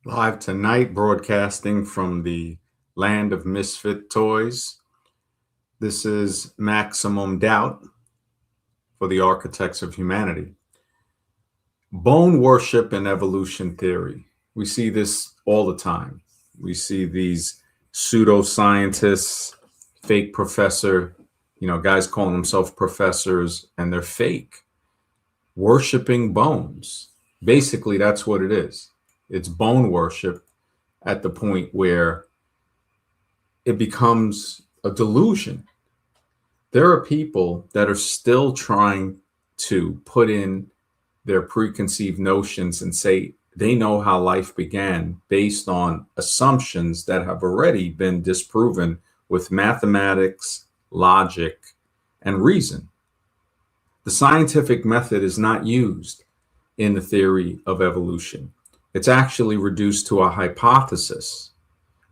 Live tonight, broadcasting from the land of misfit toys. This is Maximum Doubt for the Architects of Humanity. Bone worship and evolution theory. We see this all the time. We see these pseudoscientists, fake professor, guys calling themselves professors, and they're fake, worshiping bones. Basically, that's what it is. It's bone worship at the point where it becomes a delusion. There are people that are still trying to put in their preconceived notions and say they know how life began based on assumptions that have already been disproven with mathematics, logic, and reason. The scientific method is not used in the theory of evolution. It's actually reduced to a hypothesis.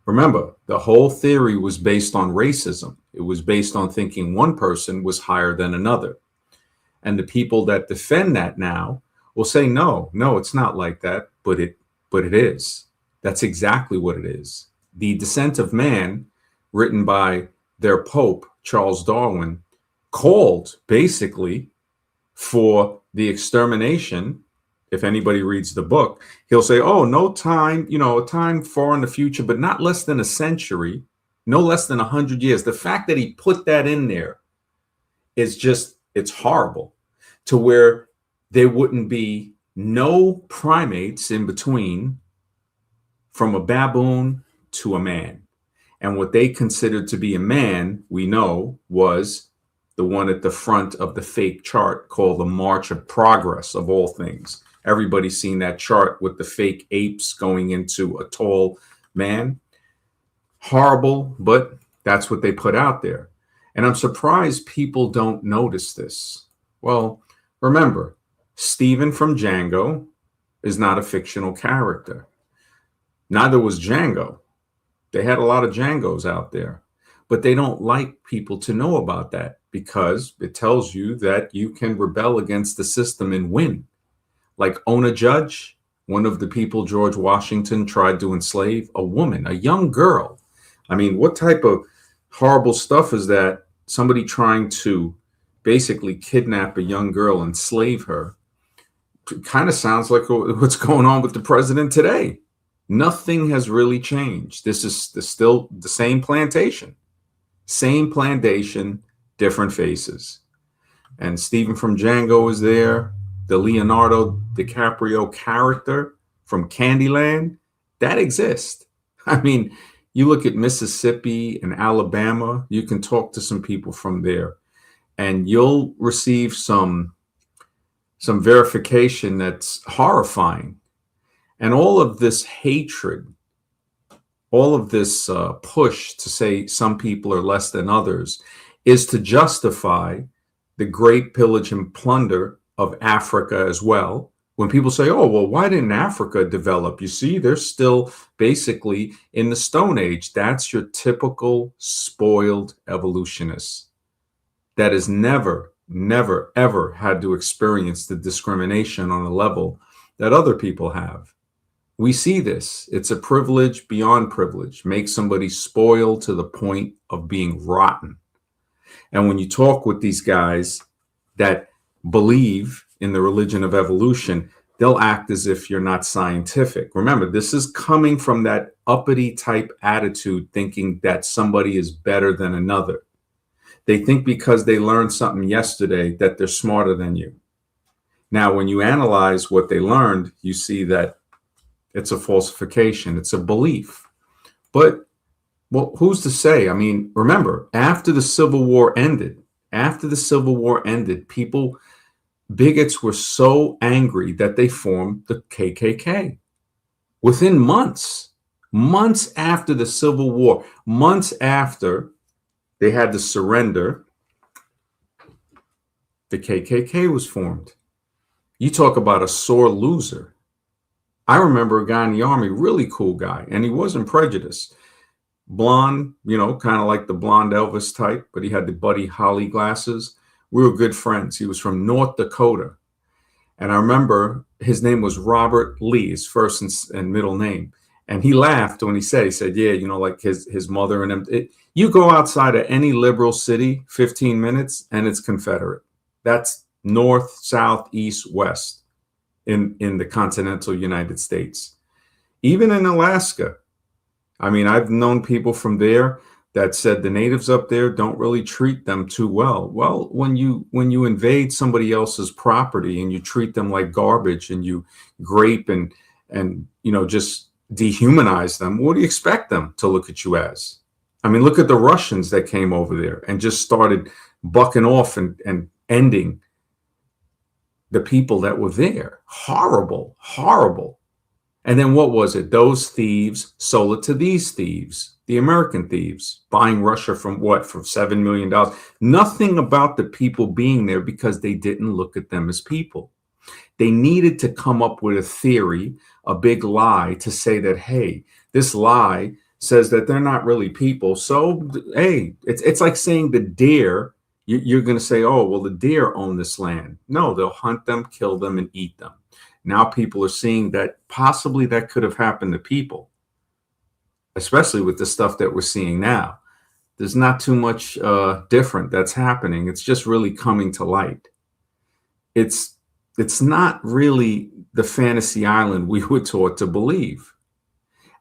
Remember, the whole theory was based on racism. It was based on thinking one person was higher than another. And the people that defend that now will say, no, it's not like that, but it is. That's exactly what it is. The Descent of Man, written by their Pope, Charles Darwin, called basically for the extermination. If anybody reads the book, he'll say, oh, no time, a time far in the future, but not less than a century, no less than 100 years. The fact that he put that in there is just, it's horrible, to where there wouldn't be no primates in between from a baboon to a man. And what they considered to be a man, we know, was the one at the front of the fake chart called the March of Progress of all things. Everybody's seen that chart with the fake apes going into a tall man. Horrible, but that's what they put out there. And I'm surprised people don't notice this. Well, remember, Stephen from Django is not a fictional character. Neither was Django. They had a lot of Djangos out there, but they don't like people to know about that because it tells you that you can rebel against the system and win. Like Ona Judge, one of the people George Washington tried to enslave, a woman, a young girl. I mean, what type of horrible stuff is that? Somebody trying to basically kidnap a young girl, enslave her. It kind of sounds like what's going on with the president today. Nothing has really changed. This is still the same plantation, different faces. And Stephen from Django is there. The Leonardo DiCaprio character from Candyland, that exists. I mean, you look at Mississippi and Alabama, you can talk to some people from there, and you'll receive some verification that's horrifying. And all of this hatred, all of this push to say some people are less than others is to justify the great pillage and plunder of Africa as well. When people say, oh, well, why didn't Africa develop? You see, they're still basically in the Stone Age. That's your typical spoiled evolutionist that has never, ever had to experience the discrimination on a level that other people have. We see this. It's a privilege beyond privilege. Make somebody spoiled to the point of being rotten. And when you talk with these guys that believe in the religion of evolution, they'll act as if you're not scientific. Remember, this is coming from that uppity type attitude, thinking that somebody is better than another. They think because they learned something yesterday that they're smarter than you. Now, when you analyze what they learned, you see that it's a falsification. It's a belief. But, well, who's to say? I mean, remember, after the Civil War ended, bigots were so angry that they formed the KKK. Within months after the Civil War, months after they had to surrender, the KKK was formed. You talk about a sore loser. I remember a guy in the Army, really cool guy, and he wasn't prejudiced. Blonde, kind of like the blonde Elvis type, but he had the Buddy Holly glasses. We were good friends. He was from North Dakota. And I remember his name was Robert Lee, his first and middle name. And he laughed when he said, yeah, like his mother and him. You go outside of any liberal city, 15 minutes, and it's Confederate. That's north, south, east, west in the continental United States. Even in Alaska. I mean, I've known people from there that said the natives up there don't really treat them too well. Well, when you invade somebody else's property and you treat them like garbage and you grape and just dehumanize them, what do you expect them to look at you as? I mean, look at the Russians that came over there and just started bucking off and ending the people that were there. Horrible, horrible. And then what was it? Those thieves sold it to these thieves, the American thieves, buying Russia from what? For $7 million. Nothing about the people being there because they didn't look at them as people. They needed to come up with a theory, a big lie to say that, hey, this lie says that they're not really people. So, hey, it's like saying the deer, you're going to say, oh, well, the deer own this land. No, they'll hunt them, kill them, and eat them. Now people are seeing that possibly that could have happened to people, especially with the stuff that we're seeing now. There's not too much different that's happening. It's just really coming to light. It's not really the fantasy island we were taught to believe.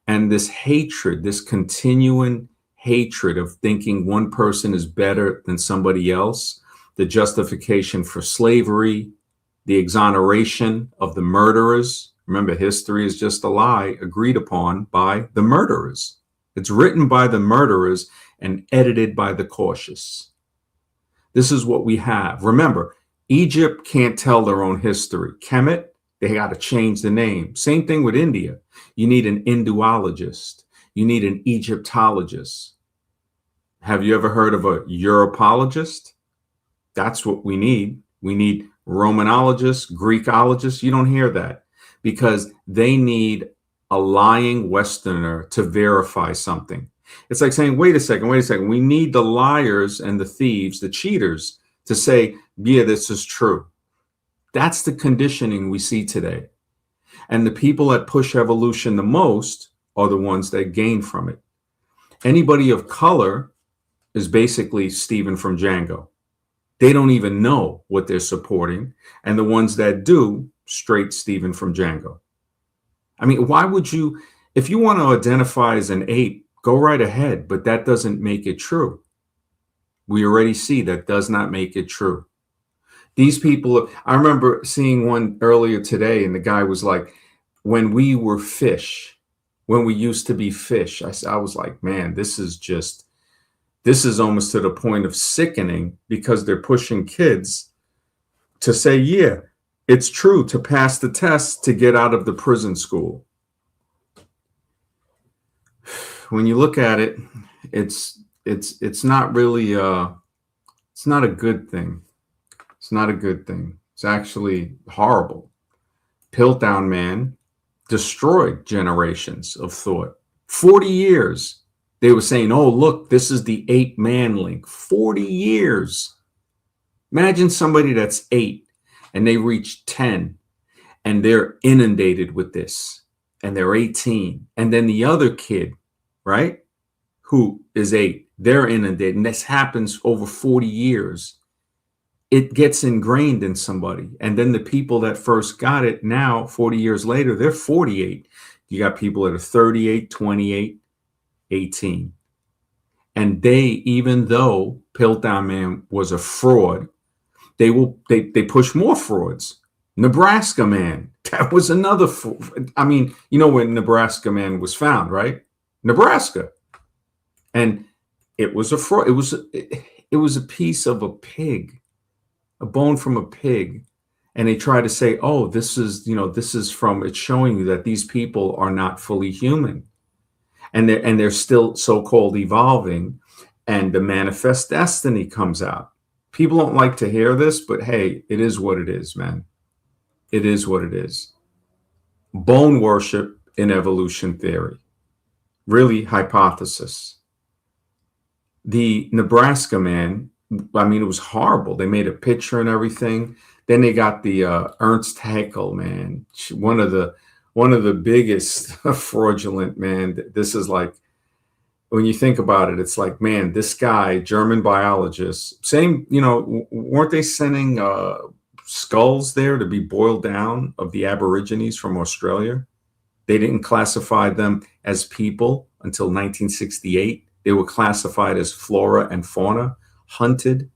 And this hatred, this continuing hatred of thinking one person is better than somebody else, the justification for slavery, the exoneration of the murderers. Remember, history is just a lie agreed upon by the murderers. It's written by the murderers and edited by the cautious. This is what we have. Remember, Egypt can't tell their own history. Kemet, they got to change the name. Same thing with India. You need an Indologist. You need an Egyptologist. Have you ever heard of a Europologist? That's what we need. We need Romanologists, Greekologists. You don't hear that because they need a lying Westerner to verify something. It's like saying, wait a second. We need the liars and the thieves, the cheaters to say, yeah, this is true. That's the conditioning we see today. And the people that push evolution the most are the ones that gain from it. Anybody of color is basically Stephen from Django. They don't even know what they're supporting. And the ones that do, straight Stephen from Django. I mean, why would you, if you want to identify as an ape, go right ahead, but that doesn't make it true. We already see that does not make it true. These people, I remember seeing one earlier today, and the guy was like, when we were fish, when we used to be fish, I was like, man, this is almost to the point of sickening because they're pushing kids to say, yeah, it's true to pass the test to get out of the prison school. When you look at it, it's not really, it's not a good thing. It's not a good thing. It's actually horrible. Piltdown Man destroyed generations of thought. 40 years. They were saying, oh, look, this is the 8-man link. 40 years. Imagine somebody that's 8 and they reach 10 and they're inundated with this and they're 18. And then the other kid, right, who is 8, they're inundated. And this happens over 40 years. It gets ingrained in somebody. And then the people that first got it now, 40 years later, they're 48. You got people that are 38, 28. 18. And they, even though Piltdown Man was a fraud, they push more frauds. Nebraska Man, that was another fraud. I mean, you know where Nebraska Man was found, right? Nebraska. And it was a fraud. It was a piece of a pig, a bone from a pig. And they try to say, oh, this is from, it's showing you that these people are not fully human. And they're still so-called evolving, and the manifest destiny comes out. People don't like to hear this, but hey, it is what it is, man. It is what it is. Bone worship in evolution theory. Really, hypothesis. The Nebraska Man, I mean, it was horrible. They made a picture and everything. Then they got the Ernst Haeckel, man, one of the one of the biggest fraudulent, man. This is like, when you think about it, it's like, man, this guy, German biologist, same, weren't they sending skulls there to be boiled down of the Aborigines from Australia? They didn't classify them as people until 1968. They were classified as flora and fauna, hunted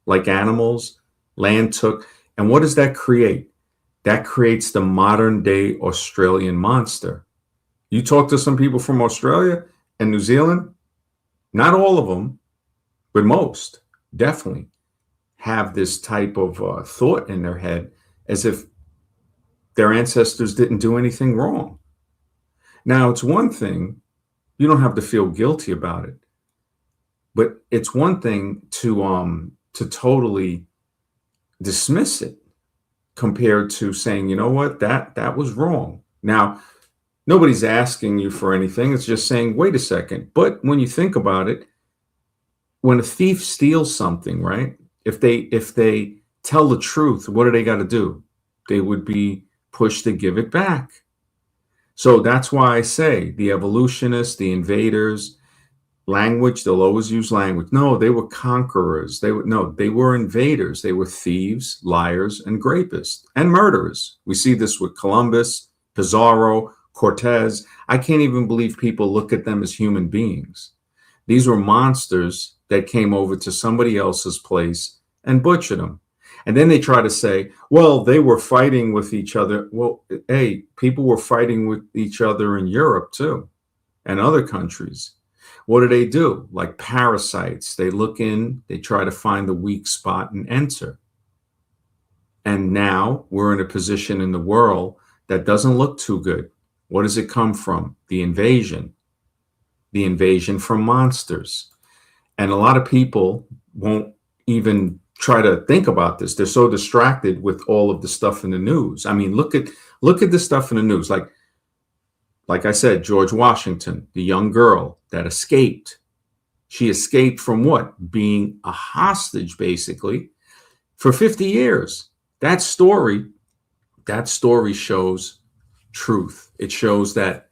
like animals, land took. And what does that create? That creates the modern day Australian monster. You talk to some people from Australia and New Zealand, not all of them, but most definitely have this type of thought in their head as if their ancestors didn't do anything wrong. Now, it's one thing, you don't have to feel guilty about it, but it's one thing to totally dismiss it compared to saying, you know what, that was wrong. Now, nobody's asking you for anything. It's just saying, wait a second. But when you think about it, when a thief steals something, right? If they tell the truth, what do they got to do? They would be pushed to give it back. So that's why I say the evolutionists, the invaders, language, they'll always use language. No, they were conquerors. They were invaders. They were thieves, liars, and grapists, and murderers. We see this with Columbus, Pizarro, Cortez. I can't even believe people look at them as human beings. These were monsters that came over to somebody else's place and butchered them. And then they try to say, well, they were fighting with each other. Well, hey, people were fighting with each other in Europe too, and other countries. What do? Like parasites. They look in, they try to find the weak spot and enter. And now we're in a position in the world that doesn't look too good. What does it come from? The invasion from monsters. And a lot of people won't even try to think about this. They're so distracted with all of the stuff in the news. I mean, look at the stuff in the news. Like I said, George Washington, the young girl that escaped. She escaped from what? Being a hostage, basically, for 50 years. That story shows truth. It shows that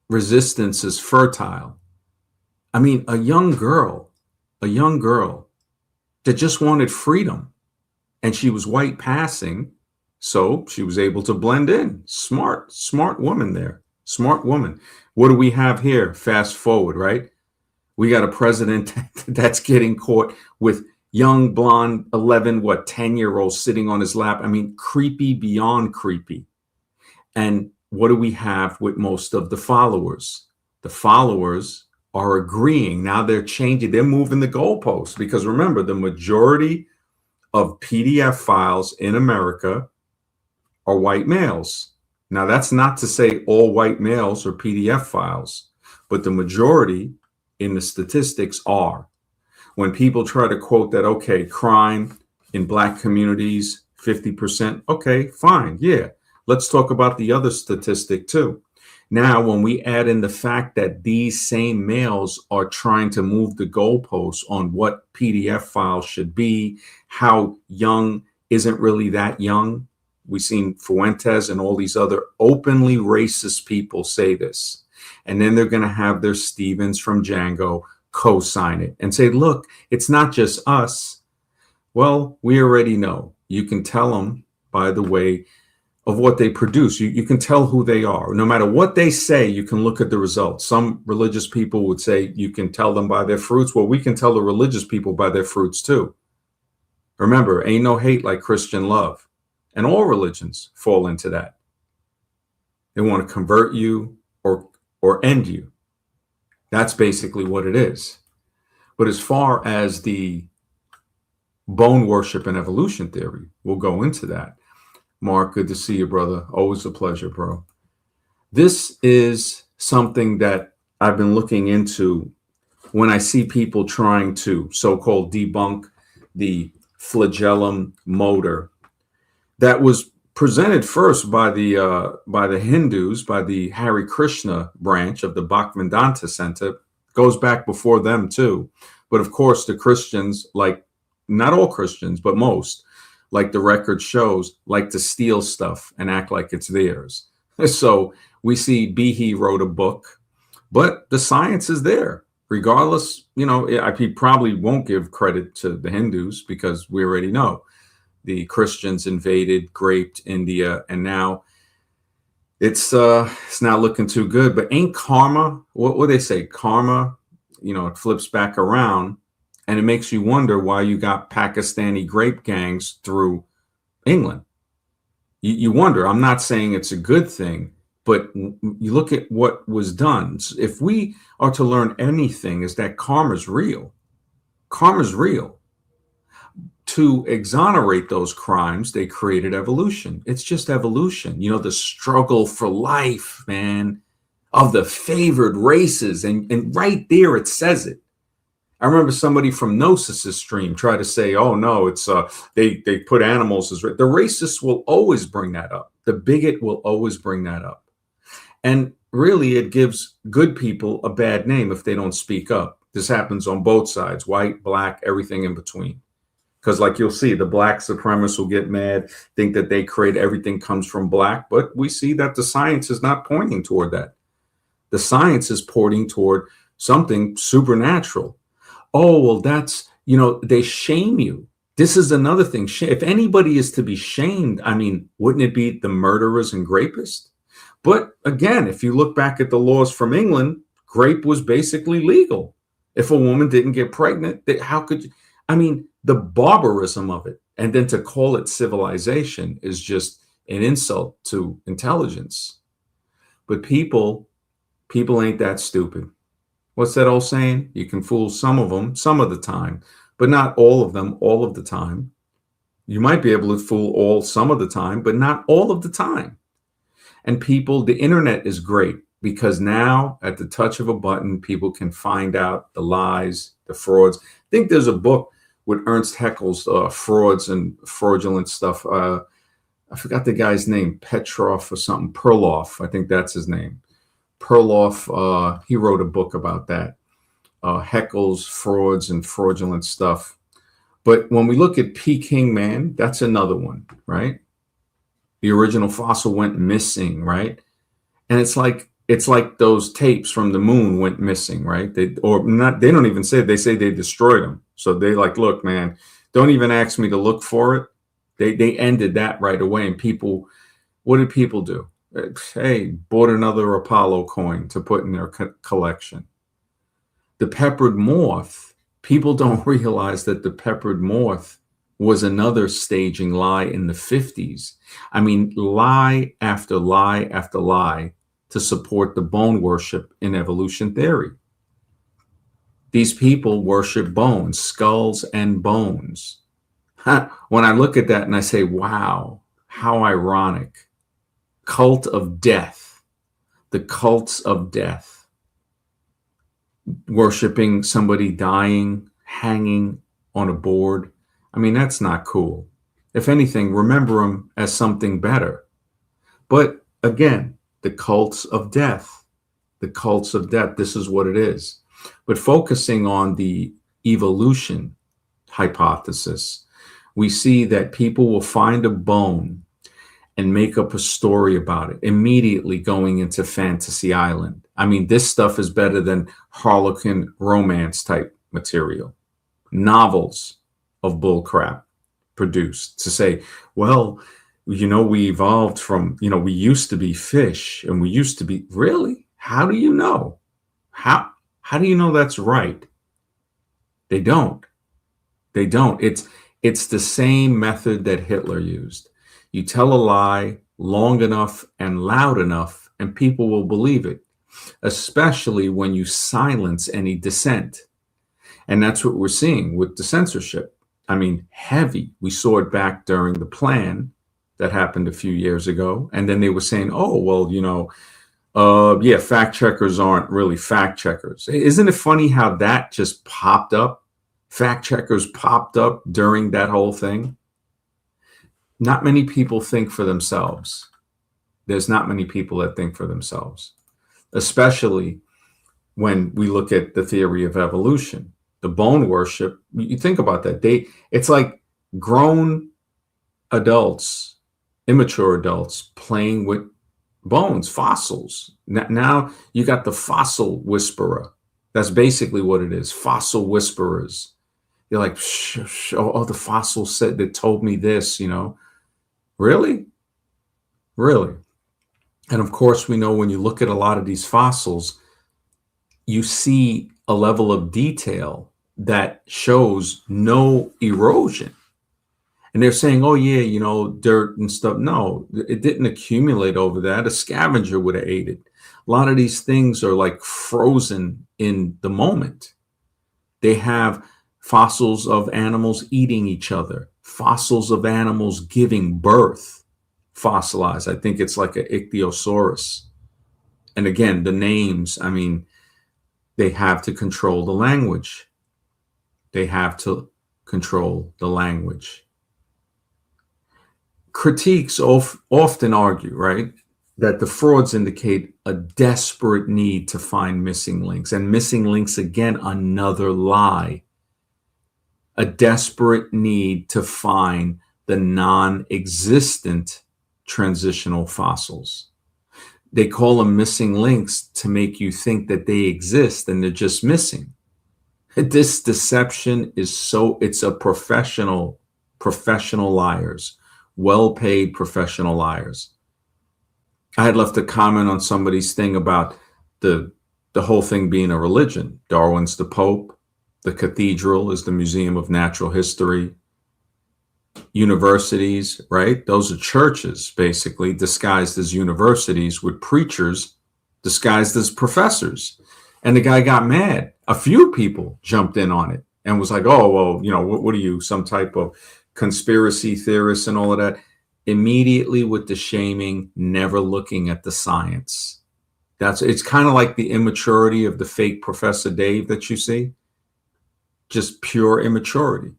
resistance is fertile. I mean, a young girl that just wanted freedom, and she was white passing, so she was able to blend in. Smart woman there. Smart woman. What do we have here? Fast forward, right? We got a president that's getting caught with young, blonde, 10-year-olds sitting on his lap. I mean, creepy beyond creepy. And what do we have with most of the followers? The followers are agreeing. Now they're changing. They're moving the goalposts, because remember, the majority of PDF files in America are white males. Now, that's not to say all white males are PDF files, but the majority in the statistics are. When people try to quote that, okay, crime in Black communities, 50%, okay, fine, yeah. Let's talk about the other statistic too. Now, when we add in the fact that these same males are trying to move the goalposts on what PDF files should be, how young isn't really that young. We've seen Fuentes and all these other openly racist people say this. And then they're going to have their Stevens from Django co-sign it and say, look, it's not just us. Well, we already know. You can tell them by the way of what they produce. You can tell who they are. No matter what they say, you can look at the results. Some religious people would say you can tell them by their fruits. Well, we can tell the religious people by their fruits too. Remember, ain't no hate like Christian love. And all religions fall into that. They want to convert you or end you. That's basically what it is. But as far as the bone worship and evolution theory, we'll go into that. Mark, good to see you, brother. Always a pleasure, bro. This is something that I've been looking into when I see people trying to so-called debunk the flagellum motor that was presented first by the Hindus, by the Hare Krishna branch of the Bhaktivedanta Center. Goes back before them too. But of course, the Christians, like not all Christians, but most, like the record shows, like to steal stuff and act like it's theirs. So we see Behe wrote a book, but the science is there. Regardless, he probably won't give credit to the Hindus because we already know the Christians invaded, raped India, and now it's not looking too good. But ain't karma? What they say? Karma, it flips back around, and it makes you wonder why you got Pakistani grape gangs through England. You wonder. I'm not saying it's a good thing, but you look at what was done. If we are to learn anything, is that karma's real. Karma's real. To exonerate those crimes, they created evolution. It's just evolution. The struggle for life, man, of the favored races. And right there, it says it. I remember somebody from Gnosis' stream tried to say, oh, no, it's they put animals as the racists will always bring that up. The bigot will always bring that up. And really, it gives good people a bad name if they don't speak up. This happens on both sides, white, black, everything in between. Because like you'll see, the black supremacists will get mad, think that they create everything comes from black. But we see that the science is not pointing toward that. The science is pointing toward something supernatural. Oh, well, that's, they shame you. This is another thing. If anybody is to be shamed, wouldn't it be the murderers and rapists? But again, if you look back at the laws from England, rape was basically legal. If a woman didn't get pregnant, how could you? The barbarism of it, and then to call it civilization is just an insult to intelligence. But people ain't that stupid. What's that old saying? You can fool some of them some of the time, but not all of them all of the time. You might be able to fool all some of the time, but not all of the time. And the internet is great because now at the touch of a button, people can find out the lies, the frauds. I think there's a book with Ernst Haeckel's frauds and fraudulent stuff. I forgot the guy's name, Petrov or something, Perloff. I think that's his name. Perloff, he wrote a book about that. Haeckel's frauds and fraudulent stuff. But when we look at Peking Man, that's another one, right? The original fossil went missing, right? And it's like those tapes from the moon went missing, right? They don't even say it. They say they destroyed them. So they look, man, don't even ask me to look for it. They ended that right away. And people, what did people do? Hey, bought another Apollo coin to put in their collection. The peppered moth, people don't realize that the peppered moth was another staging lie in the 50s. Lie after lie after lie to support the bone worship in evolution theory. These people worship bones, skulls and bones. When I look at that and I say, wow, how ironic. Cult of death, the cults of death, worshiping somebody dying, hanging on a board. That's not cool. If anything, remember them as something better. But again, the cults of death, this is what it is. But focusing on the evolution hypothesis, we see that people will find a bone and make up a story about it, immediately going into Fantasy Island. This stuff is better than Harlequin romance type material. Novels of bullcrap produced to say, well, we evolved from, we used to be fish and we used to be, really? How do you know? How do you know that's right? They don't. It's the same method that Hitler used. You tell a lie long enough and loud enough, and people will believe it, especially when you silence any dissent. And that's what we're seeing with the censorship. Heavy. We saw it back during the plan that happened a few years ago. And then they were saying, oh, well, fact checkers aren't really fact checkers. Isn't it funny how that just popped up? Fact checkers popped up during that whole thing. Not many people think for themselves. There's not many people that think for themselves, especially when we look at the theory of evolution. The bone worship, you think about that. It's like grown adults, immature adults playing with bones, fossils. Now you got the fossil whisperer. That's basically what it is. Fossil whisperers. You're like, oh, the fossil said that told me this, Really? Really? And of course, we know when you look at a lot of these fossils, you see a level of detail that shows no erosion. And they're saying, oh, yeah, dirt and stuff. No, it didn't accumulate over that. A scavenger would have ate it. A lot of these things are like frozen in the moment. They have fossils of animals eating each other, fossils of animals giving birth, fossilized. I think it's like an ichthyosaurus. And again, the names, I mean, they have to control the language. They have to control the language. Critiques often argue, right, that the frauds indicate a desperate need to find missing links. And missing links, again, another lie. A desperate need to find the non-existent transitional fossils. They call them missing links to make you think that they exist and they're just missing. This deception is it's a professional liars, well-paid professional liars. I had left a comment on somebody's thing about the whole thing being a religion. Darwin's the Pope. The cathedral is the Museum of Natural History. Universities, right? Those are churches, basically, disguised as universities with preachers disguised as professors. And the guy got mad. A few people jumped in on it and was like, oh, well, what are you, some type of conspiracy theorist and all of that? Immediately with the shaming, never looking at the science. It's kind of like the immaturity of the fake Professor Dave that you see. Just pure immaturity.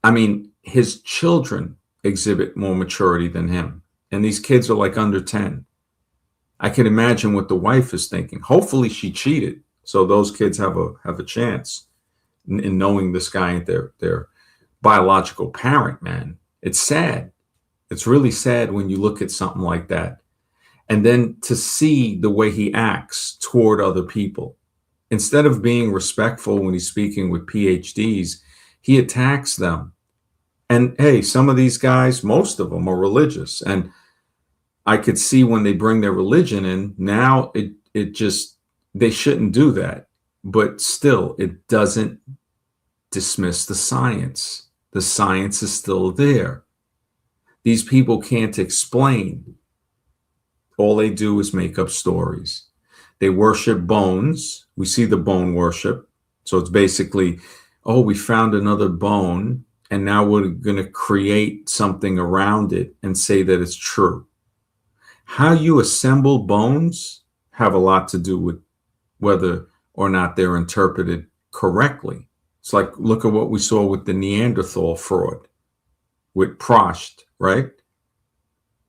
I mean, his children exhibit more maturity than him. And these kids are like under 10. I can imagine what the wife is thinking. Hopefully she cheated, so those kids have a chance in knowing this guy ain't their biological parent, man. It's sad. It's really sad when you look at something like that. And then to see the way he acts toward other people. Instead of being respectful when he's speaking with PhDs, he attacks them. And hey, some of these guys, most of them are religious. And I could see when they bring their religion in, now it just, they shouldn't do that. But still, it doesn't dismiss the science. The science is still there. These people can't explain. All they do is make up stories. They worship bones. We see the bone worship. So it's basically, oh, we found another bone, and now we're going to create something around it and say that it's true. How you assemble bones have a lot to do with whether or not they're interpreted correctly. It's like, look at what we saw with the Neanderthal fraud with Prost, right?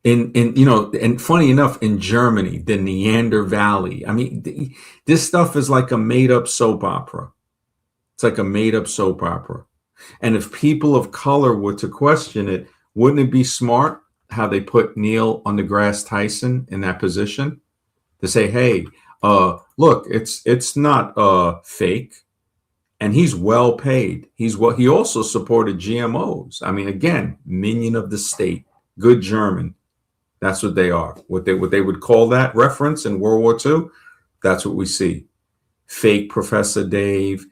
And funny enough, in Germany, the Neander Valley, I mean, this stuff is like a made-up soap opera. It's like a made-up soap opera. And if people of color were to question it, wouldn't it be smart how they put Neil deGrasse Tyson in that position to say, hey, look, it's not fake. And he's well paid. He also supported GMOs. I mean, again, minion of the state, good German. That's what they are. What they would call that reference in World War II. That's what we see. Fake Professor Dave,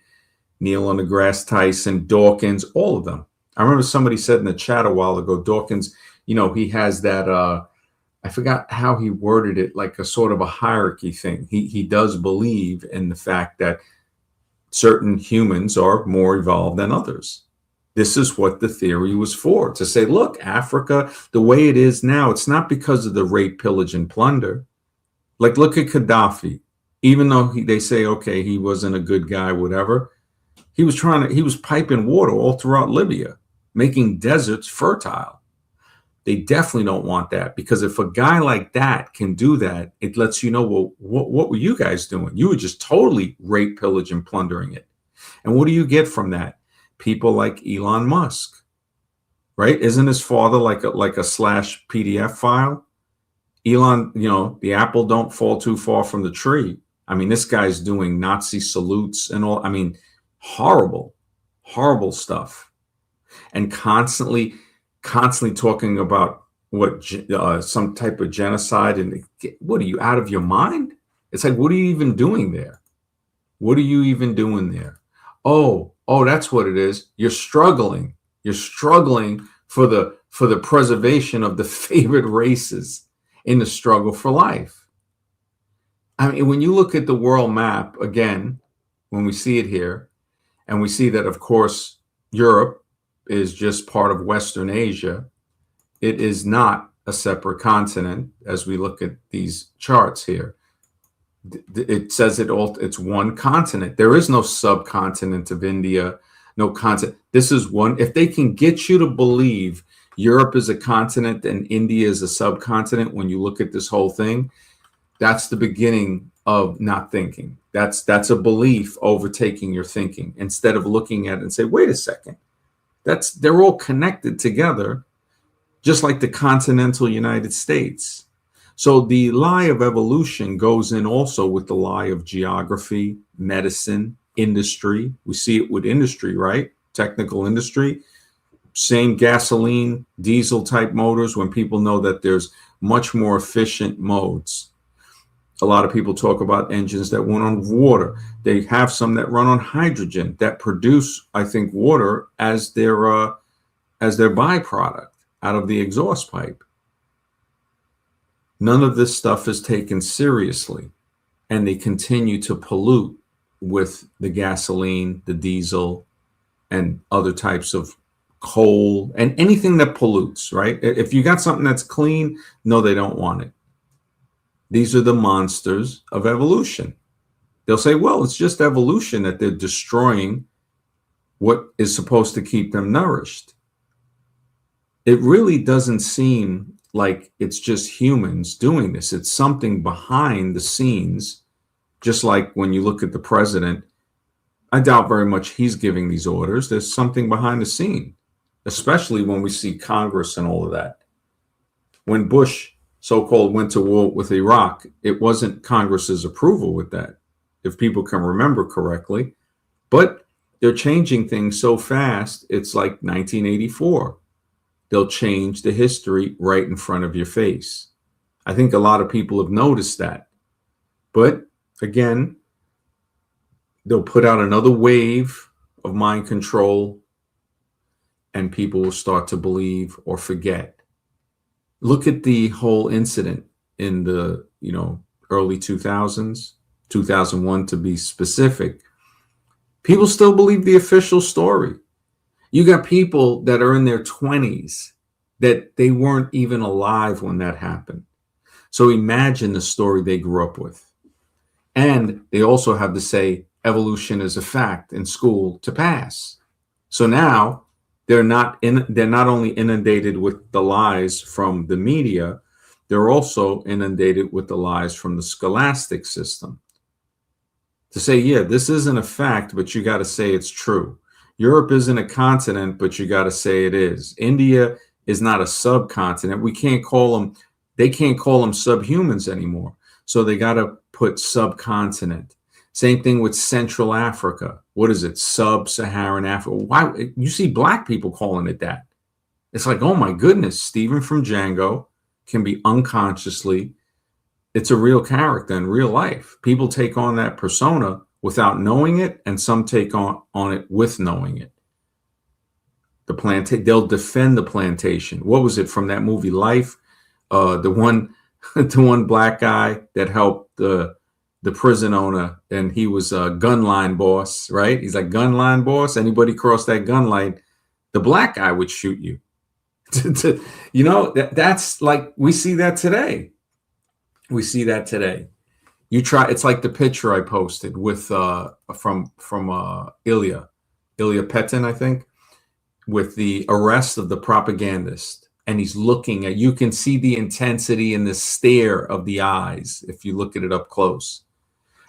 Neil deGrasse Tyson, Dawkins, all of them. I remember somebody said in the chat a while ago, Dawkins, he has that, I forgot how he worded it, like a sort of a hierarchy thing. He does believe in the fact that certain humans are more evolved than others. This is what the theory was for, to say, look, Africa, the way it is now, it's not because of the rape, pillage, and plunder. Like, look at Gaddafi. Even though they say, okay, he wasn't a good guy, whatever, he was piping water all throughout Libya, making deserts fertile. They definitely don't want that, because if a guy like that can do that, it lets you know, well, what were you guys doing? You were just totally rape, pillage, and plundering it. And what do you get from that? People like Elon Musk, right? Isn't his father like a slash PDF file? Elon, the apple don't fall too far from the tree. I mean, this guy's doing Nazi salutes and all. I mean, horrible, horrible stuff. And constantly talking about what some type of genocide. And what, are you out of your mind? It's like, what are you even doing there? What are you even doing there? Oh, that's what it is. You're struggling. You're struggling for the preservation of the favored races in the struggle for life. I mean, when you look at the world map again, when we see it here, and we see that, of course, Europe is just part of Western Asia. It is not a separate continent as we look at these charts here. It says it's one continent. There is no subcontinent of India, no continent. This is one. If they can get you to believe Europe is a continent and India is a subcontinent, when you look at this whole thing, that's the beginning of not thinking. That's a belief overtaking your thinking, instead of looking at it and say, wait a second, they're all connected together, just like the continental United States. So the lie of evolution goes in also with the lie of geography, medicine, industry. We see it with industry, right? Technical industry. Same gasoline, diesel type motors, when people know that there's much more efficient modes. A lot of people talk about engines that run on water. They have some that run on hydrogen that produce, I think, water as their byproduct out of the exhaust pipe. None of this stuff is taken seriously, and they continue to pollute with the gasoline, the diesel, and other types of coal and anything that pollutes, right? If you got something that's clean, no, they don't want it. These are the monsters of evolution. They'll say, well, it's just evolution that they're destroying what is supposed to keep them nourished. It really doesn't seem like it's just humans doing this. It's something behind the scenes, just like when you look at the president. I doubt very much he's giving these orders. There's something behind the scene, especially when we see Congress and all of that. When Bush, so-called, went to war with Iraq, it wasn't Congress's approval with that, if people can remember correctly. But they're changing things so fast, it's like 1984. They'll change the history right in front of your face. I think a lot of people have noticed that. But again, they'll put out another wave of mind control, and people will start to believe or forget. Look at the whole incident in the early 2000s, 2001 to be specific. People still believe the official story. You got people that are in their 20s that they weren't even alive when that happened. So imagine the story they grew up with. And they also have to say evolution is a fact in school to pass. So now they're not only inundated with the lies from the media, they're also inundated with the lies from the scholastic system. To say, yeah, this isn't a fact, but you got to say it's true. Europe isn't a continent, but you got to say it is. India is not a subcontinent. They can't call them subhumans anymore. So they got to put subcontinent. Same thing with Central Africa. What is it? Sub-Saharan Africa. Why? You see black people calling it that. It's like, oh my goodness, Stephen from Django can be unconsciously. It's a real character in real life. People take on that persona without knowing it, and some take on it with knowing it. They'll defend the plantation. What was it from that movie Life? The one black guy that helped the prison owner, and he was a gun line boss, right? He's like, gun line boss. Anybody cross that gun line, the black guy would shoot you. That's like, we see that today. We see that today. It's like the picture I posted with from Ilya Petin, I think, with the arrest of the propagandist. And he's looking at, you can see the intensity and the stare of the eyes, if you look at it up close,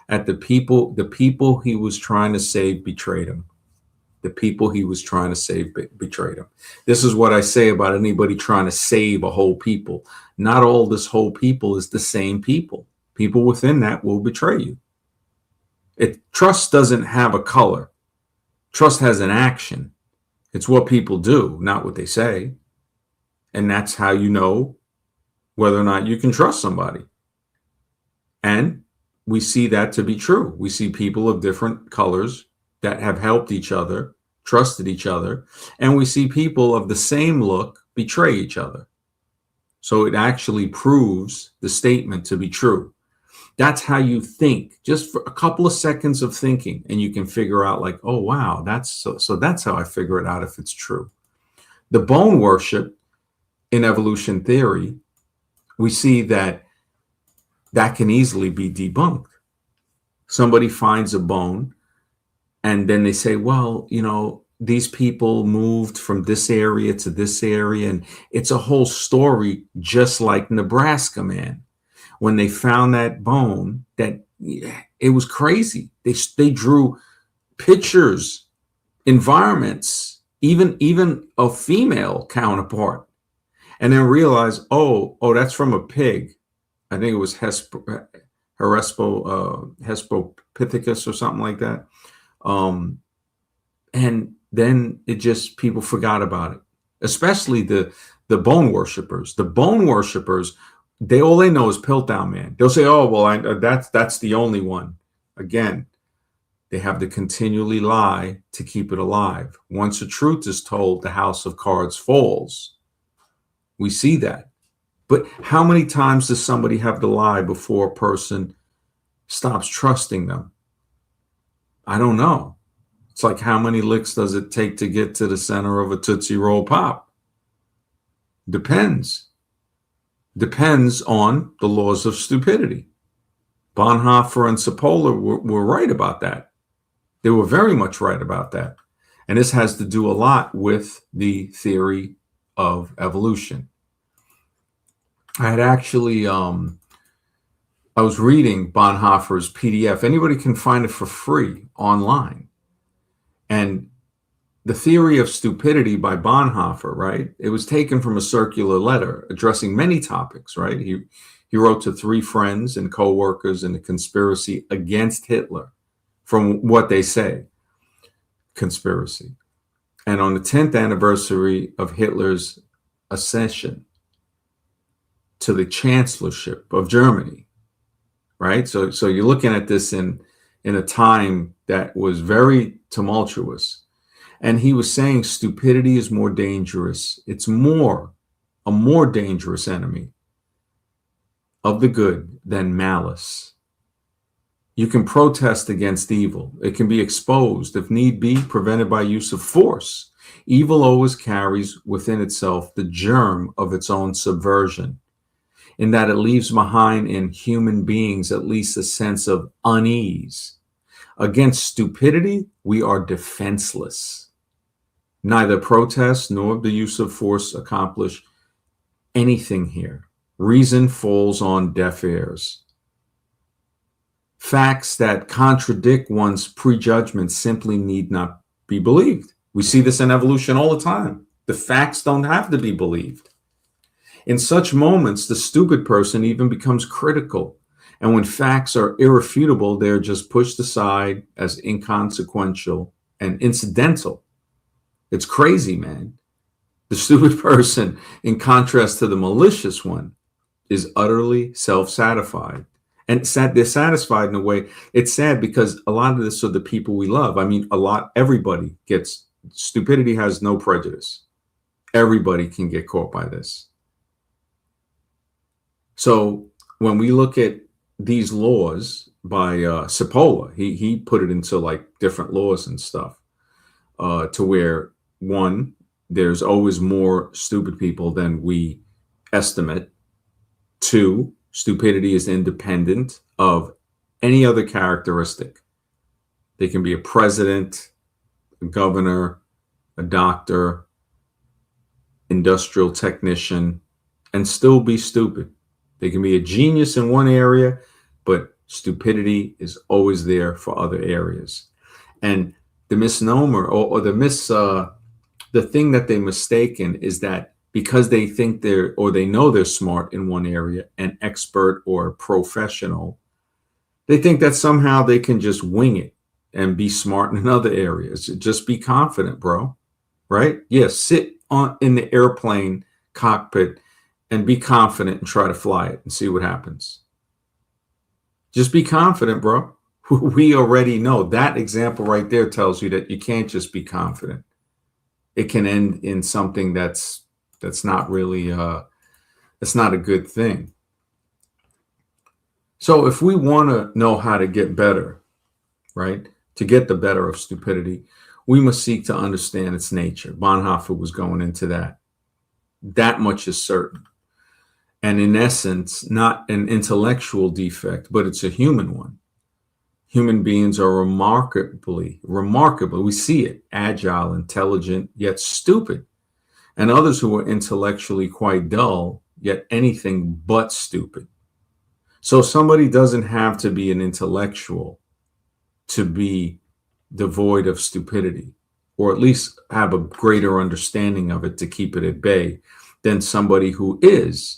at the people he was trying to save betrayed him. The people he was trying to save betrayed him. This is what I say about anybody trying to save a whole people. Not all this whole people is the same people. People within that will betray you. Trust doesn't have a color. Trust has an action. It's what people do, not what they say. And that's how you know whether or not you can trust somebody. And we see that to be true. We see people of different colors that have helped each other, trusted each other, and we see people of the same look betray each other. So it actually proves the statement to be true. That's how you think, just for a couple of seconds of thinking, and you can figure out like, oh, wow, so that's how I figure it out if it's true. The bone worship in evolution theory, we see that can easily be debunked. Somebody finds a bone and then they say, well, these people moved from this area to this area. And it's a whole story, just like Nebraska, man. When they found that bone, it was crazy. They drew pictures, environments, even a female counterpart, and then realized, oh, that's from a pig. I think it was Hespopithecus or something like that. And then people forgot about it, especially the bone worshipers. The bone worshipers, all they know is Piltdown Man. They'll say, oh, well, that's the only one. Again, they have to continually lie to keep it alive. Once the truth is told, the house of cards falls. We see that. But how many times does somebody have to lie before a person stops trusting them? I don't know. It's like, how many licks does it take to get to the center of a Tootsie Roll Pop? Depends. Depends on the laws of stupidity. Bonhoeffer and Cipolla were right about that. They were very much right about that. And this has to do a lot with the theory of evolution. I had actually, I was reading Bonhoeffer's PDF. Anybody can find it for free online. And the theory of stupidity by Bonhoeffer, right? It was taken from a circular letter addressing many topics, right? He wrote to 3 friends and co-workers in a conspiracy against Hitler, from what they say, conspiracy. And on the 10th anniversary of Hitler's accession to the chancellorship of Germany, right? So you're looking at this in a time that was very tumultuous. And he was saying stupidity is more dangerous. It's a more dangerous enemy of the good than malice. You can protest against evil. It can be exposed, if need be, prevented by use of force. Evil always carries within itself the germ of its own subversion, in that it leaves behind in human beings at least a sense of unease. Against stupidity, we are defenseless. Neither protest nor the use of force accomplish anything here. Reason falls on deaf ears. Facts that contradict one's prejudgment simply need not be believed. We see this in evolution all the time. The facts don't have to be believed. In such moments, the stupid person even becomes critical. And when facts are irrefutable, they're just pushed aside as inconsequential and incidental. It's crazy, man. The stupid person, in contrast to the malicious one, is utterly self-satisfied. And they're satisfied in a way. It's sad because a lot of this are the people we love. I mean, everybody gets, stupidity has no prejudice. Everybody can get caught by this. So when we look at these laws by Cipolla, he put it into like different laws and stuff, to where, one, there's always more stupid people than we estimate. 2, stupidity is independent of any other characteristic. They can be a president, a governor, a doctor, industrial technician, and still be stupid. They can be a genius in one area, but stupidity is always there for other areas. And The misnomer or the thing that they mistaken is that because they think they're or they know they're smart in one area, an expert or professional, they think that somehow they can just wing it and be smart in other areas. Just be confident, bro. Right? Yes, sit on in the airplane cockpit and be confident and try to fly it and see what happens. Just be confident, bro. We already know that example right there tells you that you can't just be confident. It can end in something that's not really it's not a good thing. So if we want to know how to get better, right, to get the better of stupidity, we must seek to understand its nature. Bonhoeffer was going into that. That much is certain. And in essence, not an intellectual defect, but it's a human one. Human beings are remarkably, we see it, agile, intelligent, yet stupid. And others who are intellectually quite dull, yet anything but stupid. So somebody doesn't have to be an intellectual to be devoid of stupidity, or at least have a greater understanding of it to keep it at bay than somebody who is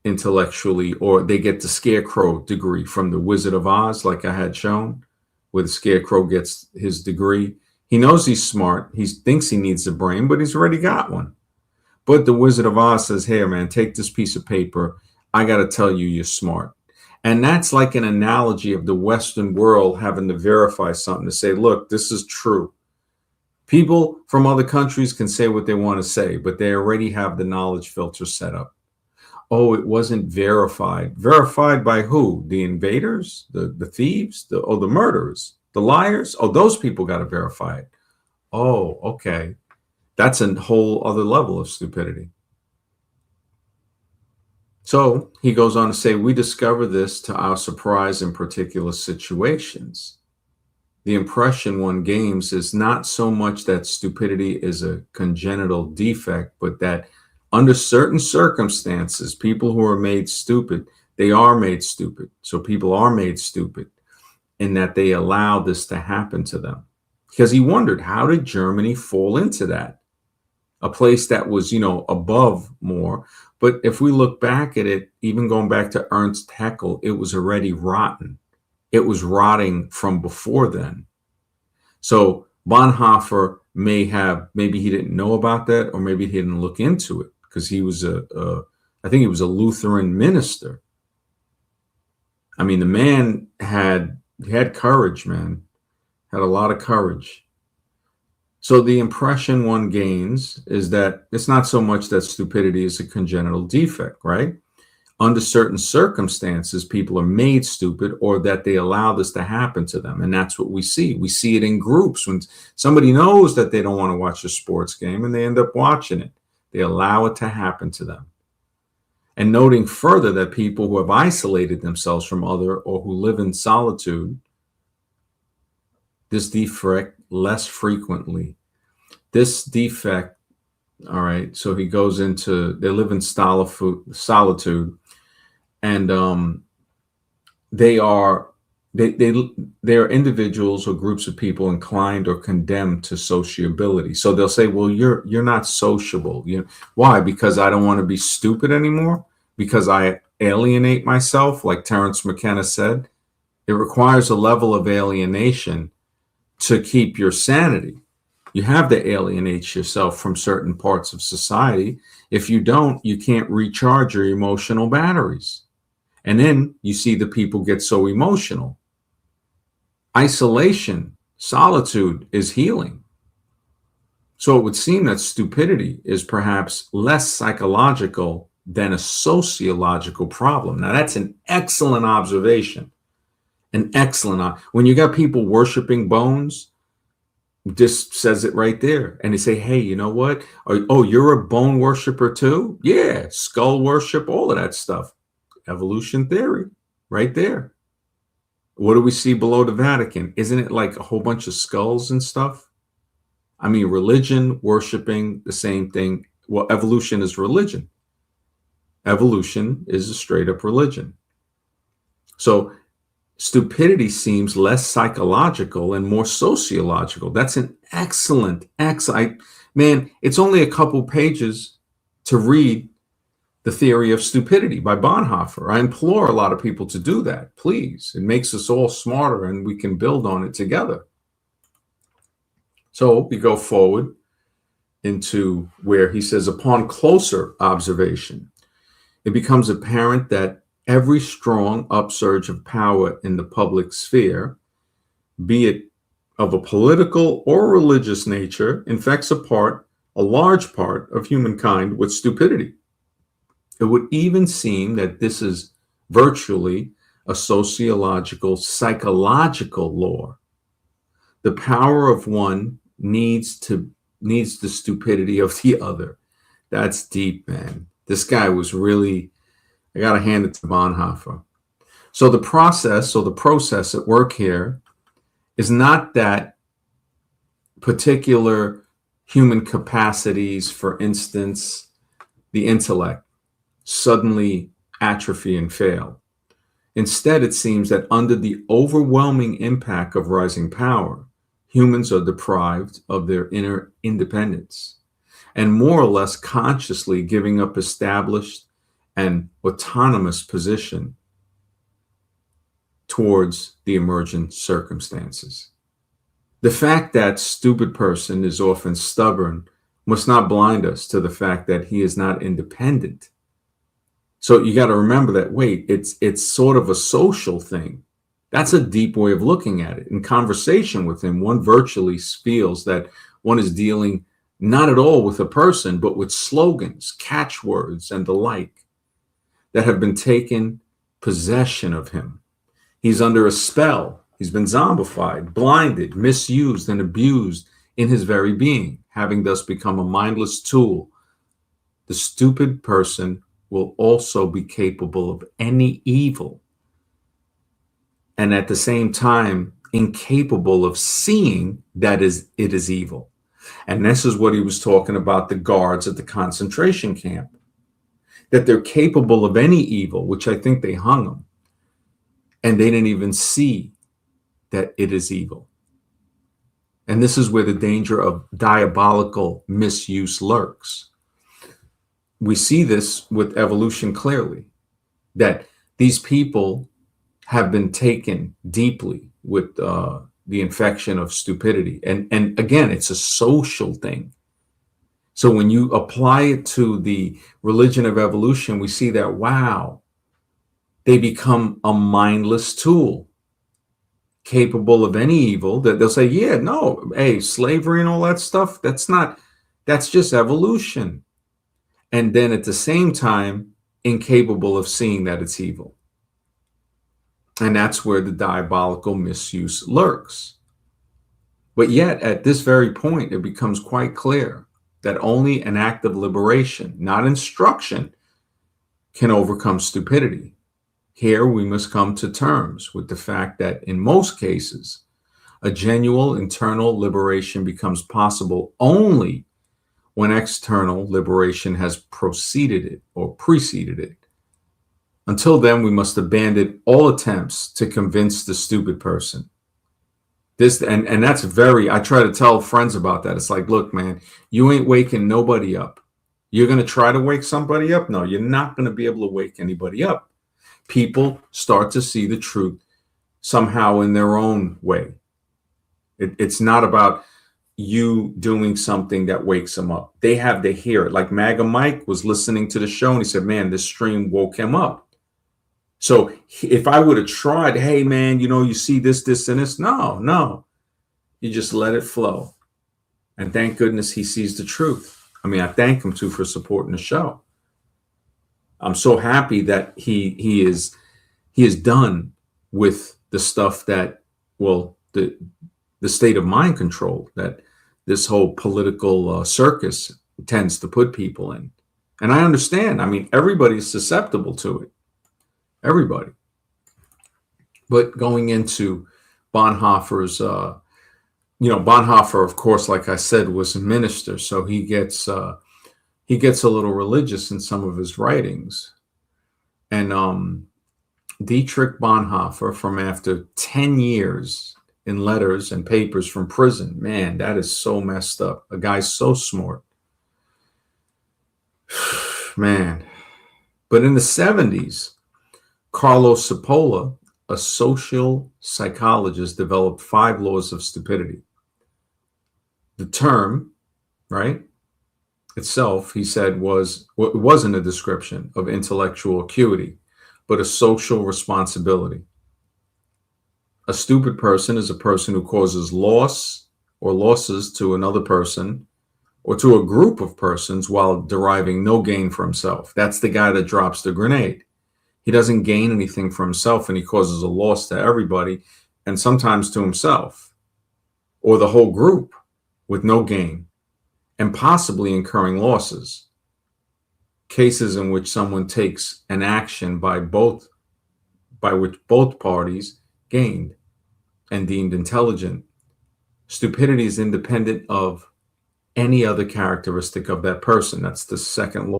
intellectually, or they get the scarecrow degree from the Wizard of Oz, like I had shown, where the scarecrow gets his degree. He knows he's smart. He thinks he needs a brain, but he's already got one. But the Wizard of Oz says, "Hey, man, take this piece of paper. I got to tell you, you're smart." And that's like an analogy of the Western world having to verify something to say, look, this is true. People from other countries can say what they want to say, but they already have the knowledge filter set up. Oh, it wasn't verified. Verified by who? The invaders, the thieves, the murderers, the liars? Oh, those people got to verify it. Oh, okay. That's a whole other level of stupidity. So he goes on to say, we discover this to our surprise in particular situations. The impression one gains is not so much that stupidity is a congenital defect, but that under certain circumstances, people who are made stupid, they are made stupid. So people are made stupid in that they allow this to happen to them. Because he wondered, how did Germany fall into that? A place that was, above more. But if we look back at it, even going back to Ernst Haeckel, it was already rotten. It was rotting from before then. So Bonhoeffer maybe he didn't know about that, or maybe he didn't look into it, because he was I think he was a Lutheran minister. I mean, the man had courage, man, had a lot of courage. So the impression one gains is that it's not so much that stupidity is a congenital defect, right? Under certain circumstances, people are made stupid, or that they allow this to happen to them. And that's what we see. We see it in groups when somebody knows that they don't want to watch a sports game and they end up watching it. They allow it to happen to them. And noting further that people who have isolated themselves from other or who live in solitude, this defect less frequently. This defect, all right, so he goes into, they live in solitude, and they are individuals or groups of people inclined or condemned to sociability. So they'll say, well, you're not sociable. Why? Because I don't want to be stupid anymore? Because I alienate myself, like Terence McKenna said. It requires a level of alienation to keep your sanity. You have to alienate yourself from certain parts of society. If you don't, you can't recharge your emotional batteries. And then you see the people get so emotional. Isolation, solitude is healing. So it would seem that stupidity is perhaps less psychological than a sociological problem. Now, that's an excellent observation. When you got people worshiping bones, this says it right there. And they say, hey, you know what? Oh, you're a bone worshiper too? Yeah, skull worship, all of that stuff. Evolution theory, right there. What do we see below the Vatican? Isn't it like a whole bunch of skulls and stuff? I mean, religion, worshiping, the same thing. Well, evolution is religion. Evolution is a straight up religion. So Stupidity seems less psychological and more sociological. That's an excellent. Man, it's only a couple pages to read The Theory of Stupidity by Bonhoeffer. I implore a lot of people to do that, please. It makes us all smarter and we can build on it together. So we go forward into where he says, upon closer observation, it becomes apparent that every strong upsurge of power in the public sphere, be it of a political or religious nature, infects a large part of humankind with stupidity. It would even seem that this is virtually a sociological, psychological law. The power of one needs the stupidity of the other. That's deep, man. This guy was really, I got to hand it to Bonhoeffer. So the process at work here is not that particular human capacities, for instance, the intellect, suddenly atrophy and fail. Instead, it seems that under the overwhelming impact of rising power, humans are deprived of their inner independence and more or less consciously giving up established and autonomous position towards the emergent circumstances. The fact that stupid person is often stubborn must not blind us to the fact that he is not independent. So you got to remember that, wait, it's sort of a social thing. That's a deep way of looking at it. In conversation with him, one virtually feels that one is dealing not at all with a person, but with slogans, catchwords, and the like that have been taken possession of him. He's under a spell. He's been zombified, blinded, misused, and abused in his very being, having thus become a mindless tool. The stupid person will also be capable of any evil, and at the same time, incapable of seeing that it is evil. And this is what he was talking about, the guards at the concentration camp, that they're capable of any evil, which I think they hung them, and they didn't even see that it is evil. And this is where the danger of diabolical misuse lurks. We see this with evolution clearly, that these people have been taken deeply with the infection of stupidity. And again, it's a social thing. So when you apply it to the religion of evolution, we see that, wow, they become a mindless tool, capable of any evil, that they'll say, yeah, no, hey, slavery and all that stuff, that's just evolution. And then at the same time, incapable of seeing that it's evil. And that's where the diabolical misuse lurks. But yet, at this very point, it becomes quite clear that only an act of liberation, not instruction, can overcome stupidity. Here, we must come to terms with the fact that in most cases, a genuine internal liberation becomes possible only when external liberation has preceded it. Until then, we must abandon all attempts to convince the stupid person. And that's I try to tell friends about that. It's like, look, man, you ain't waking nobody up. You're going to try to wake somebody up? No, you're not going to be able to wake anybody up. People start to see the truth somehow in their own way. It's not about you doing something that wakes them up. They have to hear it. Like MAGA Mike was listening to the show and he said, man, this stream woke him up. So if I would have tried, hey, man, you see this, and this. No. You just let it flow. And thank goodness he sees the truth. I mean, I thank him too for supporting the show. I'm so happy that he is done with the stuff that, well, the state of mind control that this whole political circus tends to put people in. And I understand. I mean, everybody's susceptible to it. Everybody. But going into Bonhoeffer's, Bonhoeffer, of course, like I said, was a minister, so he gets a little religious in some of his writings. And Dietrich Bonhoeffer, from after 10 years in letters and papers from prison. Man, that is so messed up. A guy so smart. Man. But in the 70s, Carlos Cipolla, a social psychologist, developed 5 laws of stupidity. The term, right, itself, he said, wasn't a description of intellectual acuity, but a social responsibility. A stupid person is a person who causes loss or losses to another person or to a group of persons while deriving no gain for himself. That's the guy that drops the grenade. He doesn't gain anything for himself, and he causes a loss to everybody and sometimes to himself or the whole group with no gain and possibly incurring losses. Cases in which someone takes an action by which both parties gained and deemed intelligent. Stupidity is independent of any other characteristic of that person. That's the second law.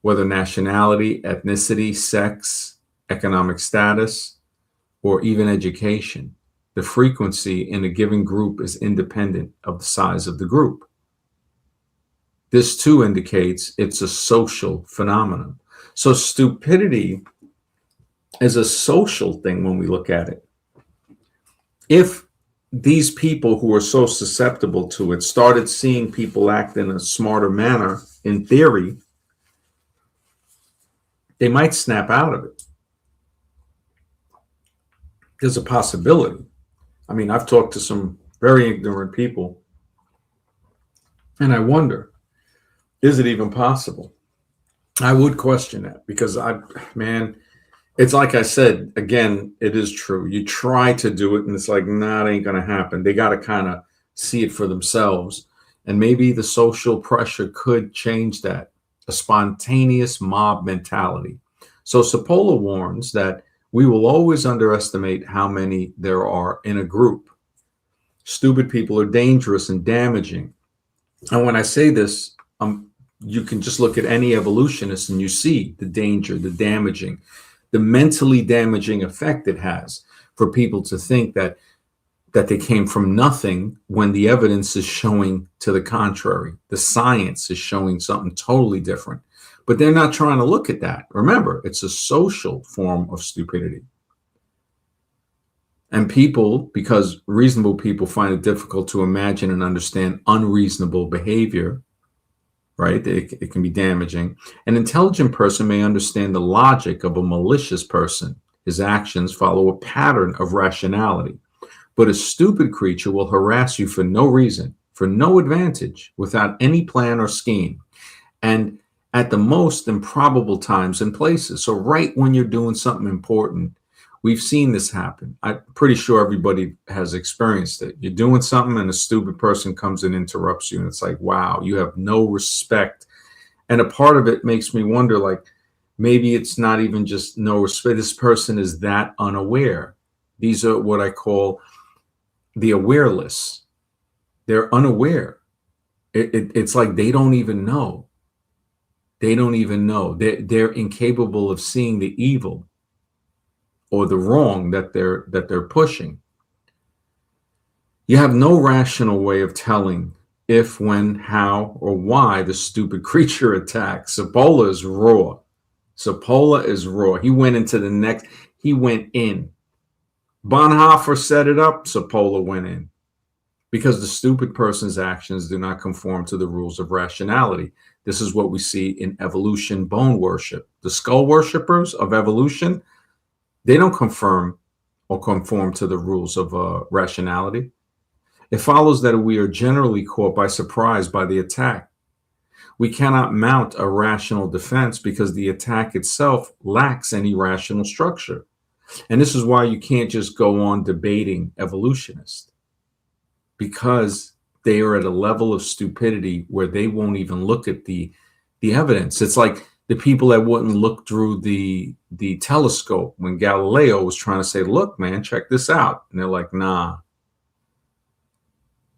Whether nationality, ethnicity, sex, economic status, or even education, the frequency in a given group is independent of the size of the group. This too indicates it's a social phenomenon. So stupidity is a social thing when we look at it. If these people who are so susceptible to it started seeing people act in a smarter manner, in theory, they might snap out of it. There's a possibility. I mean, I've talked to some very ignorant people, and I wonder, is it even possible? I would question that because it's like I said, again, it is true. You try to do it and it's like, nah, it ain't going to happen. They got to kind of see it for themselves. And maybe the social pressure could change that, a spontaneous mob mentality. So Cipolla warns that we will always underestimate how many there are in a group. Stupid people are dangerous and damaging. And when I say this, you can just look at any evolutionist and you see the danger, the damaging, the mentally damaging effect it has for people to think that they came from nothing when the evidence is showing to the contrary. The science is showing something totally different. But they're not trying to look at that. Remember, it's a social form of stupidity. And people, because reasonable people find it difficult to imagine and understand unreasonable behavior, right? It can be damaging. An intelligent person may understand the logic of a malicious person. His actions follow a pattern of rationality. But a stupid creature will harass you for no reason, for no advantage, without any plan or scheme, and at the most improbable times and places. So right when you're doing something important, we've seen this happen. I'm pretty sure everybody has experienced it. You're doing something and a stupid person comes and interrupts you. And it's like, wow, you have no respect. And a part of it makes me wonder, like, maybe it's not even just no respect. This person is that unaware. These are what I call the awareless. They're unaware. It's like they don't even know. They don't even know. They're incapable of seeing the evil or the wrong that they're pushing. You have no rational way of telling if, when, how, or why the stupid creature attacks. Cipolla is raw. Cipolla is raw. He went in. Bonhoeffer set it up. Cipolla went in. Because the stupid person's actions do not conform to the rules of rationality. This is what we see in evolution bone worship. The skull worshippers of evolution, they don't conform to the rules of rationality. It follows that we are generally caught by surprise by the attack. We cannot mount a rational defense because the attack itself lacks any rational structure. And this is why you can't just go on debating evolutionists, because they are at a level of stupidity where they won't even look at the evidence. It's like the people that wouldn't look through the telescope when Galileo was trying to say, look, man, check this out. And they're like, nah.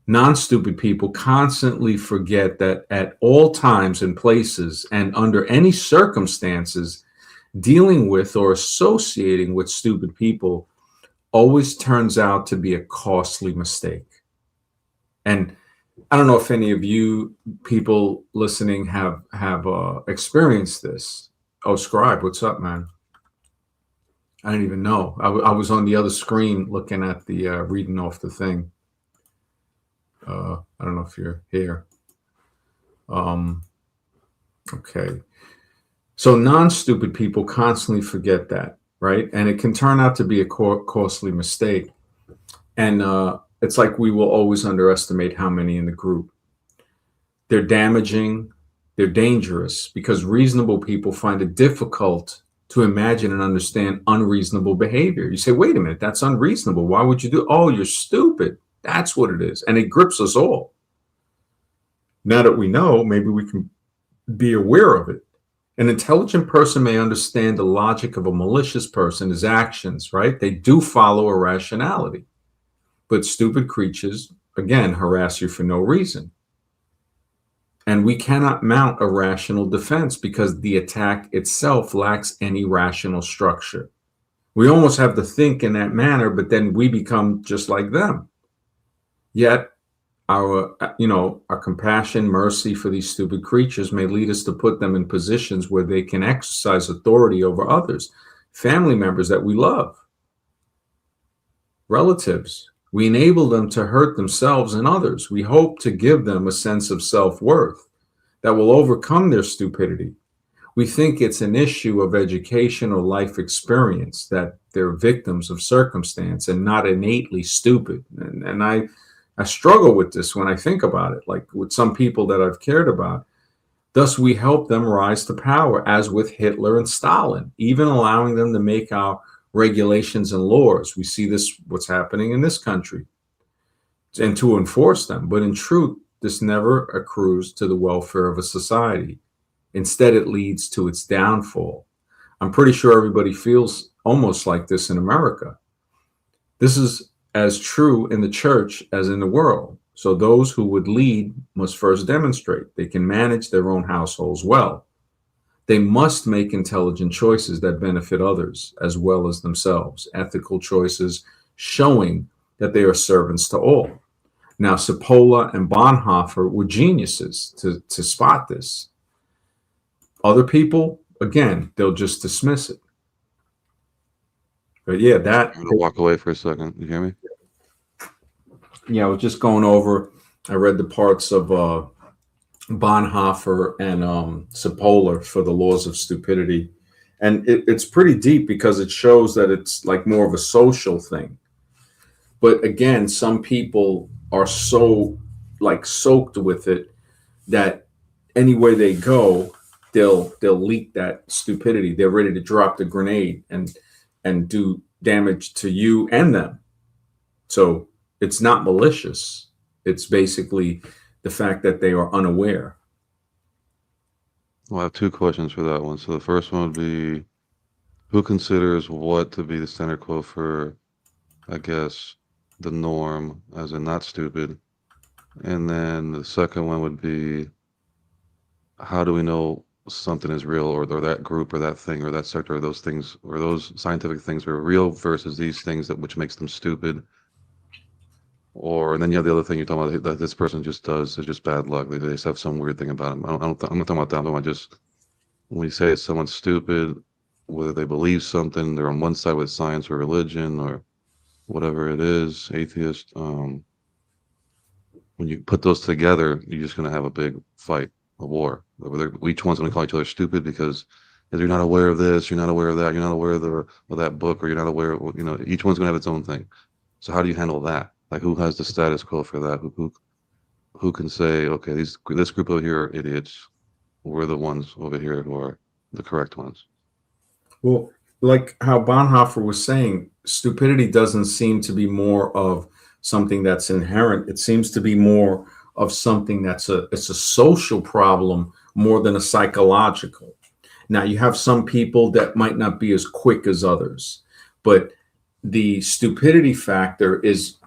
Non-stupid people constantly forget that at all times and places and under any circumstances, dealing with or associating with stupid people always turns out to be a costly mistake. And I don't know if any of you people listening have experienced this. Oh, Scribe, what's up, man? I didn't even know. I was on the other screen looking at the reading off the thing. I don't know if you're here. Okay. So non-stupid people constantly forget that, right? And it can turn out to be a costly mistake. And it's like we will always underestimate how many in the group. They're damaging, they're dangerous, because reasonable people find it difficult to imagine and understand unreasonable behavior. You say, wait a minute, that's unreasonable. Why would you do? Oh, you're stupid. That's what it is. And it grips us all. Now that we know, maybe we can be aware of it. An intelligent person may understand the logic of a malicious person, his actions, right? They do follow a rationality. But stupid creatures, again, harass you for no reason. And we cannot mount a rational defense because the attack itself lacks any rational structure. We almost have to think in that manner, but then we become just like them. Yet our compassion, mercy for these stupid creatures may lead us to put them in positions where they can exercise authority over others, family members that we love, relatives. We enable them to hurt themselves and others. We hope to give them a sense of self-worth that will overcome their stupidity. We think it's an issue of education or life experience, that they're victims of circumstance and not innately stupid. And I struggle with this when I think about it, like with some people that I've cared about. Thus, we help them rise to power, as with Hitler and Stalin, even allowing them to make our regulations and laws. We see this, what's happening in this country, and to enforce them. But in truth, this never accrues to the welfare of a society. Instead, it leads to its downfall. I'm pretty sure everybody feels almost like this in America. This is as true in the church as in the world. So those who would lead must first demonstrate they can manage their own households well. They must make intelligent choices that benefit others as well as themselves, ethical choices showing that they are servants to all. Now, Cipolla and Bonhoeffer were geniuses to spot this. Other people, again, they'll just dismiss it. But yeah, that. I'm gonna walk away for a second. You hear me? Yeah, I was just going over. I read the parts of Bonhoeffer and Cipolla for the Laws of Stupidity, and it's pretty deep because it shows that it's like more of a social thing. But again, some people are so like soaked with it that anywhere they go, they'll leak that stupidity. They're ready to drop the grenade and do damage to you and them. So it's not malicious. It's basically the fact that they are unaware. Well, I have two questions for that one. So the first one would be, who considers what to be the standard quote for, I guess, the norm, as in not stupid? And then the second one would be, how do we know something is real, or that group or that thing or that sector or those things or those scientific things are real versus these things which makes them stupid? Or, and then you have the other thing you're talking about, that this person just does, it's just bad luck. They just have some weird thing about them. I'm not talking about that. I'm talking about just when you say someone's stupid, whether they believe something, they're on one side with science or religion or whatever it is, atheist. When you put those together, you're just going to have a big fight, a war. Each one's going to call each other stupid because you're not aware of this, you're not aware of that, you're not aware of that book, or you're not aware of, each one's going to have its own thing. So how do you handle that? Like, who has the status quo for that? Who can say, okay, this group over here are idiots. We're the ones over here who are the correct ones. Well, like how Bonhoeffer was saying, stupidity doesn't seem to be more of something that's inherent. It seems to be more of something it's a social problem more than a psychological. Now, you have some people that might not be as quick as others, but the stupidity factor is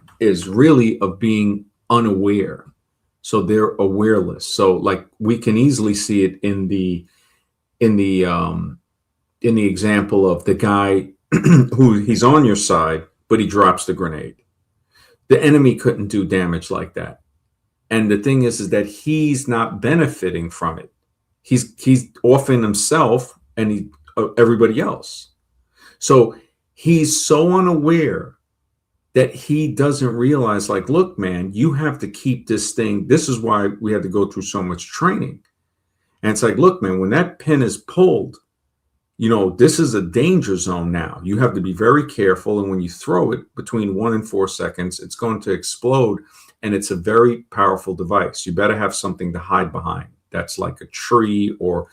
really of being unaware. So they're awareless. So like we can easily see it in the in the example of the guy who he's on your side, but he drops the grenade. The enemy couldn't do damage like that. And the thing is that he's not benefiting from it. He's offing himself and everybody else. So he's so unaware that he doesn't realize, like, look, man, you have to keep this thing. This is why we had to go through so much training. And it's like, look, man, when that pin is pulled, this is a danger zone now. You have to be very careful. And when you throw it between 1 and 4 seconds, it's going to explode. And it's a very powerful device. You better have something to hide behind. That's like a tree or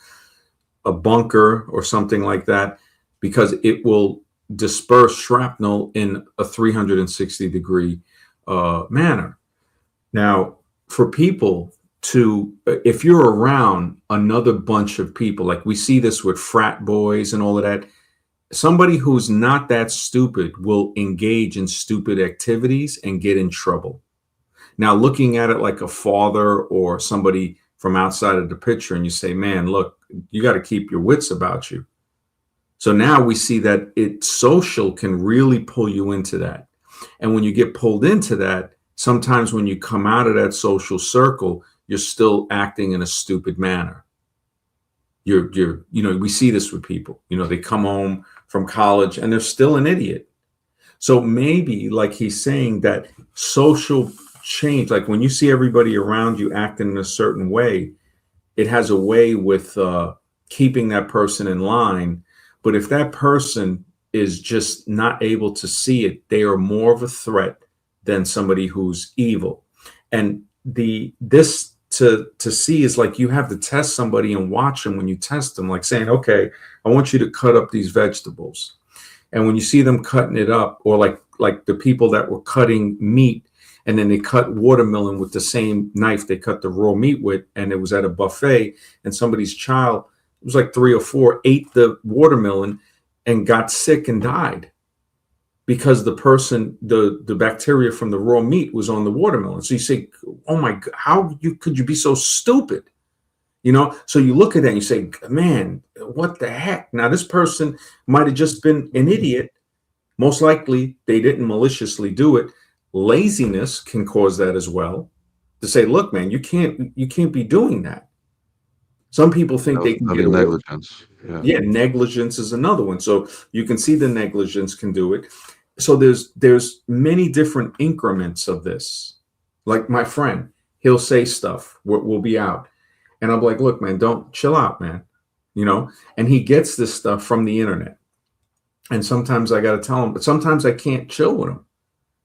a bunker or something like that, because it will disperse shrapnel in a 360-degree manner. Now, for people if you're around another bunch of people, like we see this with frat boys and all of that, somebody who's not that stupid will engage in stupid activities and get in trouble. Now, looking at it like a father or somebody from outside of the picture, and you say, man, look, you got to keep your wits about you. So now we see that social can really pull you into that. And when you get pulled into that, sometimes when you come out of that social circle, you're still acting in a stupid manner. We see this with people. They come home from college and they're still an idiot. So maybe, like he's saying, that social change, like when you see everybody around you acting in a certain way, it has a way with keeping that person in line. But if that person is just not able to see it, they are more of a threat than somebody who's evil. And this to see is like you have to test somebody and watch them when you test them, like saying, okay, I want you to cut up these vegetables. And when you see them cutting it up, or like the people that were cutting meat, and then they cut watermelon with the same knife they cut the raw meat with, and it was at a buffet, and somebody's child, it was like 3 or 4, ate the watermelon and got sick and died because the bacteria from the raw meat was on the watermelon. So you say, oh my God, how could you be so stupid? So you look at that and you say, man, what the heck? Now, this person might have just been an idiot. Most likely they didn't maliciously do it. Laziness can cause that as well. To say, look, man, you can't be doing that. Some people think they can get away. Negligence. Yeah, negligence is another one. So you can see the negligence can do it. So there's many different increments of this. Like my friend, he'll say stuff. We'll be out, and I'm like, look, man, don't chill out, man. And he gets this stuff from the internet. And sometimes I got to tell him, but sometimes I can't chill with him.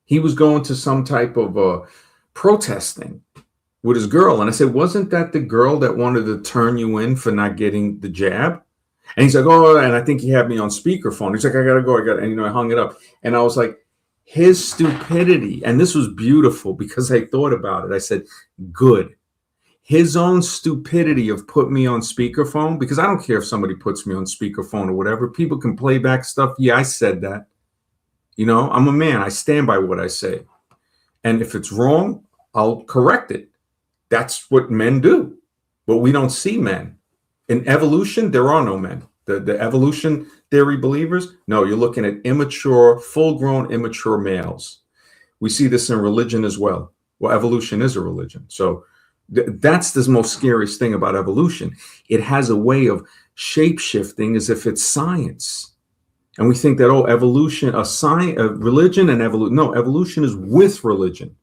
He was going to some type of protest thing with his girl. And I said, wasn't that the girl that wanted to turn you in for not getting the jab? And he's like, oh, and I think he had me on speakerphone. He's like, I got to go. And, I hung it up. And I was like, his stupidity. And this was beautiful because I thought about it. I said, good. His own stupidity of put me on speakerphone, because I don't care if somebody puts me on speakerphone or whatever. People can play back stuff. Yeah, I said that. I'm a man. I stand by what I say. And if it's wrong, I'll correct it. That's what men do. But we don't see men. In evolution, there are no men. The evolution theory believers, no, you're looking at immature, full-grown, immature males. We see this in religion as well. Well, evolution is a religion. So that's the most scariest thing about evolution. It has a way of shape-shifting as if it's science. And we think that, evolution, religion and evolution. No, evolution is with religion.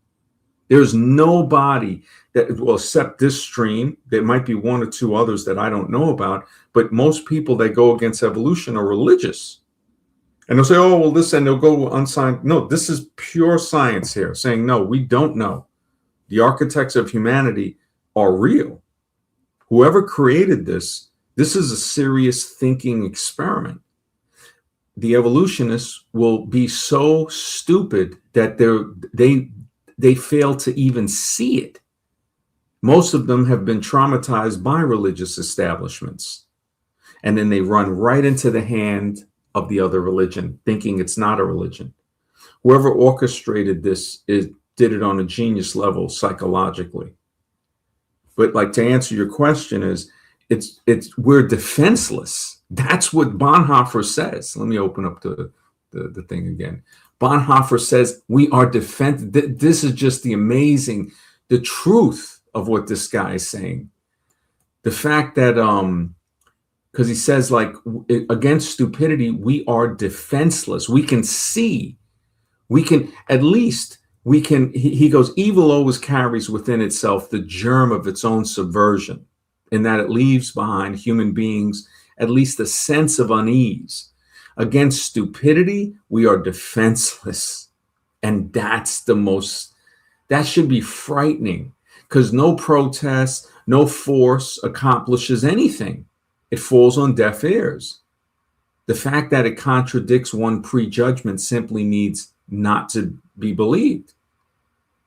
There's nobody that will accept this stream. There might be 1 or 2 others that I don't know about, but most people that go against evolution are religious. And they'll say, oh, well, this, and they'll go unsigned. No, this is pure science here, saying, no, we don't know. The architects of humanity are real. Whoever created this is a serious thinking experiment. The evolutionists will be so stupid that they fail to even see it. Most of them have been traumatized by religious establishments. And then they run right into the hand of the other religion, thinking it's not a religion. Whoever orchestrated this did it on a genius level psychologically. But like, to answer your question, is we're defenseless. That's what Bonhoeffer says. Let me open up the thing again. Bonhoeffer says we are This is just the truth of what this guy is saying. The fact that because he says like against stupidity we are defenseless. We can see, we can at least we can. He goes, evil always carries within itself the germ of its own subversion, in that it leaves behind human beings at least a sense of unease. Against stupidity, we are defenseless. And that should be frightening, because no protest, no force accomplishes anything. It falls on deaf ears. The fact that it contradicts one prejudgment simply needs not to be believed.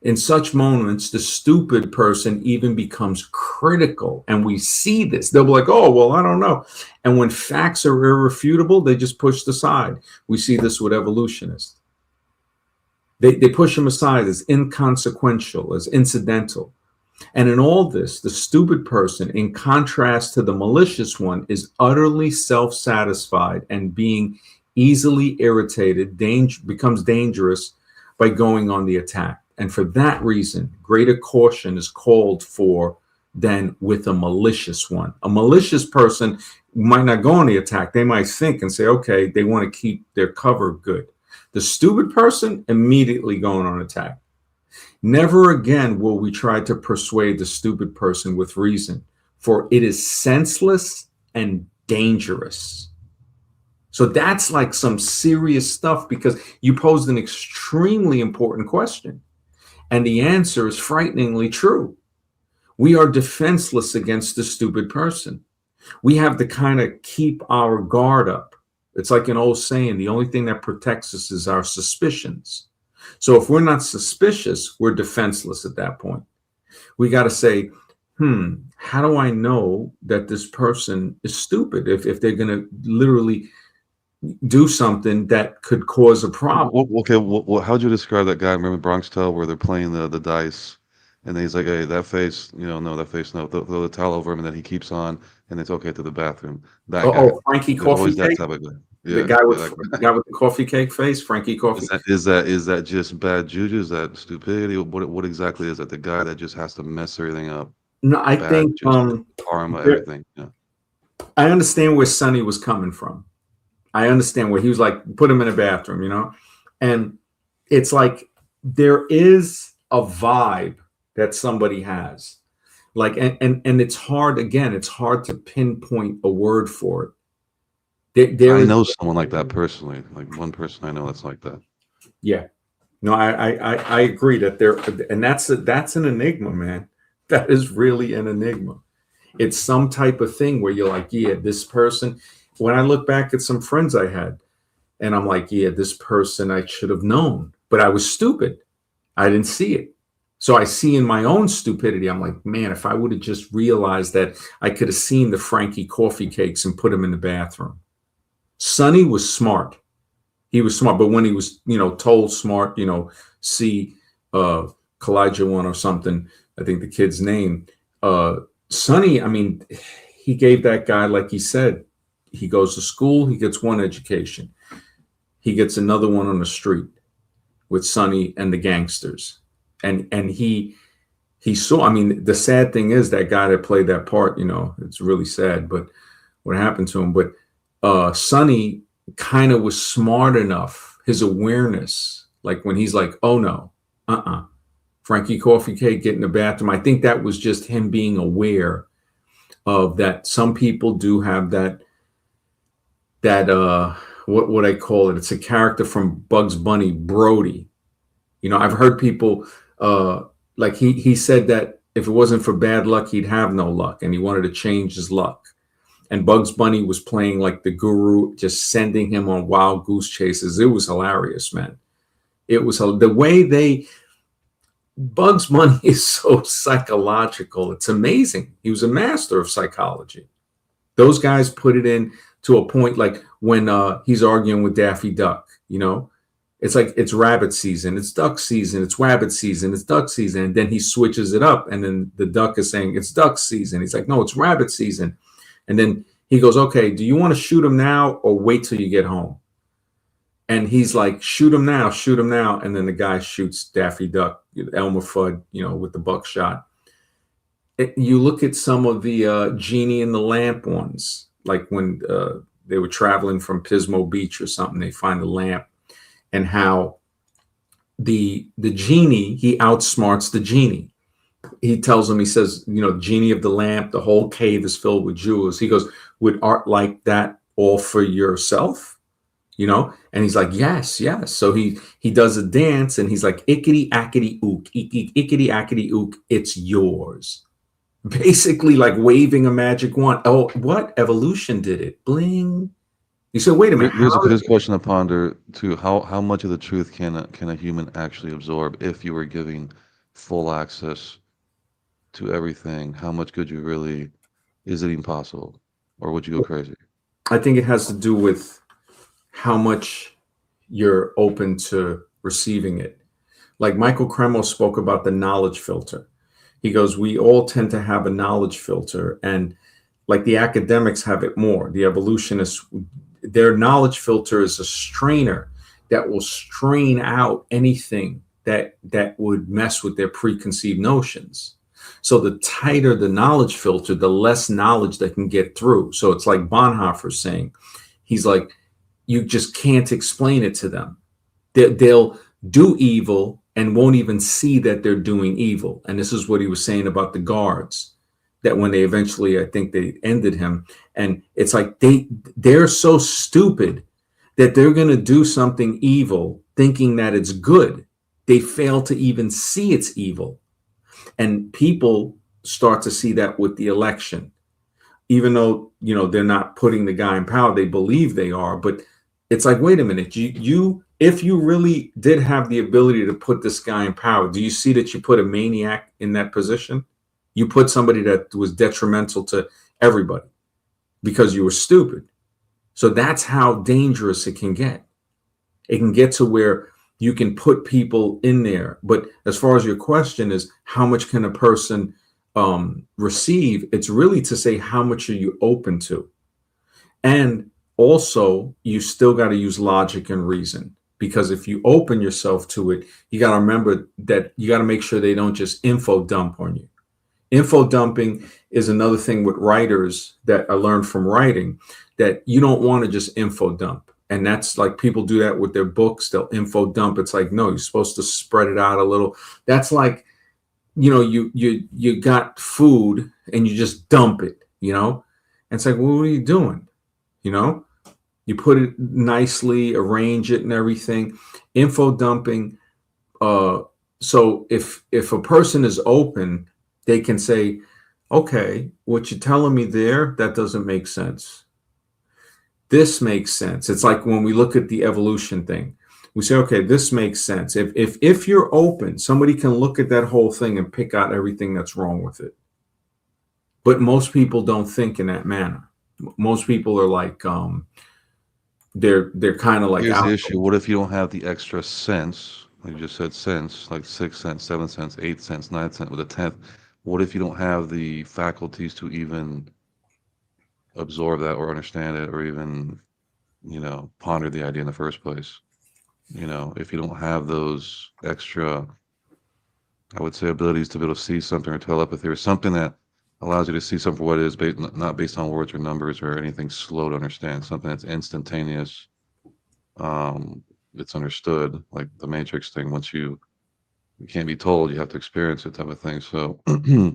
In such moments, the stupid person even becomes critical. And we see this. They'll be like, oh, well, I don't know. And when facts are irrefutable, they just pushed aside. We see this with evolutionists. They push them aside as inconsequential, as incidental. And in all this, the stupid person, in contrast to the malicious one, is utterly self-satisfied and being easily irritated, becomes dangerous by going on the attack. And for that reason, greater caution is called for than with a malicious one. A malicious person might not go on the attack. They might think and say, okay, they want to keep their cover good. The stupid person immediately going on attack. Never again will we try to persuade the stupid person with reason, for it is senseless and dangerous. So that's like some serious stuff, because you posed an extremely important question. And the answer is frighteningly true. We are defenseless against the stupid person. We have to kind of keep our guard up. It's like an old saying, the only thing that protects us is our suspicions. So if we're not suspicious, we're defenseless at that point. We got to say, how do I know that this person is stupid if they're going to literally do something that could cause a problem? Okay, how'd you describe that guy? Remember Bronx Tale, where they're playing the dice, and then he's like, "Hey, that face, no, that face, no." Throw the towel over him, and then he keeps on, and it's okay to the bathroom. That guy. Frankie There's always Coffee that Cake. type of guy. The Yeah, guy with that the guy. guy with the coffee cake face, Frankie Coffee. Is that just bad juju? Is that stupidity? What exactly is that? The guy that just has to mess everything up, No, I bad, think just karma, everything. Yeah. I understand where Sonny was coming from. I understand where he was like, put him in a bathroom, and it's like there is a vibe that somebody has, like, and it's hard. Again, it's hard to pinpoint a word for it. There I is, know someone like that personally. Like one person I know that's like that. yeah. No, I agree that there, and that's an enigma, man. That is really an enigma. It's some type of thing where you're like, yeah, this person. When I look back at some friends I had, and I'm like, yeah, this person I should have known, but I was stupid. I didn't see it. So I see in my own stupidity, I'm like, man, if I would have just realized that I could have seen the Frankie coffee cakes and put them in the bathroom. Sonny was smart. He was smart, but when he was, told smart, see Kalijah one or something, I think the kid's name, Sonny, I mean, he gave that guy, like he said, he goes to school, he gets one education. He gets another one on the street with Sonny and the gangsters. And he saw, I mean, the sad thing is that guy that played that part, it's really sad, but what happened to him. But Sonny kind of was smart enough, his awareness, like when he's like, oh no, Frankie Coffee Cake, get in the bathroom. I think that was just him being aware of that. Some people do have that what would I call it? It's a character from Bugs Bunny, Brody. I've heard people like he said that if it wasn't for bad luck, he'd have no luck, and he wanted to change his luck. And Bugs Bunny was playing like the guru, just sending him on wild goose chases. It was hilarious, man. It was the way Bugs Bunny is so psychological. It's amazing. He was a master of psychology. Those guys put it in to a point, like when he's arguing with Daffy Duck, it's like it's rabbit season, it's duck season, it's rabbit season, it's duck season. And then he switches it up. And then the duck is saying it's duck season. He's like, no, it's rabbit season. And then He goes, okay, do you want to shoot him now or wait till you get home? And he's like, shoot him now, shoot him now. And then the guy shoots Daffy Duck, Elmer Fudd, with the buckshot. You look at some of the Genie in the Lamp ones, like when they were traveling from Pismo Beach or something, they find the lamp, and how the genie, he outsmarts the genie. He tells him, he says, genie of the lamp, the whole cave is filled with jewels. He goes, would art like that all for yourself? And he's like, yes, yes. So he does a dance, and he's like, ickety ackety ook, ickety ackety ook, it's yours. Basically like waving a magic wand. Oh, what? Evolution did it. Bling. You said, wait a minute. Here's a question to ponder too. How much of the truth can a human actually absorb if you were giving full access to everything? How much could you really? Is it impossible, or would you go crazy? I think it has to do with how much you're open to receiving it. Like Michael Cremo spoke about the knowledge filter. He goes, we all tend to have a knowledge filter, and like the academics have it more. The evolutionists, their knowledge filter is a strainer that will strain out anything that would mess with their preconceived notions. So the tighter the knowledge filter, the less knowledge that can get through. So it's like Bonhoeffer saying, he's like, you just can't explain it to them. They'll do evil and won't even see that they're doing evil. And this is what he was saying about the guards, that when they eventually, I think they ended him. And it's like they're so stupid that they're going to do something evil thinking that it's good. They fail to even see it's evil. And people start to see that with the election. Even though, they're not putting the guy in power, they believe they are. But it's like, wait a minute, if you really did have the ability to put this guy in power, do you see that you put a maniac in that position? You put somebody that was detrimental to everybody because you were stupid. So that's how dangerous it can get. It can get to where you can put people in there. But as far as your question is, how much can a person receive? It's really to say, how much are you open to? And also, you still got to use logic and reason, because if you open yourself to it, you got to remember that you got to make sure they don't just info dump on you. Info dumping is another thing with writers that I learned from writing, that you don't want to just info dump. And that's like, people do that with their books. They'll info dump. It's like, no, you're supposed to spread it out a little. That's like, you got food and you just dump it, and it's like, well, what are you doing? You put it nicely, arrange it and everything. Info dumping. So if a person is open, they can say, okay, what you're telling me there, that doesn't make sense. This makes sense. It's like when we look at the evolution thing, we say, okay, this makes sense. If you're open, somebody can look at that whole thing and pick out everything that's wrong with it. But most people don't think in that manner. Most people are like, they're kind of like, Here's the issue. What if you don't have the extra sense? Like you just said, sense, like 6th sense, 7th sense, 8th sense, 9th sense, with a 10th. What if you don't have the faculties to even absorb that or understand it, or even, ponder the idea in the first place? If you don't have those extra, I would say, abilities to be able to see something, or telepathy, or something that allows you to see something for what it is, not based on words or numbers or anything slow to understand, something that's instantaneous. It's understood, like the Matrix thing. Once you can't be told, you have to experience it, type of thing. So I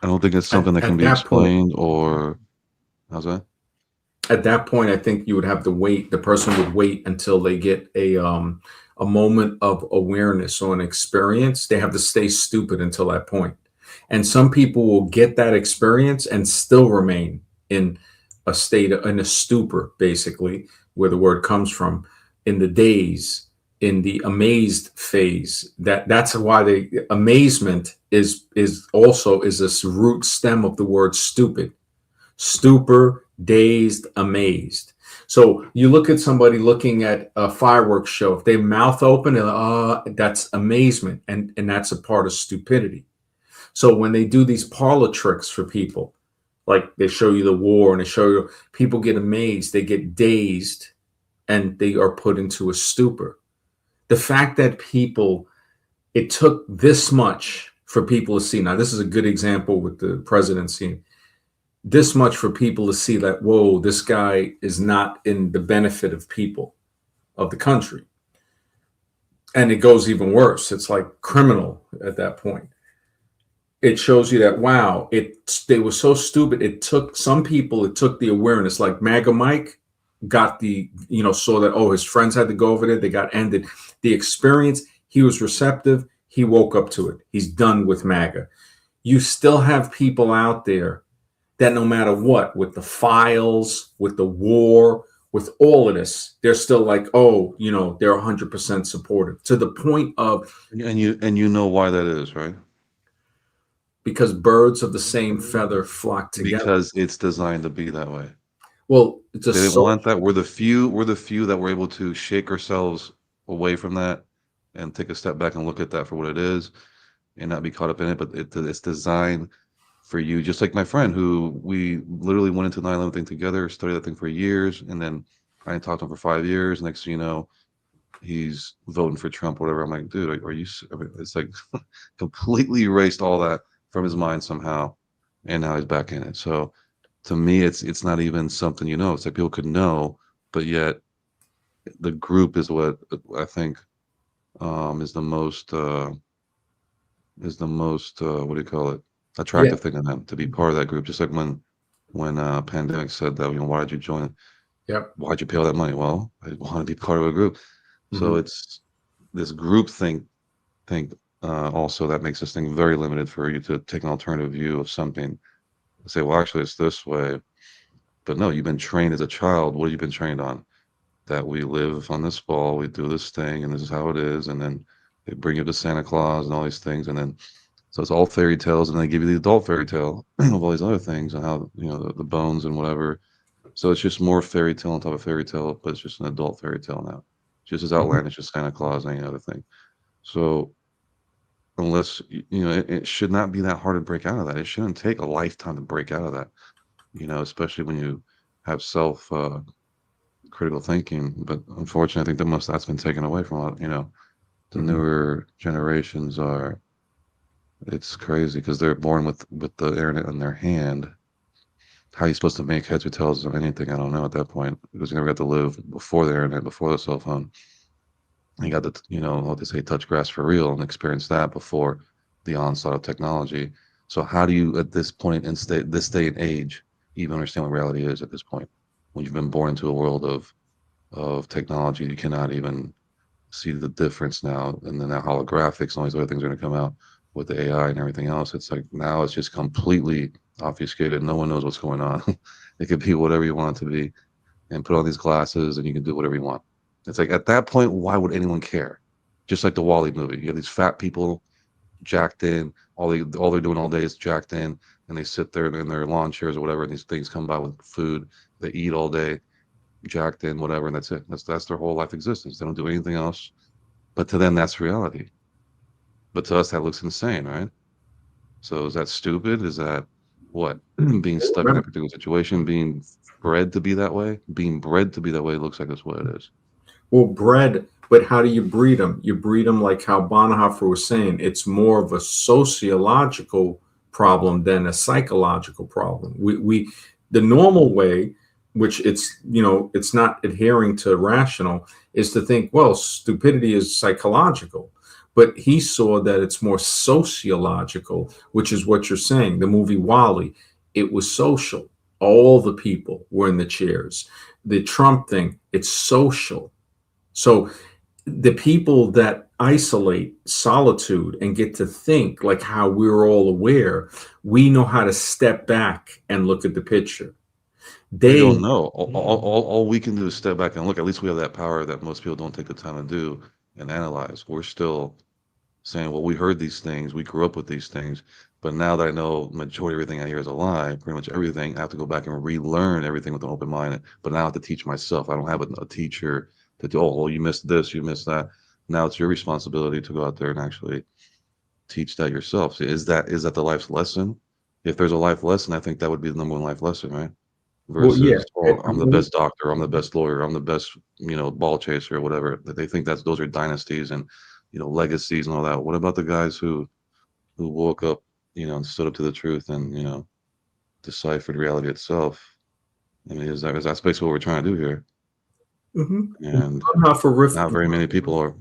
don't think it's something that can be explained. Or how's that? At that point, I think you would have to wait. The person would wait until they get a moment of awareness or an experience. They have to stay stupid until that point. And some people will get that experience and still remain in a stupor, basically, where the word comes from, in the daze, in the amazed phase. That's why the amazement is this root stem of the word stupid. Stupor, dazed, amazed. So you look at somebody looking at a fireworks show, if they mouth open, that's amazement, and that's a part of stupidity. So when they do these parlor tricks for people, Like they show you the war and they show you people get amazed, they get dazed, and they are put into a stupor. The fact that people, it took this much for people to see. Now, this is a good example with the presidency. This much for people to see that, whoa, this guy is not in the benefit of people of the country. And it goes even worse. It's like criminal at that point. It shows you that, wow, they were so stupid. It took some people, it took the awareness, like MAGA Mike got the, saw that, oh, his friends had to go over there, they got ended. The experience, he was receptive, he woke up to it. He's done with MAGA. You still have people out there that no matter what, with the files, with the war, with all of this, they're still like, oh, they're 100% supportive to the point of, And you know why that is, right? because birds of the same feather flock together. Because it's designed to be that way. Well, it's a They didn't so want that. We're the few that were able to shake ourselves away from that and take a step back and look at that for what it is and not be caught up in it. But it's designed for you, just like my friend who we literally went into 9/11 thing together, studied that thing for years, and then I didn't talk to him for 5 years. Next thing you know, he's voting for Trump, or whatever. I'm like, dude, are you? I mean, it's like completely erased all that from his mind somehow, and now he's back in it. So to me, it's not even something It's like people could know, but yet the group is what I think is the most what do you call it, yeah, attractive thing in them to be part of that group. Just like when pandemic said that, why did you join? yep, Why'd you pay all that money? Well, I want to be part of a group. So hmm it's this group think also that makes this thing very limited for you to take an alternative view of something and say, well, actually, it's this way. But no, you've been trained as a child. What have you been trained on? That we live on this ball, we do this thing, and this is how it is. And then they bring you to Santa Claus and all these things. And then, so it's all fairy tales. And they give you the adult fairy tale of all these other things and how, the bones and whatever. So it's just more fairy tale on top of fairy tale, but it's just an adult fairy tale now. Just as hmm outlandish as Santa Claus and any other thing. So unless it should not be that hard to break out of that. It shouldn't take a lifetime to break out of that. Especially when you have self critical thinking. But unfortunately, I think the most that's been taken away from a lot. The hmm newer generations are. It's crazy because they're born with the internet in their hand. How you supposed to make heads or tails of anything? I don't know at that point because you never got to live before the internet, before the cell phone. You got to, what they say, touch grass for real and experience that before the onslaught of technology. So how do you, at this point in this day and age, even understand what reality is at this point? When you've been born into a world of technology, you cannot even see the difference now. And then that holographics and all these other things are going to come out with the AI and everything else. It's like now it's just completely obfuscated. No one knows what's going on. It could be whatever you want it to be and put on these glasses and you can do whatever you want. It's like at that point, why would anyone care? Just like the Wally movie, you have these fat people jacked in. All they're doing all day is jacked in, and they sit there in their lawn chairs or whatever, and these things come by with food. They eat all day, jacked in, whatever, and that's it. That's their whole life existence. They don't do anything else. But to them, that's reality. But to us, that looks insane, right? So is that stupid? Is that what? Being stuck in that Remember, particular situation, being bred to be that way? Being bred to be that way looks like that's what it is. well, bred, but how do you breed them? You breed them like how Bonhoeffer was saying. It's more of a sociological problem than a psychological problem. The normal way, which it's not adhering to rational, is to think, well, stupidity is psychological. But he saw that it's more sociological, which is what you're saying. The movie Wally, it was social. All the people were in the chairs. The Trump thing, it's social. So the people that isolate solitude and get to think like how we're all aware, we know how to step back and look at the picture. We They, don't know. All we can do is step back and look. At least we have that power that most people don't take the time to do and analyze. We're still saying, well, we heard these things, we grew up with these things, but now that I know majority of everything I hear is a lie, pretty much everything, I have to go back and relearn everything with an open mind. But now I have to teach myself. I don't have a teacher to do, oh, well, you missed this, you missed that. Now it's your responsibility to go out there and actually teach that yourself. So is that the life's lesson? if there's a life lesson, I think that would be the number one life lesson, right? Well, yeah. Versus, oh, I I'm the mean, best doctor, I'm the best lawyer, I'm the best, ball chaser or whatever. That they think those are dynasties and, legacies and all that. What about the guys who woke up, and stood up to the truth and, deciphered reality itself? I mean, is that's basically what we're trying to do here? mhm. And Bonhoeffer not very many people are,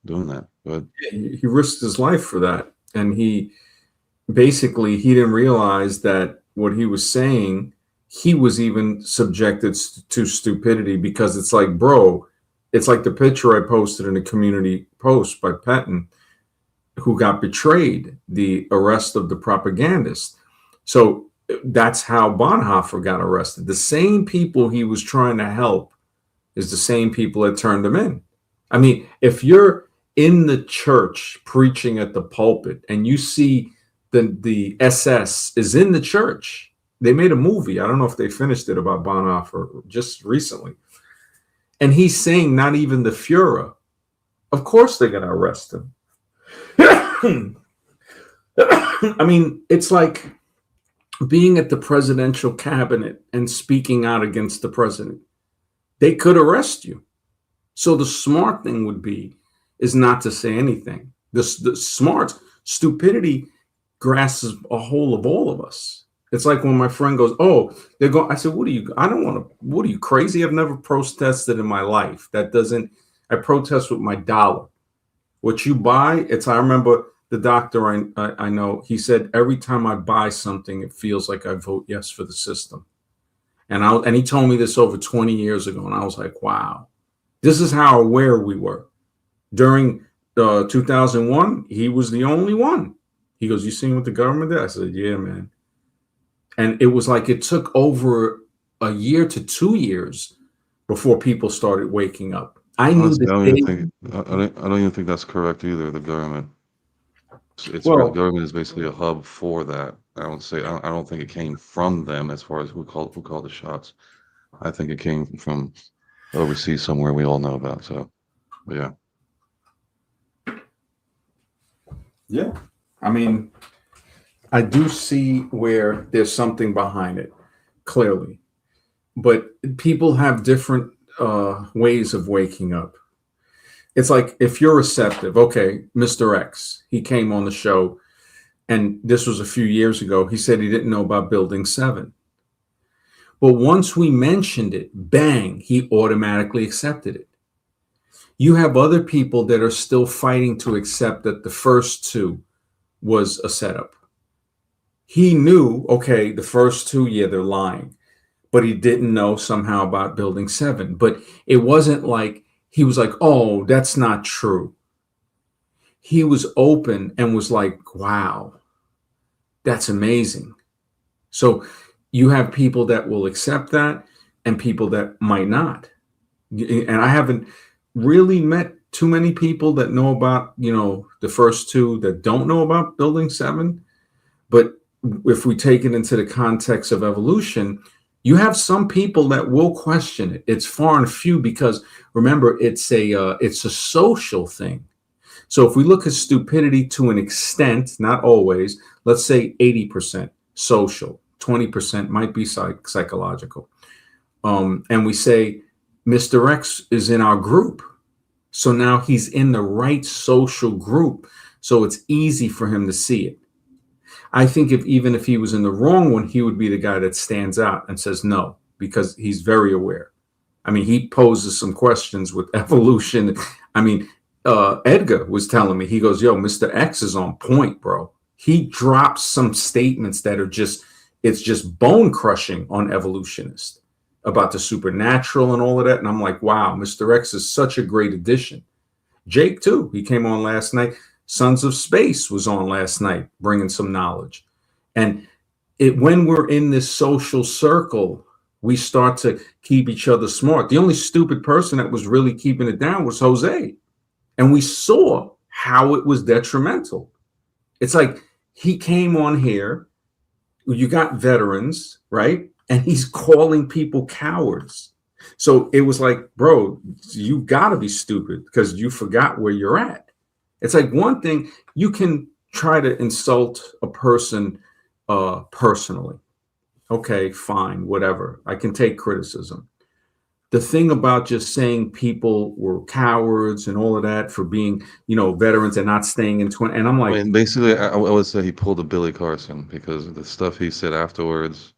doing that. But he risked his life for that, and he basically he didn't realize that what he was saying, he was even subjected to stupidity, because it's like, bro, it's like the picture I posted in a community post by Patton, who got betrayed, the arrest of the propagandist. So that's how Bonhoeffer got arrested. The same people he was trying to help is the same people that turned him in. I mean, if you're in the church preaching at the pulpit and you see the SS is in the church, they made a movie. I don't know if they finished it about Bonhoeffer just recently. And he's saying not even the Fuhrer. Of course they're going to arrest him. I mean, it's like being at the presidential cabinet and speaking out against the president. They could arrest you. So the smart thing would be is not to say anything. The smart stupidity grasps a hold of all of us. It's like when my friend goes, "Oh, they're going." I said, "What are you? I don't want to. What are you, crazy? I've never protested in my life. That doesn't. I protest with my dollar. What you buy, it's. I remember the doctor I know. He said every time I buy something, it feels like I vote yes for the system. And he told me this over 20 years ago, and I was like, wow, this is how aware we were during 2001. He was the only one. He goes, "You seen what the government did?" I said, "Yeah, man." And it was like it took over a year to 2 years before people started waking up. I knew honestly, the day. I don't even think that's correct either. The government, the Well, government is basically a hub for that. I don't think it came from them as far as who called the shots. I think it came from overseas somewhere we all know about. So, but yeah. yeah. I mean, I do see where there's something behind it, clearly. But people have different ways of waking up. It's like if you're receptive, okay, Mr. X, he came on the show, and this was a few years ago. He said he didn't know about Building 7. But once we mentioned it, bang, he automatically accepted it. You have other people that are still fighting to accept that the first two was a setup. He knew, okay, the first two, yeah, they're lying, but he didn't know somehow about Building 7. But it wasn't like he was like, oh, that's not true. He was open and was like, wow, that's amazing. So you have people that will accept that and people that might not. And I haven't really met too many people that know about, the first two that don't know about Building 7. But if we take it into the context of evolution, you have some people that will question it. It's far and few, because remember, it's a social thing. So if we look at stupidity to an extent, not always, let's say 80% social, 20% might be psychological. And we say Mr. X is in our group. So now he's in the right social group. So it's easy for him to see it. I think even if he was in the wrong one, he would be the guy that stands out and says no, because he's very aware. I mean, he poses some questions with evolution. I mean, Edgar was telling me, he goes, "Yo, Mr. X is on point, bro." He drops some statements that are it's just bone crushing on evolutionists about the supernatural and all of that. And I'm like, wow, Mr. X is such a great addition. Jake, too, he came on last night. Sons of Space was on last night, bringing some knowledge. And when we're in this social circle, we start to keep each other smart. The only stupid person that was really keeping it down was Jose. And we saw how it was detrimental. It's like he came on here, you got veterans, right? And he's calling people cowards. So it was like, bro, you got to be stupid because you forgot where you're at. It's like one thing, you can try to insult a person personally. Okay, fine, whatever. I can take criticism. The thing about just saying people were cowards and all of that for being, veterans and not staying in 20, and I'm I like, mean, basically, I would say he pulled a Billy Carson because of the stuff he said afterwards.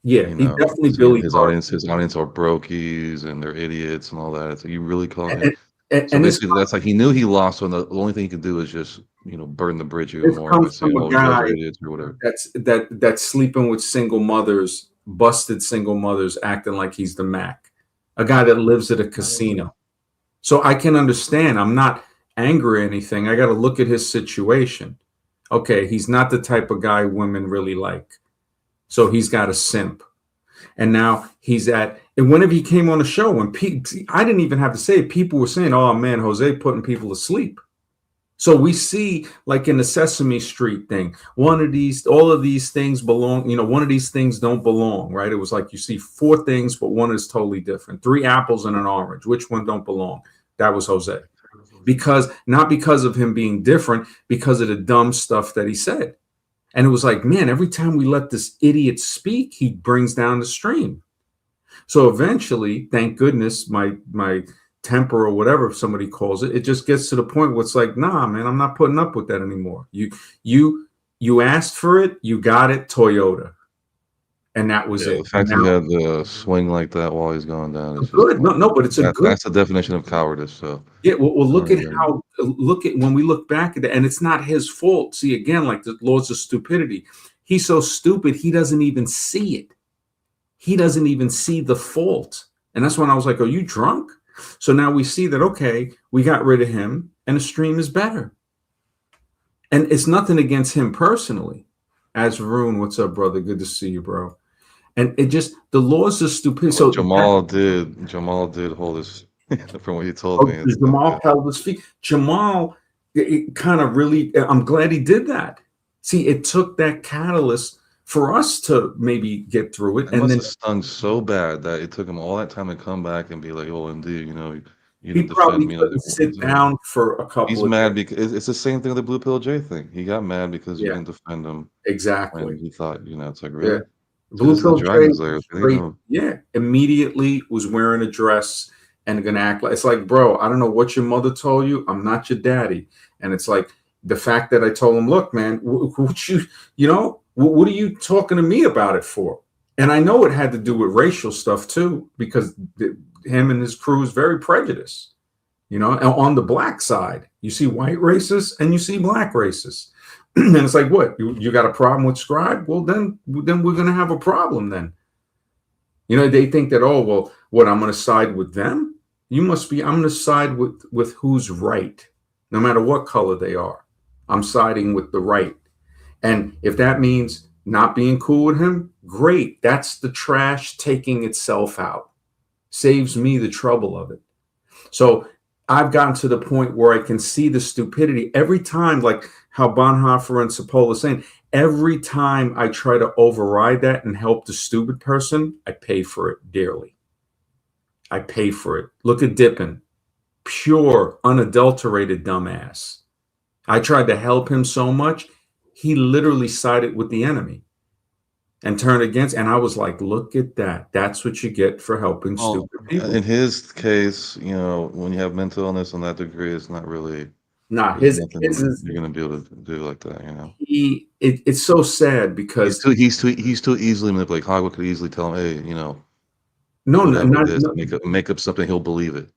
yeah, he definitely Billy Carson. His audience are brokies and they're idiots and all that. It's like you really call him. And, and, So and this basically, that's like he knew he lost, so the only thing he could do is just burn the bridge even this more by comes saying, from a "Oh, you guys guy are idiots" or whatever. that's sleeping with single mothers, busted single mothers, acting like he's the Mac, a guy that lives at a casino. So I can understand. I'm not angry or anything. I got to look at his situation. Okay, he's not the type of guy women really like. So he's got a simp. And now and whenever he came on the show, I didn't even have to say it, people were saying, oh man, Jose putting people to sleep. So we see, like in the Sesame Street thing, all of these things belong, one of these things don't belong, right? It was like you see four things, but one is totally different. Three apples and an orange. Which one don't belong? That was Jose. Not because of him being different, because of the dumb stuff that he said. And it was like, man, every time we let this idiot speak, he brings down the stream. So eventually, thank goodness, my temper or whatever somebody calls it, it just gets to the point where it's like, nah, man, I'm not putting up with that anymore. You asked for it, you got it, Toyota, and that was Yeah, it. the And fact he now, had the swing like that while he's going down is just good, no, but it's a good. that's the definition of cowardice. So Yeah, well, I don't look at when we look back at it, and it's not his fault. See, again, like the laws of stupidity. He's so stupid, he doesn't even see it. He doesn't even see the fault. And that's when I was like, are you drunk? So now we see that, okay, we got rid of him and the stream is better. And it's nothing against him personally. As Varun, what's up, brother? Good to see you, bro. And it just, the laws of stupidity. Well, So Jamal did hold his from what he told me. It's like, Jamal held his feet. Jamal, it kind of really, I'm glad he did that. See, it took that catalyst for us to maybe get through it. it And must then have stung so bad that it took him all that time to come back and be like, "Oh, MD, you he didn't defend probably me." couldn't sit down for a He's couple of mad days. because it's the same thing with the Blue Pill J thing. He got mad because you Yeah, didn't defend him when exactly. he thought, it's like, Yeah. really? Blue Citizen Pill J Dragon's there. They straight, know. yeah, immediately was wearing a dress and gonna act like, it's like, bro, I don't know what your mother told you. I'm not your daddy. And it's like the fact that I told him, look, man, what are you talking to me about it for? And I know it had to do with racial stuff too, because him and his crew is very prejudiced. And on the black side, you see white racists and you see black racists. And it's like, what, you got a problem with Scribe? Well, then we're going to have a problem then. They think that, oh, well, what, I'm going to side with them? I'm going to side with who's right, no matter what color they are. I'm siding with the right. And if that means not being cool with him, great. That's the trash taking itself out. Saves me the trouble of it. So I've gotten to the point where I can see the stupidity every time, like how Bonhoeffer and Cipolla saying, every time I try to override that and help the stupid person, I pay for it dearly. I pay for it. Look at Dippin, pure, unadulterated dumbass. I tried to help him so much, he literally sided with the enemy and turned against. And I was like, look at that. That's what you get for helping Well, stupid people. in his case, when you have mental illness on that degree, it's not really, Nah, there's his nothing is you're gonna be able to do like that. it's so sad because He's too easily manipulated. Hollywood could easily tell him, hey, no, whatever not, it is, no, make up something, he'll believe it.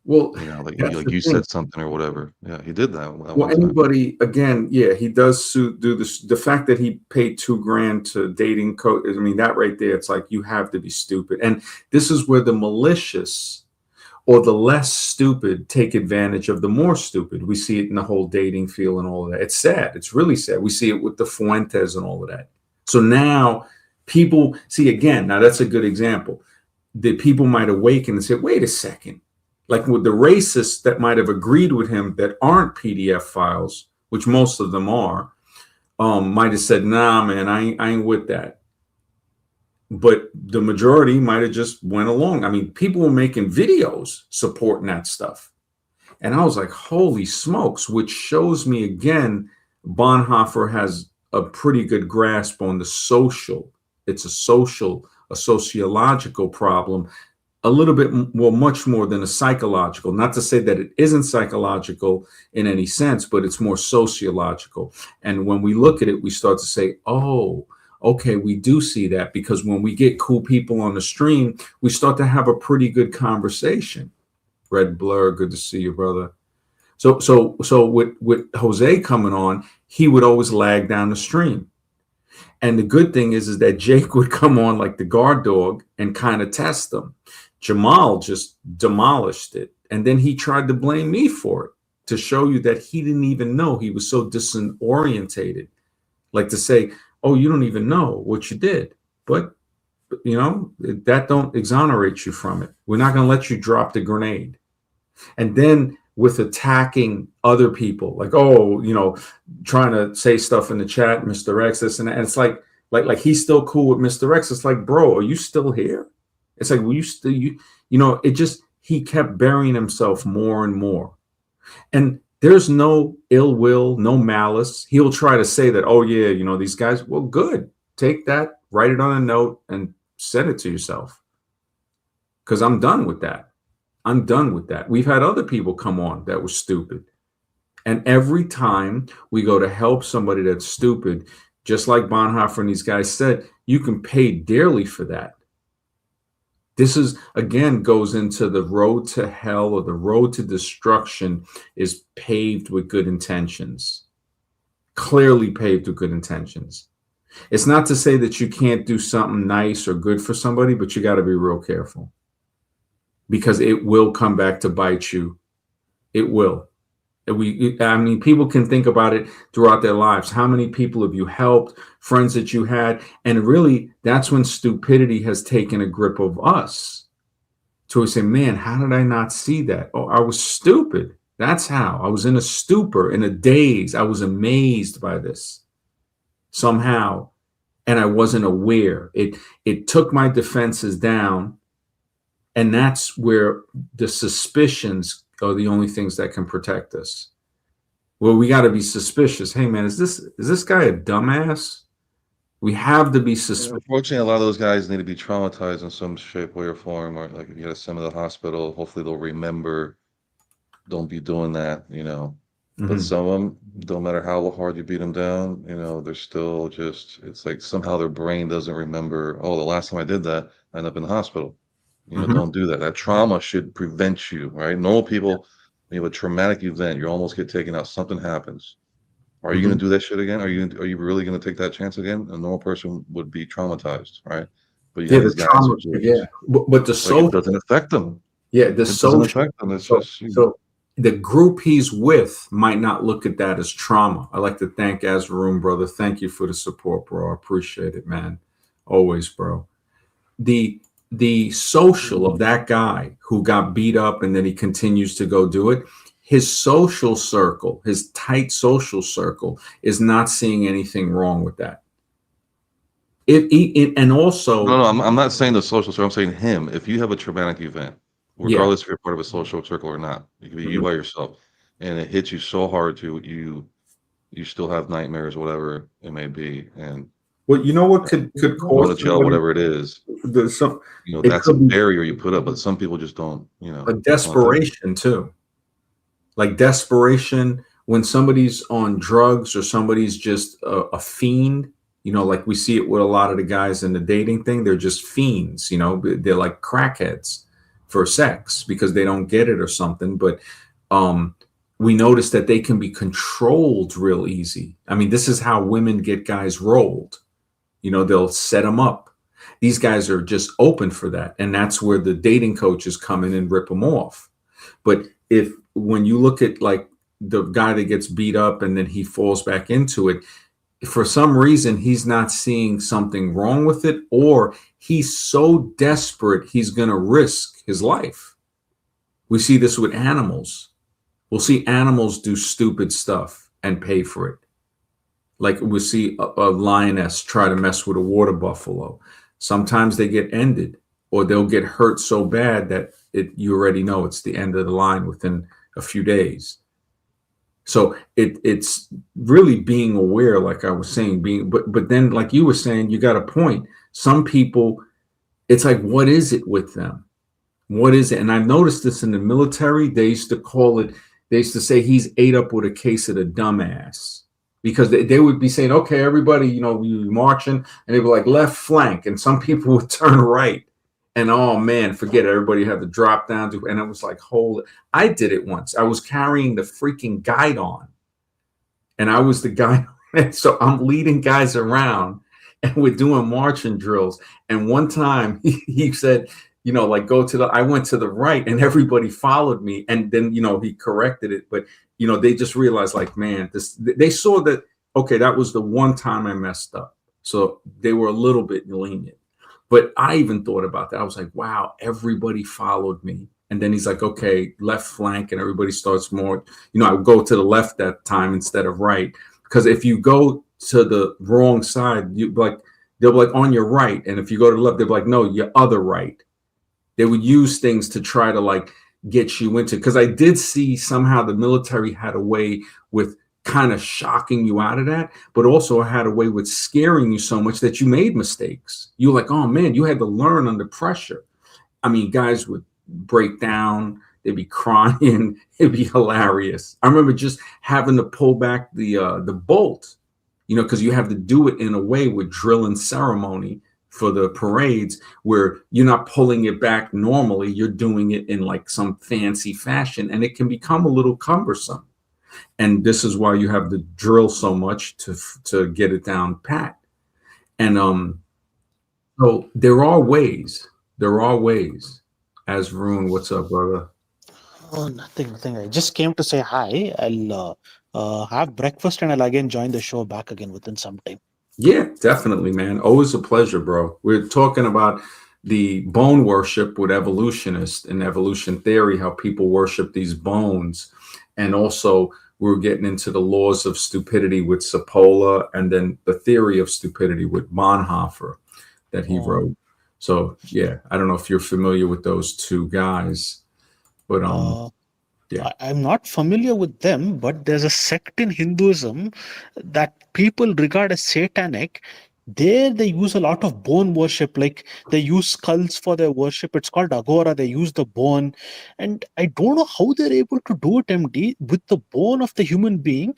well, that's Like the you thing. said something or whatever. Yeah, he did that at Well, one time. anybody, again, yeah, he does do this. The fact that he paid $2,000 to dating coach, I mean, that right there, it's like you have to be stupid. And this is where the malicious or the less stupid take advantage of the more stupid. We see it in the whole dating field and all of that. It's sad. It's really sad. We see it with the Fuentes and all of that. So now people see, again, now that's a good example that people might awaken and say, wait a second. Like with the racists that might have agreed with him that aren't PDF files, which most of them are, might have said, nah, man, I ain't with that. But the majority might have just went along. I mean, people were making videos supporting that stuff. And I was like, holy smokes, which shows me again, Bonhoeffer has a pretty good grasp on the social. It's a sociological problem, a little bit, well, much more than a psychological. Not to say that it isn't psychological in any sense, but it's more sociological. And when we look at it, we start to say, oh, okay, we do see that, because when we get cool people on the stream, we start to have a pretty good conversation. Red Blur, good to see you, brother. So with Jose coming on, he would always lag down the stream. And the good thing is that Jake would come on like the guard dog and kind of test them. Jamal just demolished it. And then he tried to blame me for it, to show you that he didn't even know. He was so disorientated. Like to say, oh, you don't even know what you did. But, that don't exonerate you from it. We're not going to let you drop the grenade. And then with attacking other people, like, oh, trying to say stuff in the chat, Mr. X, this and that. And it's like he's still cool with Mr. X. It's like, bro, are you still here? It's like, it just, he kept burying himself more and more. And there's no ill will, no malice. He'll try to say that, oh yeah, these guys, well, good. Take that, write it on a note and send it to yourself. Because I'm done with that. I'm done with that. We've had other people come on that were stupid. And every time we go to help somebody that's stupid, just like Bonhoeffer and these guys said, you can pay dearly for that. This is, again, goes into the road to hell, or the road to destruction is paved with good intentions. Clearly paved with good intentions. It's not to say that you can't do something nice or good for somebody, but you got to be real careful. Because it will come back to bite you. It will. People can think about it throughout their lives. How many people have you helped, friends that you had? And really, that's when stupidity has taken a grip of us. So we say, man, how did I not see that? Oh, I was stupid. That's how. I was in a stupor, in a daze. I was amazed by this somehow. And I wasn't aware. It took my defenses down. And that's where the suspicions are the only things that can protect us. Well, we got to be suspicious. Hey, man, is this guy a dumbass? We have to be suspicious. Unfortunately, a lot of those guys need to be traumatized in some shape, way, or form. Or like, if you got to send them to the hospital, hopefully they'll remember. Don't be doing that, But some of them, no matter how hard you beat them down, they're still just. It's like somehow their brain doesn't remember. Oh, the last time I did that, I ended up in the hospital. Don't do that. That trauma should prevent you, right? Normal people, when you have a traumatic event, you almost get taken out, something happens. Are you going to do that shit again? Are you really going to take that chance again? A normal person would be traumatized, right? But you have these guys who just, but the social, it doesn't affect them. Yeah, it doesn't affect them. It's just so the group he's with might not look at that as trauma. I like to thank Azvaroon, brother. Thank you for the support, bro. I appreciate it, man. Always, bro. The social of that guy who got beat up and then he continues to go do it, his social circle, his tight social circle, is not seeing anything wrong with that. And also, no, I'm not saying the social circle. I'm saying him. If you have a traumatic event, regardless if you're part of a social circle or not, it could be you by yourself, and it hits you so hard to you still have nightmares, whatever it may be, and well, you know what could cause go to jail, whatever it is. That's a barrier you put up, but some people just don't. Like desperation too. Like desperation when somebody's on drugs or somebody's just a fiend. Like we see it with a lot of the guys in the dating thing. They're just fiends. They're like crackheads for sex because they don't get it or something. But we notice that they can be controlled real easy. I mean, this is how women get guys rolled. They'll set them up. These guys are just open for that. And that's where the dating coaches come in and rip them off. But when you look at like the guy that gets beat up and then he falls back into it, for some reason, he's not seeing something wrong with it, or he's so desperate, he's going to risk his life. We see this with animals. We'll see animals do stupid stuff and pay for it. Like we see a lioness try to mess with a water buffalo. Sometimes they get ended, or they'll get hurt so bad that you already know it's the end of the line within a few days. So it's really being aware, like I was saying, but then like you were saying, you got a point. Some people, it's like, what is it with them? What is it? And I noticed this in the military. They used to call it, they used to say he's ate up with a case of the dumbass, because they would be saying, okay, everybody, we were marching, and they were like left flank. And some people would turn right. And oh man, forget it. Everybody had to drop down to, and it was like, holy, I did it once. I was carrying the freaking guide on, and I was the guy. So I'm leading guys around, and we're doing marching drills. And one time he said, like go to the, I went to the right, and everybody followed me. And then, he corrected it. But, they just realized, like, man, they saw that, okay, that was the one time I messed up. So they were a little bit lenient. But I even thought about that. I was like, wow, everybody followed me. And then he's like, okay, left flank, and everybody starts more, I would go to the left that time instead of right. Because if you go to the wrong side, they'll be like on your right. And if you go to the left, they'll be like, no, your other right. They would use things to try to like get you into, because I did see somehow the military had a way with kind of shocking you out of that, but also had a way with scaring you so much that you made mistakes. You're like, oh man, you had to learn under pressure. I mean, guys would break down, they'd be crying, it'd be hilarious. I remember just having to pull back the bolt, because you have to do it in a way with drill and ceremony for the parades, where you're not pulling it back normally, you're doing it in like some fancy fashion, and it can become a little cumbersome. And this is why you have to drill so much to get it down pat. And so there are ways. As Varun, what's up, brother? Oh, nothing, nothing. I just came to say hi. I'll have breakfast and I'll again join the show back again within some time. Yeah, definitely, man. Always a pleasure, bro. We're talking about the bone worship with evolutionists and evolution theory, how people worship these bones. And also, we're getting into the laws of stupidity with Sapola, and then the theory of stupidity with Bonhoeffer that he Oh, wrote. So, yeah, I don't know if you're familiar with those two guys, but uh, yeah. I'm not familiar with them, but there's a sect in Hinduism that people regard as satanic. There, they use a lot of bone worship, like they use skulls for their worship. It's called Agora. They use the bone. And I don't know how they're able to do it, MD, with the bone of the human being.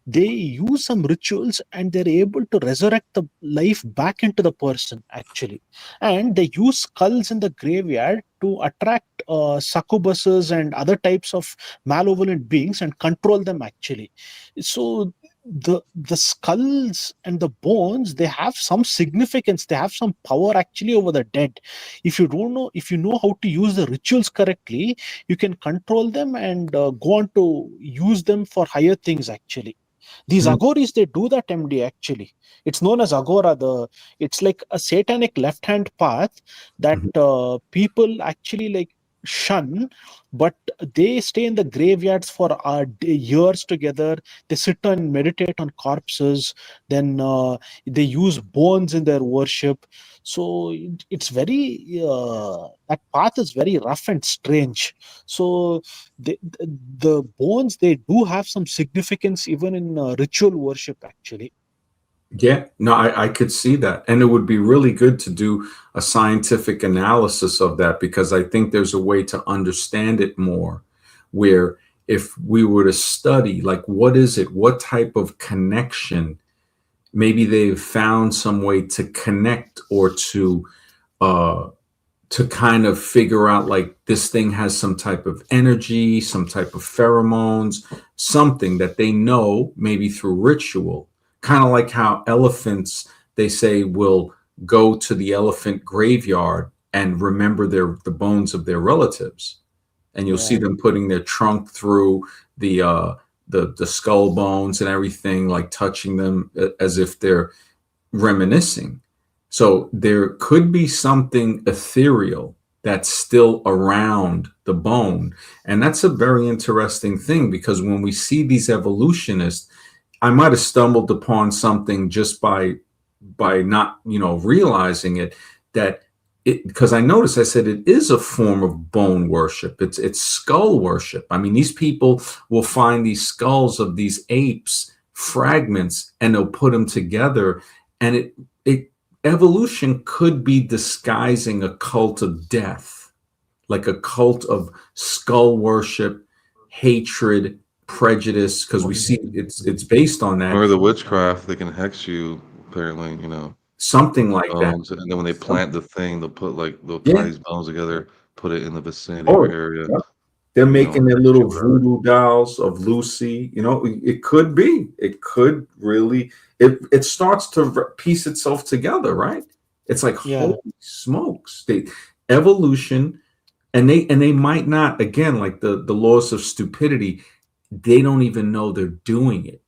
They use some rituals and they're able to resurrect the life back into the person, actually. And they use skulls in the graveyard to attract succubuses and other types of malevolent beings and control them, actually. So the skulls and the bones, they have some significance, they have some power actually over the dead. If you don't know, if you know how to use the rituals correctly, you can control them and go on to use them for higher things, actually. These Mm, agoris, they do that, MD, actually. It's known as agora. It's like a satanic left hand path that mhm. people actually like shun, but they stay in the graveyards for years together. They sit and meditate on corpses. Then they use bones in their worship. So it's very that path is very rough and strange. So the bones, they do have some significance even in ritual worship, actually. Yeah, no, I could see that. And it would be really good to do a scientific analysis of that, because I think there's a way to understand it more, where if we were to study, like, what is it? What type of connection? Maybe they've found some way to connect, or uh, to kind of figure out, like, this thing has some type of energy, some type of pheromones, something that they know, maybe through ritual. Kind of like how elephants, they say, will go to the elephant graveyard and remember the bones of their relatives. And you'll see Yeah. them putting their trunk through the the skull bones and everything, like touching them as if they're reminiscing. So there could be something ethereal that's still around the bone. And that's a very interesting thing, because when we see these evolutionists, I might have stumbled upon something just by not, realizing it, that because I noticed, I said it is a form of bone worship. It's skull worship. I mean, these people will find these skulls of these apes fragments and they'll put them together, and it evolution could be disguising a cult of death, like a cult of skull worship, hatred, prejudice, because we see it's based on that, Remember the witchcraft? They can hex you, apparently, you know, something with like that. bones. And then when they plant the thing, they'll tie Yeah. these bones together, put it in the vicinity of Oh, your area, yeah. They're you know, making their hex you little forever. voodoo dolls of Lucy. You know, it could be. It could really. It starts to piece itself together, right? It's like, Yeah, holy smokes, they evolution, and they might not, again, like the laws of stupidity. They don't even know they're doing it.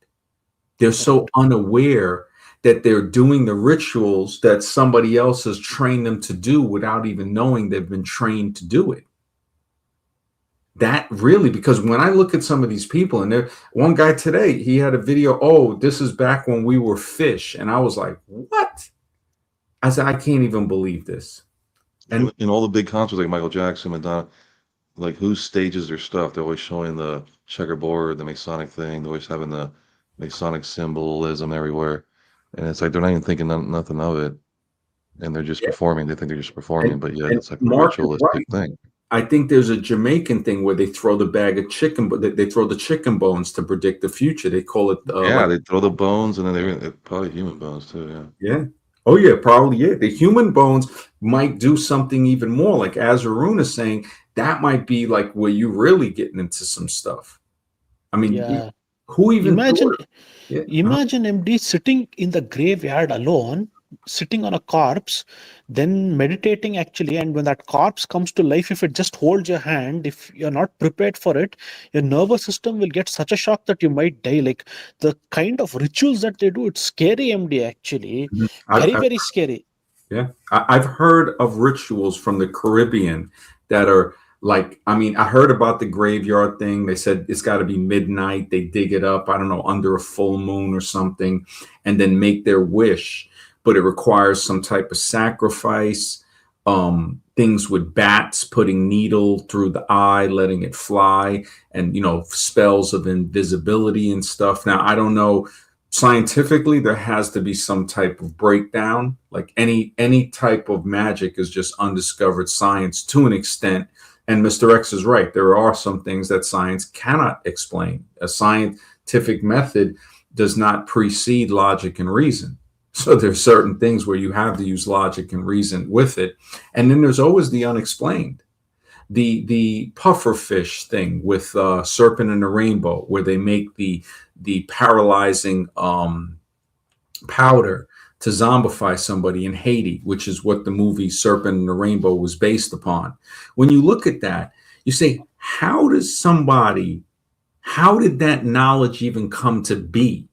They're so correct. unaware that they're doing the rituals that somebody else has trained them to do without even knowing they've been trained to do it. That really, because when I look at some of these people, and there, one guy today, he had a video, oh, this is back when we were fish. And I was like, what? I said, I can't even believe this. And In all the big concerts like Michael Jackson, Madonna, like who stages their stuff? They're always showing the checkerboard, the Masonic thing. They're always having the Masonic symbolism everywhere. And it's like they're not even thinking nothing of it. And they're just yeah, performing. They think they're just performing, and, but yet and it's like a Mark is ritualistic right. thing. I think there's a Jamaican thing where they throw the bag of chicken, but they throw the chicken bones to predict the future. They call it Yeah, like, they throw the bones and then probably human bones too. Yeah. yeah. Oh yeah, probably, yeah. The human bones might do something even more. Like Azarun is saying, that might be like where you really getting into some stuff. I mean, Yeah. who even Imagine thought? Yeah. Imagine MD sitting in the graveyard alone, sitting on a corpse, then meditating actually. And when that corpse comes to life, if it just holds your hand, if you're not prepared for it, your nervous system will get such a shock that you might die. Like the kind of rituals that they do, it's scary, MD, actually. Mhm. Very, very scary. Yeah, I've heard of rituals from the Caribbean that are like, I mean, I heard about the graveyard thing. They said it's got to be midnight. They dig it up, I don't know, under a full moon or something, and then make their wish. But it requires some type of sacrifice, things with bats, putting needle through the eye, letting it fly, and, spells of invisibility and stuff. Now, I don't know, scientifically there has to be some type of breakdown. Like any type of magic is just undiscovered science to an extent, and Mr. X is right, there are some things that science cannot explain. A scientific method does not precede logic and reason, so there's certain things where you have to use logic and reason with it, and then there's always the unexplained. The puffer fish thing with Serpent and the Rainbow, where they make the paralyzing powder to zombify somebody in Haiti, which is what the movie Serpent and the Rainbow was based upon. When you look at that, you say, how did that knowledge even come to be?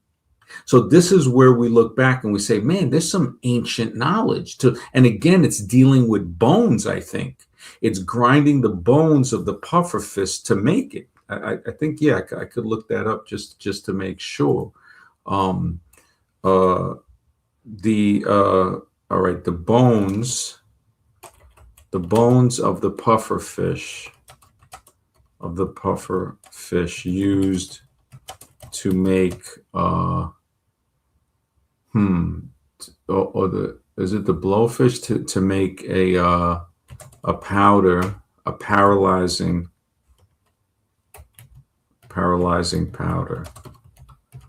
So this is where we look back and we say, man, there's some ancient knowledge to, and again, it's dealing with bones. I think it's grinding the bones of the pufferfish to make it. I think, yeah, I could look that up just to make sure. Um, uh, all right, the bones of the puffer fish used to make or the is it the blowfish to make a powder, a paralyzing powder,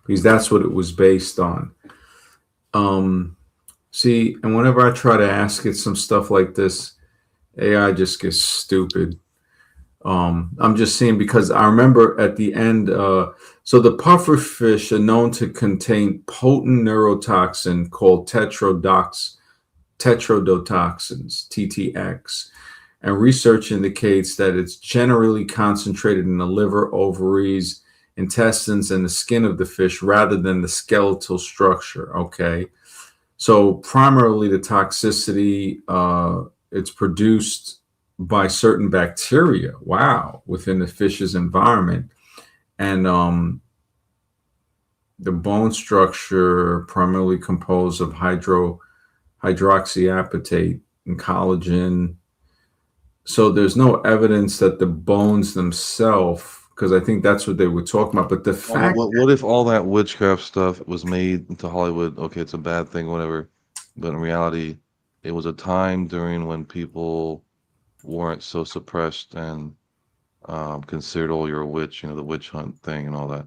because that's what it was based on. See, and whenever I try to ask it some stuff like this, AI just gets stupid. I'm just seeing, because I remember at the end, so the puffer fish are known to contain potent neurotoxin called tetrodotoxins, TTX, and research indicates that it's generally concentrated in the liver, ovaries, intestines, and the skin of the fish rather than the skeletal structure. Okay, so primarily the toxicity, it's produced by certain bacteria, wow, within the fish's environment. And the bone structure primarily composed of hydroxyapatite, and collagen. So there's no evidence that the bones themselves, because I think that's what they were talking about. But the Well, fact, what if all that witchcraft stuff was made into Hollywood? Okay, it's a bad thing, whatever. But in reality, it was a time during when people weren't so suppressed and considered, oh, you're a witch, the witch hunt thing and all that.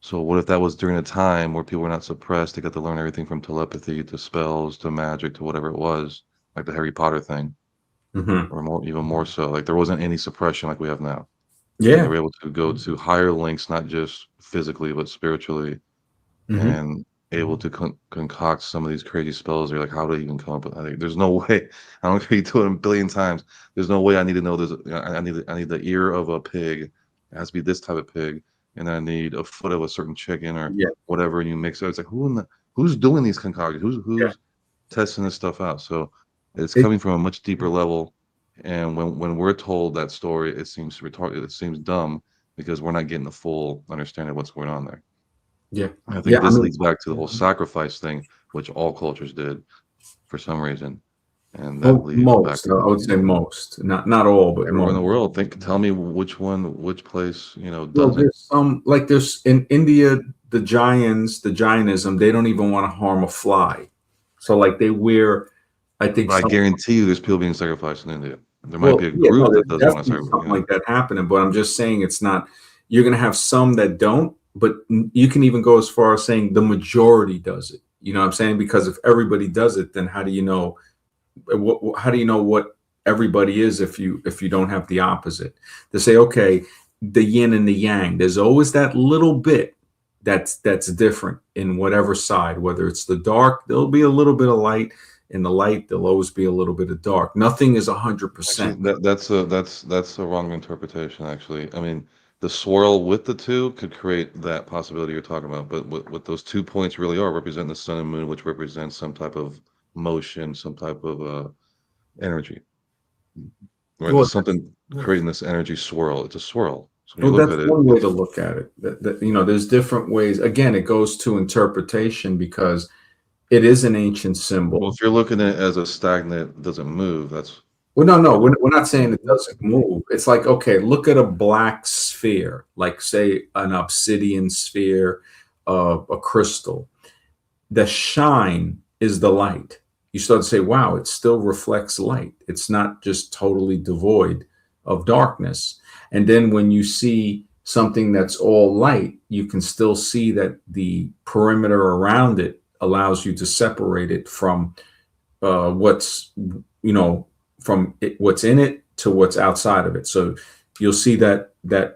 So what if that was during a time where people were not suppressed? They got to learn everything from telepathy to spells to magic to whatever it was, like the Harry Potter thing, Mhm. or more, even more so. Like there wasn't any suppression like we have now, and they Yeah. were able to go to higher links, not just physically but spiritually, Hmm. and able to concoct some of these crazy spells. You're like, how do I even come up with? I think there's no way. I don't care you do it a billion times. There's no way I need to know. I need the ear of a pig. It has to be this type of pig, and I need a foot of a certain chicken or Yeah. whatever. And you mix it. It's like who's doing these concoctions? Yeah. Who's testing this stuff out? So it's It, coming from a much deeper level. And when we're told that story, it seems retarded. It seems dumb because we're not getting the full understanding of what's going on there. yeah. I Yeah. think I this mean, leads back to the whole sacrifice thing, which all cultures did for some reason, and that well, leads back most. to I would say most. Not all, but everywhere in most. the world. Tell me which one, which place, Well, doesn't. there's some like there's in India, the Jainism, they don't even want to harm a fly. So like they wear, I think I some. guarantee you, there's people being sacrificed in India. There might Well, be a yeah, no, group that there's doesn't want to definitely sacrifice. something like that happening, but I'm just saying it's not. You're going to have some that don't, but you can even go as far as saying the majority does it. You know what I'm saying? Because if everybody does it, then how do you know? How do you know what everybody is if you don't have the opposite? To say, okay, the yin and the yang. There's always that little bit that's different in whatever side. Whether it's the dark, there'll be a little bit of light. In the light, there'll always be a little bit of dark. Nothing is 100%. Actually, that's a wrong interpretation. Actually, I mean, the swirl with the two could create that possibility you're talking about. But what those 2 points really are represent the sun and moon, which represents some type of motion, some type of energy. Right, Well, there's something creating this energy swirl. It's a swirl. So when you well, look that's at it, one way to it's look at it. There's different ways. Again, it goes to interpretation because it is an ancient well, symbol. if you're looking at it as a stagnant, doesn't move, that's Well, no, what we're not saying it Mhm. doesn't move. It's like, okay, look at a black sphere, like say an obsidian sphere of a crystal. The shine is the light. You start to say, wow, it still reflects light. It's not just totally devoid of darkness. And then when you see something that's all light, you can still see that the perimeter around it allows you to separate it from what's from what's in it to what's outside of it. So you'll see that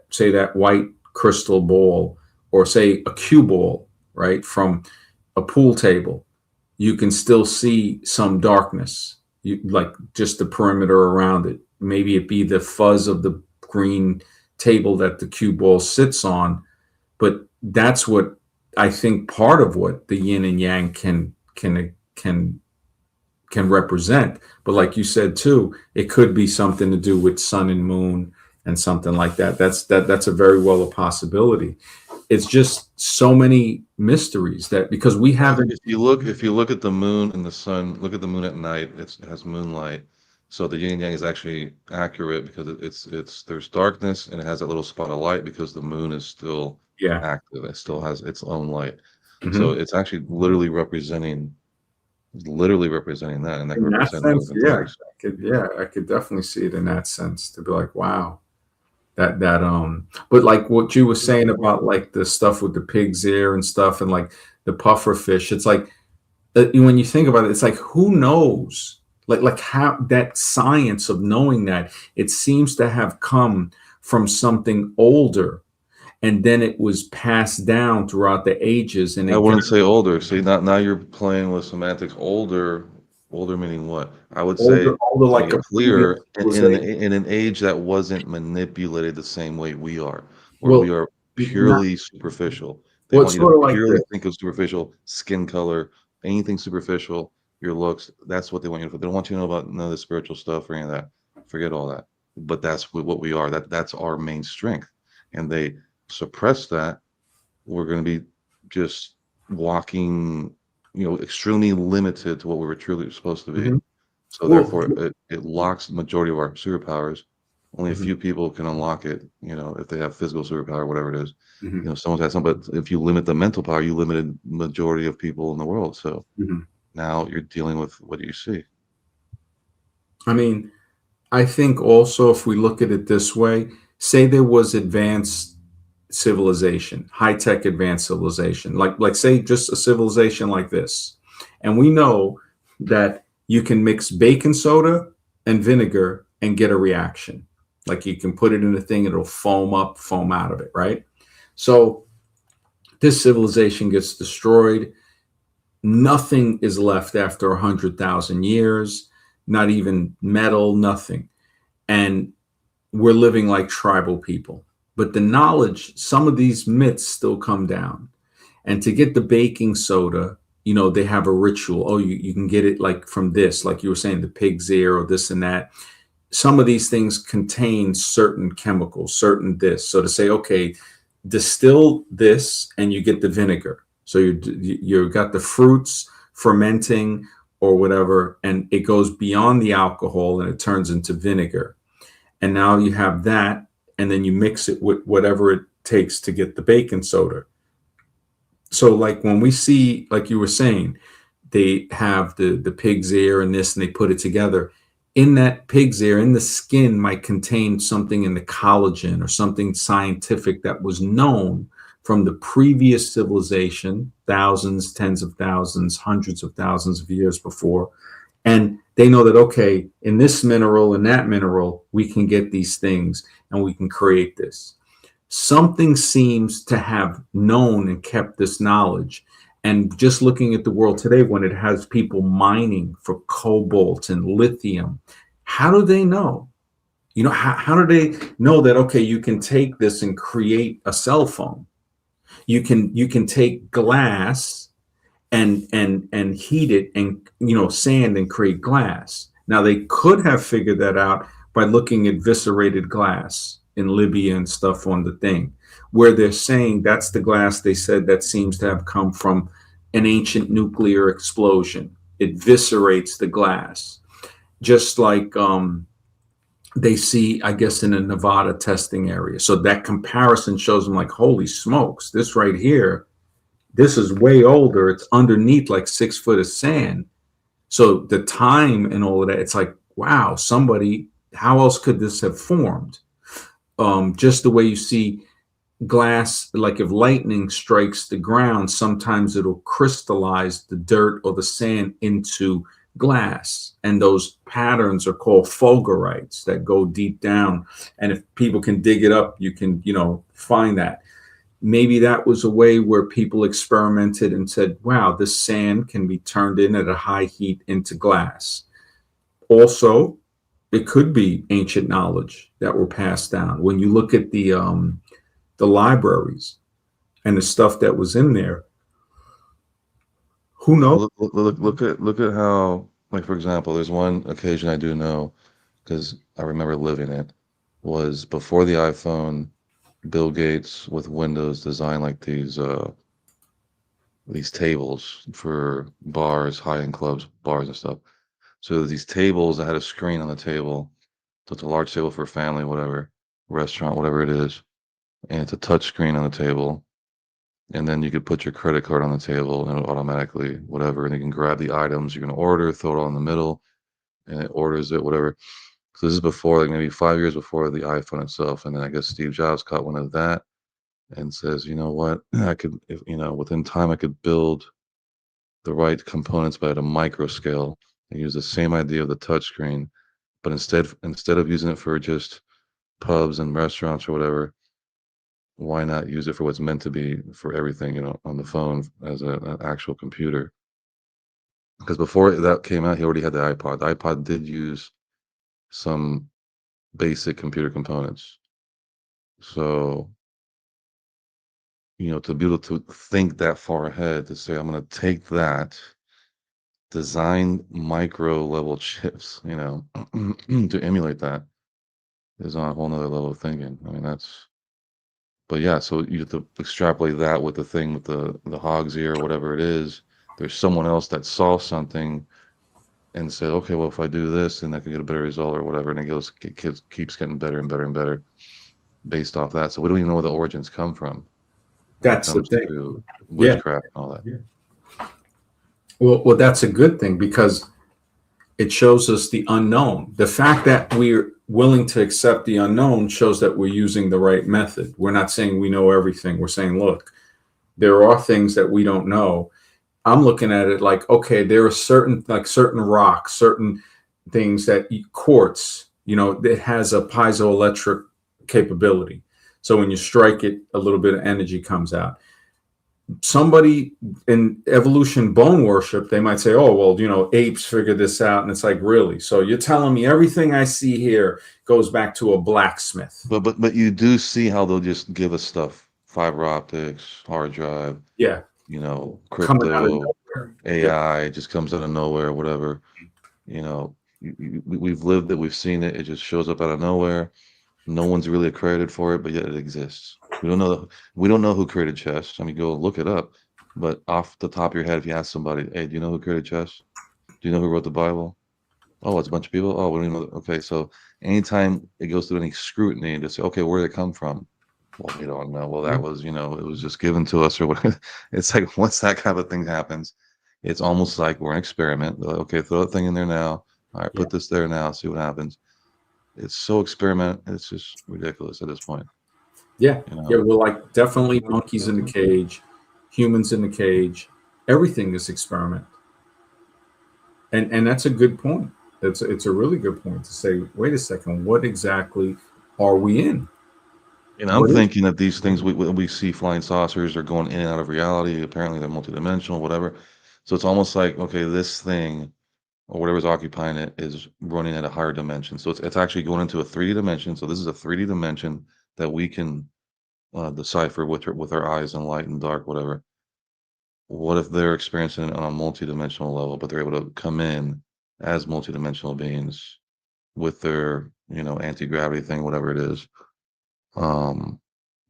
say that white crystal ball or say a cue ball, right, from a pool table. You can still see some darkness, like just the perimeter around it. Maybe it be the fuzz of the green table that the cue ball sits on, but that's what I think part of what the yin and yang can represent. But like you said too, it could be something to do with sun and moon and something like that. That's a very well a possibility. It's just so many mysteries that because we I think haven't. if you look at the moon and the sun, look at the moon at night, it has moonlight. So the yin and yang is actually accurate because it's there's darkness and it has that little spot of light because the moon is still Yeah. active. It still has its own light. So Hmm. it's actually literally representing that, and that could In that represent sense, different yeah, things. I could definitely see it in that sense to be like, wow, but like what you were saying about like the stuff with the pig's ear and stuff and like the puffer fish, it's like when you think about it, it's like who knows? Like how that science of knowing that it seems to have come from something older, and then it was passed down throughout the ages, and I it got wouldn't say older. See, now you're playing with semantics. Older meaning what? I would say older to make like it a previous clear, civilization. in an age that wasn't manipulated the same way we are, where we Well, are not purely superficial. They well, want it's you to sort of like purely this. think of superficial skin color, anything superficial, your looks. That's what they want you to. They don't want you to know about none of the spiritual stuff or any of that. Forget all that. But that's what we are. That's our main strength, and they suppress that. We're going to be just walking, extremely limited to what we were truly supposed to be. Mhm. So Well, therefore, it locks the majority of our superpowers. Only a mhm, few people can unlock it, if they have physical superpower, whatever it is. mhm, Someone's got some, but if you limit the mental power, you limited majority of people in the world. So mhm. now you're dealing with what you see. I mean, I think also if we look at it this way, say there was advanced civilization, high tech advanced civilization, like say just a civilization like this, and we know that you can mix baking soda and vinegar and get a reaction. Like you can put it in a thing, it'll foam up, foam out of it, right? So this civilization gets destroyed. Nothing is left after 100,000 years, not even metal, nothing. And we're living like tribal people. But the knowledge, some of these myths still come down. And to get the baking soda, they have a ritual. Oh, you can get it like from this, like you were saying, the pig's ear or this and that. Some of these things contain certain chemicals, certain this. So to say, okay, distill this and you get the vinegar. So you've got the fruits fermenting or whatever, and it goes beyond the alcohol and it turns into vinegar. And now you have that, and then you mix it with whatever it takes to get the baking soda. So like when we see, like you were saying, they have the pig's ear and this, and they put it together. In that pig's ear, in the skin, might contain something in the collagen or something scientific that was known from the previous civilization, thousands, tens of thousands, hundreds of thousands of years before. And they know that, okay, in this mineral and that mineral, we can get these things and we can create this. Something seems to have known and kept this knowledge. And just looking at the world today, when it has people mining for cobalt and lithium, how do they know? How do they know that, okay, you can take this and create a cell phone? You can take glass and heat it and sand and create glass. Now they could have figured that out by looking at viscerated glass in Libya and stuff on the thing, where they're saying that's the glass they said that seems to have come from an ancient nuclear explosion. It viscerates the glass, just like they see, I guess, in a Nevada testing area. So that comparison shows them like, holy smokes, this right here, this is way older. It's underneath like 6 foot of sand. So the time and all of that, it's like, wow, somebody, how else could this have formed? Just the way you see glass, like if lightning strikes the ground, sometimes it'll crystallize the dirt or the sand into glass. And those patterns are called fulgurites that go deep down. And if people can dig it up, you can, find that. Maybe that was a way where people experimented and said, wow, this sand can be turned in at a high heat into glass. Also, it could be ancient knowledge that were passed down. When you look at the libraries and the stuff that was in there, who knows? Look at how, like for example, there's one occasion I do know because I remember living it was before the iPhone. Bill Gates with Windows designed like these tables for bars, high-end clubs, bars and stuff. So there's these tables that had a screen on the table. So it's a large table for a family, whatever, restaurant, whatever it is. And it's a touch screen on the table. And then you could put your credit card on the table and it'll automatically, whatever, and you can grab the items you're gonna order, throw it all in the middle, and it orders it, whatever. So this is before, like maybe 5 years before the iPhone itself. And then I guess Steve Jobs caught one of that and says, you know what, I could, if, within time, I could build the right components, but at a micro scale and use the same idea of the touchscreen, but instead of using it for just pubs and restaurants or whatever, why not use it for what's meant to be for everything, on the phone as an actual computer? Because before that came out, he already had the iPod. The iPod did use some basic computer components. So, to be able to think that far ahead to say, I'm going to take that, design micro level chips, to emulate that is on a whole nother level of thinking. I mean, but yeah, so you have to extrapolate that with the thing with the hog's ear or whatever it is. There's someone else that saw something and say, okay, well, if I do this, then I can get a better result or whatever. And keeps getting better and better and better based off that. So we don't even know where the origins come from when it That's the comes thing. to Yeah. witchcraft and all that. Well, that's a good thing because it shows us the unknown. The fact that we're willing to accept the unknown shows that we're using the right method. We're not saying we know everything. We're saying, look, there are things that we don't know. I'm looking at it like, okay, there are certain rocks, certain things that quartz, it has a piezoelectric capability. So when you strike it, a little bit of energy comes out. Somebody in evolution bone worship, they might say, oh, well, apes figured this out. And it's like, really? So you're telling me everything I see here goes back to a blacksmith? But you do see how they'll just give us stuff, fiber optics, hard drive, Yeah. Coming out of crypto, nowhere. Yeah. AI, it just comes out of nowhere, whatever. We've lived it, we've seen it. It just shows up out of nowhere. No one's really accredited for it, but yet it exists. We don't know who created chess. I mean, go look it up. But off the top of your head, if you ask somebody, hey, do you know who created chess? Do you know who wrote the Bible? Oh, it's a bunch of people. Oh, we don't even know. Okay, so anytime it goes through any scrutiny and just say, okay, where did it come from? Well, we don't know. Well, that was, it was just given to us or whatever. It's like once that kind of thing happens, it's almost like we're an experiment. They're like, okay, throw that thing in there now. All right, Yeah. put this there now, see what happens. It's so experiment. It's just ridiculous at this point. Yeah. You Yeah. know, We're like definitely monkeys in the cage, humans in the cage. Everything is experiment. And that's a good point. It's a really good point to say, wait a second, what exactly are we in? I'm What is thinking that these things we see flying saucers are going in and out of reality. Apparently, they're multidimensional, whatever. So it's almost like, okay, this thing or whatever's occupying it is running at a higher dimension. So it's actually going into a 3D dimension. So this is a 3D dimension that we can decipher with our eyes and light and dark, whatever. What if they're experiencing it on a multidimensional level, but they're able to come in as multidimensional beings with their, anti-gravity thing, whatever it is, um,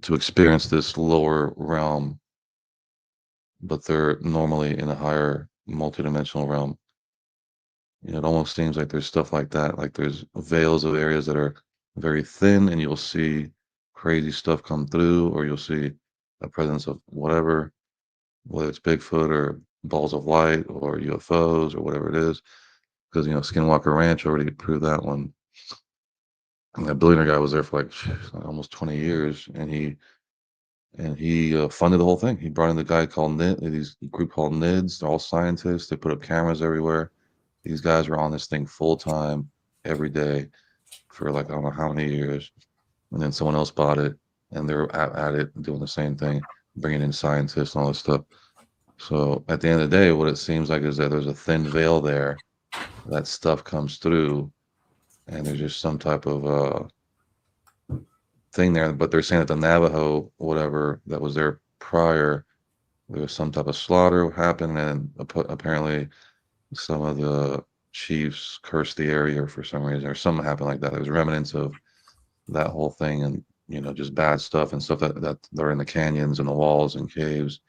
to experience this lower realm, but they're normally in a higher multidimensional realm. It almost seems like there's stuff like that. Like there's veils of areas that are very thin, and you'll see crazy stuff come through, or you'll see a presence of whatever, whether it's Bigfoot or balls of light or UFOs or whatever it is. Because Skinwalker Ranch already proved that one. And that billionaire guy was there for like almost 20 years, and he funded the whole thing. He brought in the guy called these group called NIDS. They're all scientists. They put up cameras everywhere. These guys were on this thing full time every day for like I don't know how many years, and then someone else bought it, and they were at it doing the same thing, bringing in scientists and all this stuff. So at the end of the day, what it seems like is that there's a thin veil there. That stuff comes through, and there's just some type of thing there. But they're saying that the Navajo, whatever that was there prior, there was some type of slaughter happened, and apparently some of the chiefs cursed the area for some reason, or something happened like that. There was remnants of that whole thing, and just bad stuff and stuff that are in the canyons and the walls and caves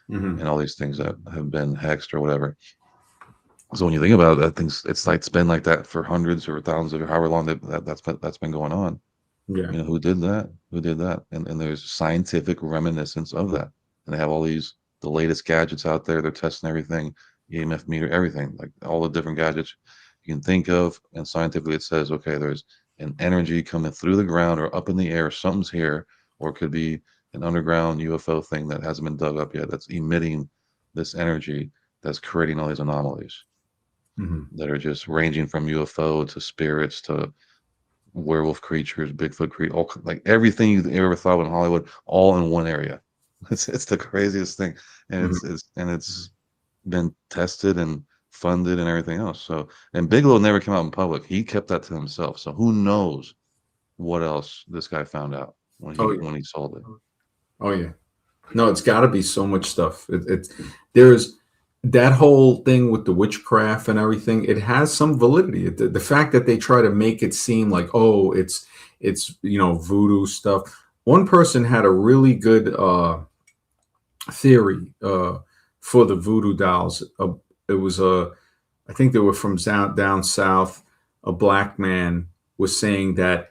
Mhm. and all these things that have been hexed or whatever. So when you think about it, that things, it's been like that for hundreds or thousands of however long that's been going on. Yeah. Who did that? Who did that? And there's scientific reminiscence of that. And they have all the latest gadgets out there. They're testing everything, EMF meter, everything, like all the different gadgets you can think of. And scientifically, it says, okay, there's an energy coming through the ground or up in the air. Something's here, or it could be an underground UFO thing that hasn't been dug up yet. That's emitting this energy that's creating all these anomalies Mhm. that are just ranging from UFO to spirits to werewolf creatures, Bigfoot creatures, all like everything you ever thought of in Hollywood, all in one area. It's the craziest thing, and Mhm. it's been tested and funded and everything else. So, and Bigelow never came out in public. He kept that to himself. So who knows what else this guy found out when Oh he yeah. when he sold it. Oh yeah. No, it's got to be so much stuff. There's that whole thing with the witchcraft and everything. It has some validity. The fact that they try to make it seem like, oh, it's voodoo stuff. One person had a really good theory for the voodoo dolls. It was a I think they were from down south. A black man was saying that,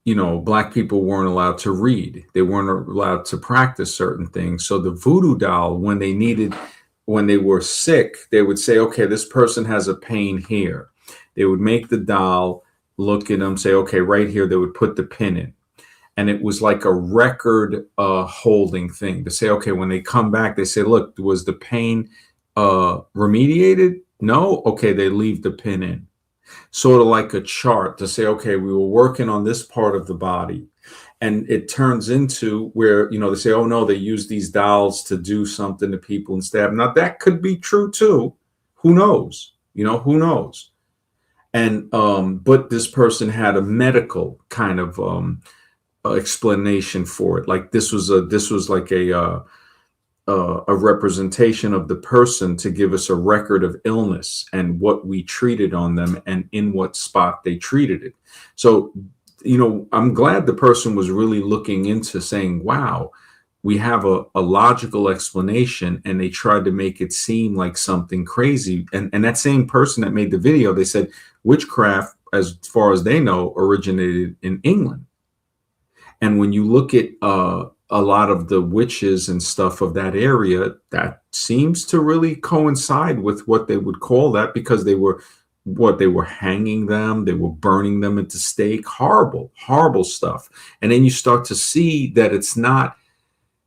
black people weren't allowed to read. They weren't allowed to practice certain things. So the voodoo doll, when they were sick, they would say, okay, this person has a pain here. They would make the doll look at them, say, okay, right here. They would put the pin in. And it was like a record holding thing to say, okay, when they come back, they say, look, was the pain remediated? No? Okay, they leave the pin in. Sort of like a chart to say, okay, we were working on this part of the body. And it turns into where, they say, oh no, they use these dolls to do something to people and stab. Now that could be true too. Who knows? Who knows? And but this person had a medical kind of explanation for it. Like this was like a representation of the person to give us a record of illness and what we treated on them and in what spot they treated it. So, I'm glad the person was really looking into saying, wow, we have a logical explanation, and they tried to make it seem like something crazy. And that same person that made the video, they said witchcraft, as far as they know, originated in England. And when you look at a lot of the witches and stuff of that area, that seems to really coincide with what they would call that, because they were hanging them, they were burning them at the stake, horrible stuff. And then you start to see that it's not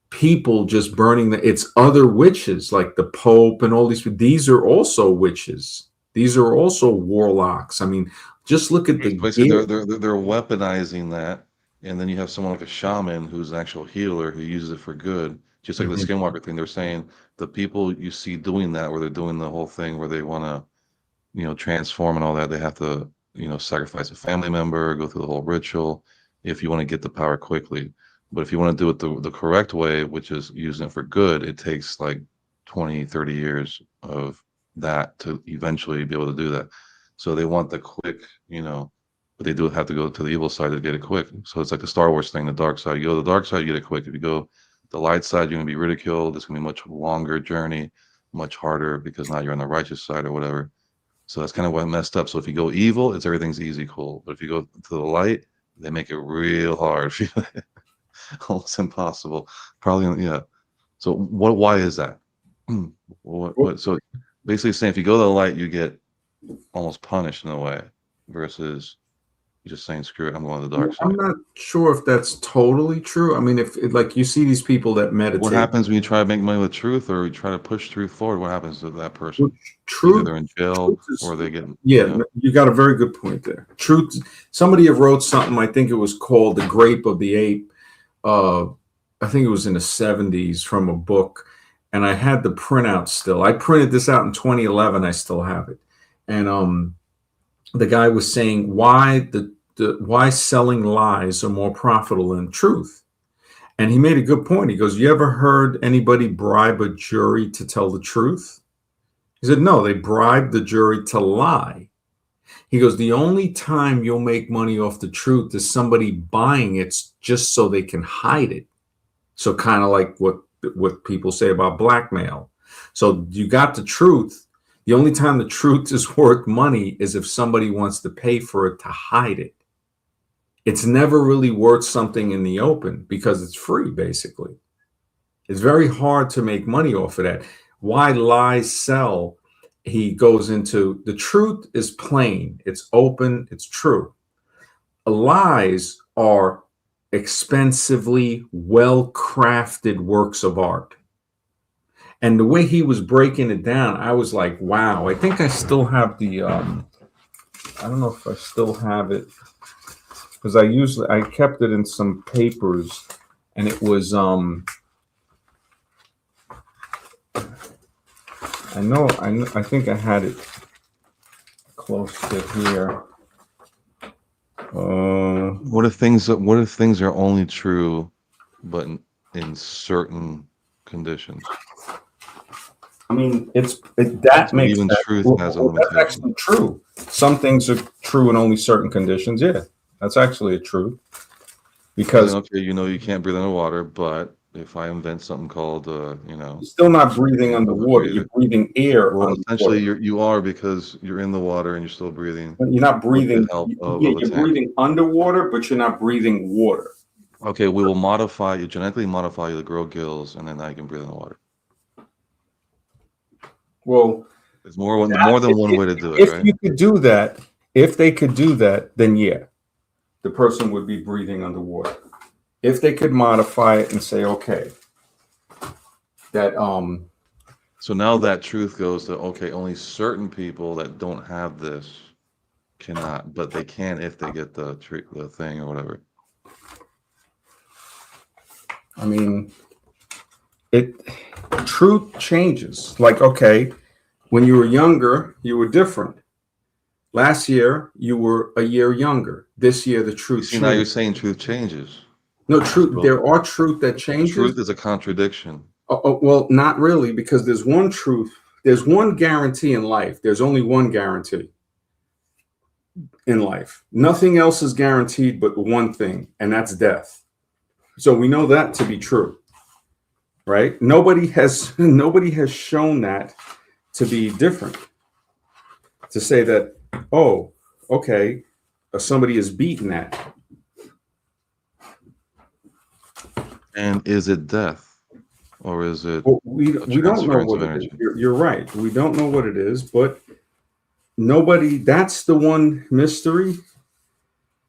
people just burning it's other witches, like the Pope and all these are also witches. These are also warlocks. I mean, just look at basically they're weaponizing that. And then you have someone like a shaman who's an actual healer who uses it for good. Just like the skinwalker thing, they're saying the people you see doing that, where they're doing the whole thing where they want to, transform and all that, they have to, sacrifice a family member, go through the whole ritual if you want to get the power quickly. But if you want to do it the correct way, which is using it for good, it takes like 20, 30 years of that to eventually be able to do that. So they want the quick, but they do have to go to the evil side to get it quick. So it's like the Star Wars thing, the dark side. You go to the dark side, you get it quick. If you go the light side, you're going to be ridiculed. It's going to be a much longer journey, much harder, because now you're on the righteous side or whatever. So that's kind of what messed up. So if you go evil, everything's easy, cool. But if you go to the light, they make it real hard. Almost impossible. Probably, yeah. So why is that? So basically saying if you go to the light, you get almost punished in a way, versus just saying screw it, I'm going to the dark side. I'm not sure if that's totally true. I mean, if like you see these people that meditate, what happens when you try to make money with truth, or you try to push truth forward? What happens to that person? Well, truth, either they're in jail or they get you got a very good point there. Truth. Somebody wrote something, I think it was called The Grape of the Ape. I think it was in the 70s, from a book, and I had the printout still. I printed this out in 2011. I still have it. And the guy was saying why why selling lies are more profitable than truth. And he made a good point. He goes, you ever heard anybody bribe a jury to tell the truth? He said, no, they bribed the jury to lie. He goes, the only time you'll make money off the truth is somebody buying it just so they can hide it. So kind of like what people say about blackmail. So you got the truth. The only time the truth is worth money is if somebody wants to pay for it to hide it. It's never really worth something in the open because it's free, basically. It's very hard to make money off of that. Why lies sell? He goes into the truth is plain, it's open, it's true. Lies are expensively well-crafted works of art. And the way he was breaking it down, I was like, wow. I think I still have the I don't know if I still have it, because I kept it in some papers, and it was I think I had it close to here. What if things are only true but in certain conditions? I mean, that makes even sense. truth has a limitation. That's actually true. Some things are true in only certain conditions. Yeah, that's actually a truth. Because okay, you can't breathe underwater, but if I invent something called, You're still not breathing underwater. You're elevator, breathing air well, essentially underwater. you are because you're in the water and you're still breathing You're not with the breathing. help Yeah, of a you're tank. breathing underwater, but you're not breathing water. Okay, we will modify you, genetically modify you to grow gills, and then now you can breathe in the water. Well, There's more than one way to do it, if right? you could do that, if they could do that, then yeah, the person would be breathing underwater. If they could modify it and say, okay, that So now that truth goes to, okay, only certain people that don't have this cannot, but they can if they get the thing or whatever. I mean, it truth changes. Like, okay, when you were younger, you were different. Last year, you were a year younger. This year, the You truth see, now you're changed. saying truth changes. No, truth. So There are truth that changes. truth is a contradiction. Well, not really, because there's one truth. There's one guarantee in life. There's only one guarantee in life. Nothing else is guaranteed but one thing, and that's death. So we know that to be true, right? Nobody has shown that to be different. To say that, oh, okay, somebody is beaten that. And is it death or is it Well, a we don't know transference what of it is. energy? You're right. We don't know what it is, but nobody. That's the one mystery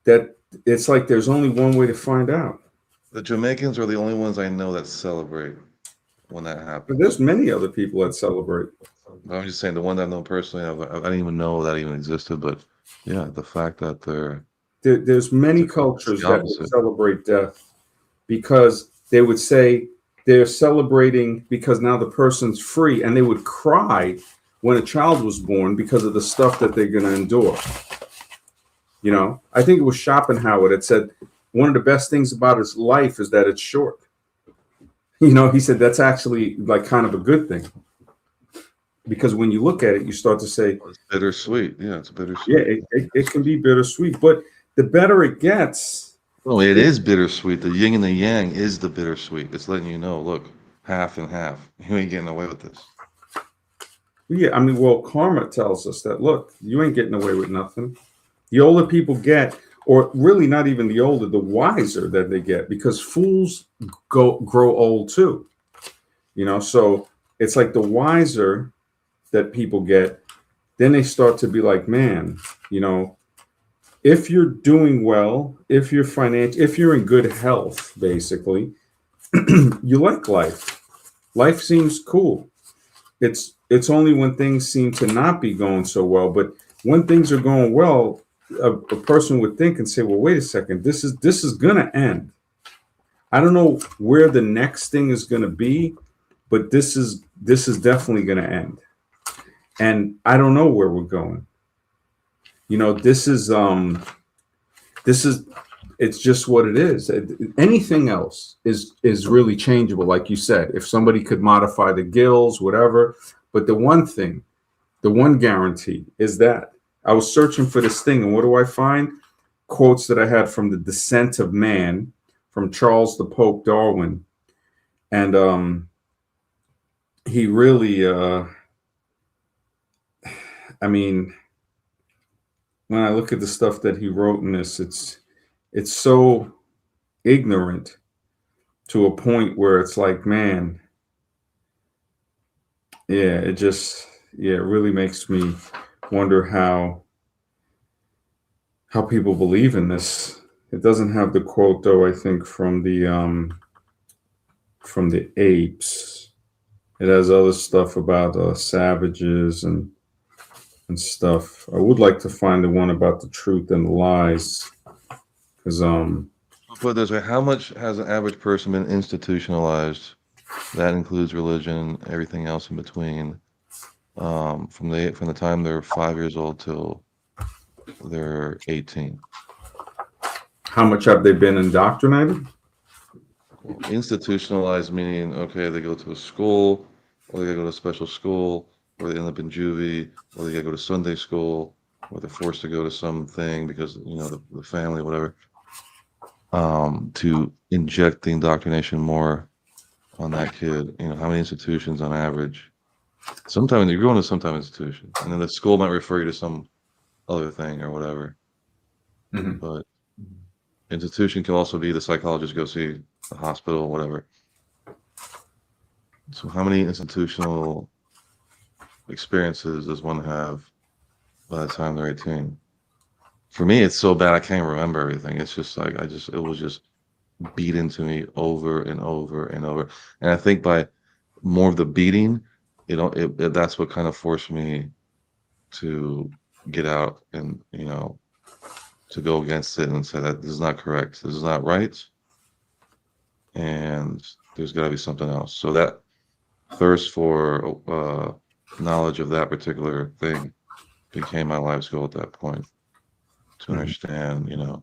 that it's like there's only one way to find out. The Jamaicans are the only ones I know that celebrate when that But happens. there's many other people that celebrate. I'm just saying the one that I know personally, I didn't even know that even existed. But yeah, the fact that There's many it's cultures the that would opposite. celebrate death because they would say they're celebrating because now the person's free, and they would cry when a child was born because of the stuff that they're going to endure. You know, I think it was Schopenhauer that said one of the best things about his life is that it's short. You know, he said that's actually like kind of a good thing because when you look at it, you start to say, It's bittersweet. Yeah, it's yeah, bittersweet. it can be bittersweet, but the better it gets, No, it is bittersweet. The yin and the yang is the bittersweet. It's letting you know, look, half and half. You ain't getting away with this. yeah, I mean, well, karma tells us that, look, you ain't getting away with nothing. The older people get, or really not even the older, the wiser that they get, because fools grow old too. You know, so it's like the wiser that people get, then they start to be like, man, you know, if you're doing well, if you're if you're in good health, basically, you like life. Life seems cool. It's only when things seem to not be going so well, but when things are going well, a person would think and say, well, wait a second, this is gonna end. I don't know where the next thing is gonna be, but this is definitely gonna end. And I don't know where we're going. You know, this is it's just what it is. Anything else is really changeable, like you said. If somebody could modify the gills, whatever. But the one thing, the one guarantee is that I was searching for this thing, and what do I find? Quotes that I had from The Descent of Man, from Charles the Pope Darwin, and he really, I mean, when I look at the stuff that he wrote in this, it's so ignorant to a point where it's like, man, yeah, it really makes me wonder how people believe in this. It doesn't have the quote though, I think from the apes. It has other stuff about savages and stuff. I would like to find the one about the truth and the lies, because Put it this way, how much has an average person been institutionalized? That includes religion, everything else in between, from the time they're 5 years old till they're 18. how much have they been indoctrinated? Institutionalized meaning, okay, they go to a school, or they go to a special school, or they end up in juvie, or they go to Sunday school, or they're forced to go to something because, the family, whatever, to inject the indoctrination more. on that kid. You know, how many institutions on average? Sometimes you're going to some type of institution, and then the school might refer you to some other thing or whatever. Mhm. But institution can also be the psychologist go see the hospital, whatever. So how many institutional experiences does one have by the time they're 18? For me, it's so bad I can't remember everything. It's just like it was just beat into me over and over and over. And I think by more of the beating, that's what kind of forced me to get out and, to go against it and say that this is not correct. This is not right. And there's got to be something else. So that thirst for knowledge of that particular thing became my life's goal at that point to Mhm. understand,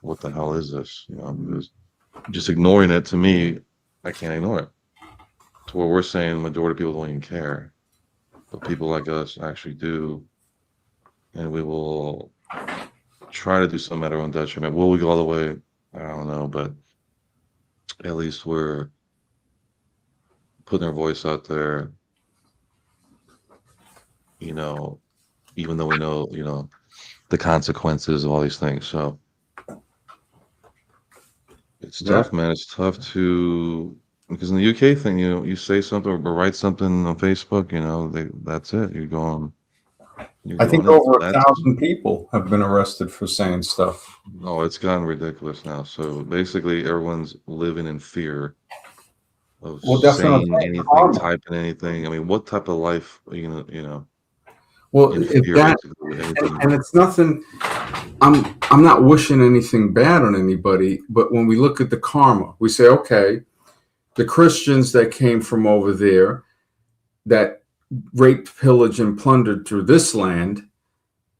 what the hell is this? Because just ignoring it to me, I can't ignore it. To where we're saying the majority of people don't even care, but people like us actually do, and we will try to do something at our own detriment. Will we go all the way? I don't know, but at least we're putting our voice out there, you know, even though we know, the consequences of all these things. So it's Yeah. tough, man. It's tough to because in the UK thing, you say something or write something on Facebook, that's it. You're I think going in. So over a that's thousand people have been arrested for saying stuff. oh, it's gotten ridiculous now. So basically, everyone's living in fear of Well, that's what I'm saying saying. anything, Karma. typing anything. I mean, what type of life are you gonna, Well, in if fear that basically with and, anything? and it's nothing. I'm not wishing anything bad on anybody, but when we look at the karma, we say, okay, the Christians that came from over there that raped, pillaged, and plundered through this land,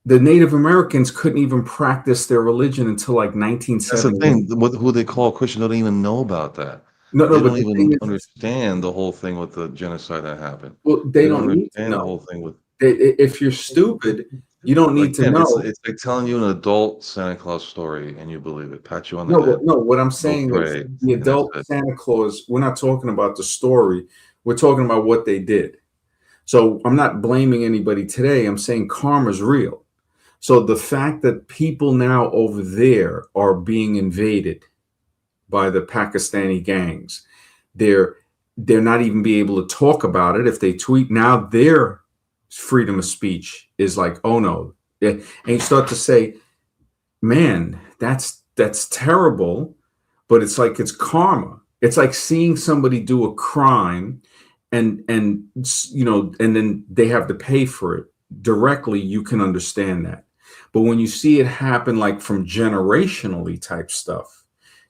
the Native Americans couldn't even practice their religion until like That's the 1978. thing. Who they call Christian don't even know about that. No, no, They but don't the thing even is, understand the whole thing with the genocide that happened. well, they They don't don't need to understand the know. whole thing with If you're stupid, you don't need to again. It's know. it's like telling you an adult Santa Claus story and you believe it. Pat you on the No, head, no. What I'm go saying is, pray, the and that's adult it. Santa Claus. We're not talking about the story. We're talking about what they did. So I'm not blaming anybody today. I'm saying karma's real. So the fact that people now over there are being invaded by the Pakistani gangs, they're they're not even be able to talk about it. If they tweet now, their freedom of speech is like, oh no. And you start to say, man, that's terrible, but it's karma. It's like seeing somebody do a crime and and then they have to pay for it directly. You can understand that, but when you see it happen like from generationally type stuff,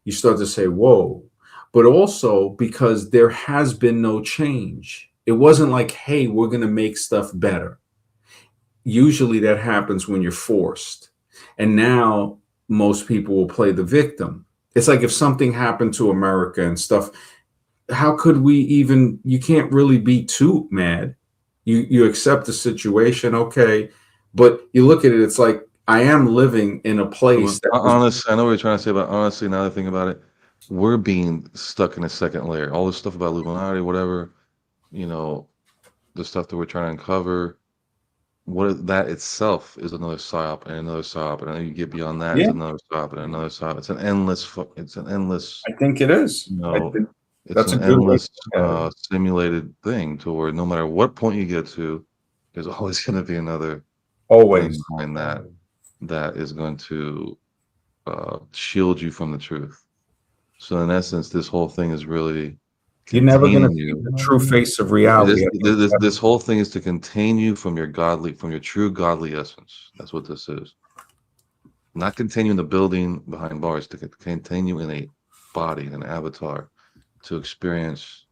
you start to say, whoa. But also because there has been no change. It wasn't like, hey, we're going to make stuff better. Usually that happens when you're forced. And now most people will play the victim. It's like if something happened to America and stuff, how could we even, you can't really be too mad. You accept the situation, okay. But you look at it, it's like I am living in a But place that was honestly, I know what you're trying to say, but honestly, now that I think about it, we're being stuck in a second layer. All this stuff about Illuminati, whatever, you know, the stuff that we're trying to uncover, that itself is another psyop and another psyop, and then you get beyond that, yeah, it's another psyop and another psyop. It's an endless, I think it is. you I know, think it's that's a an good way to endless look at it. simulated thing to where no matter what point you get to, there's always going to be another thing Always. behind that is going to shield you from the truth. So in essence, this whole thing is really You're never going to containing see you. the true face of This reality. I think this this whole thing is to contain you from your true godly essence. That's what this is. Not continue in the building behind bars, to contain you in a body, an avatar, to experience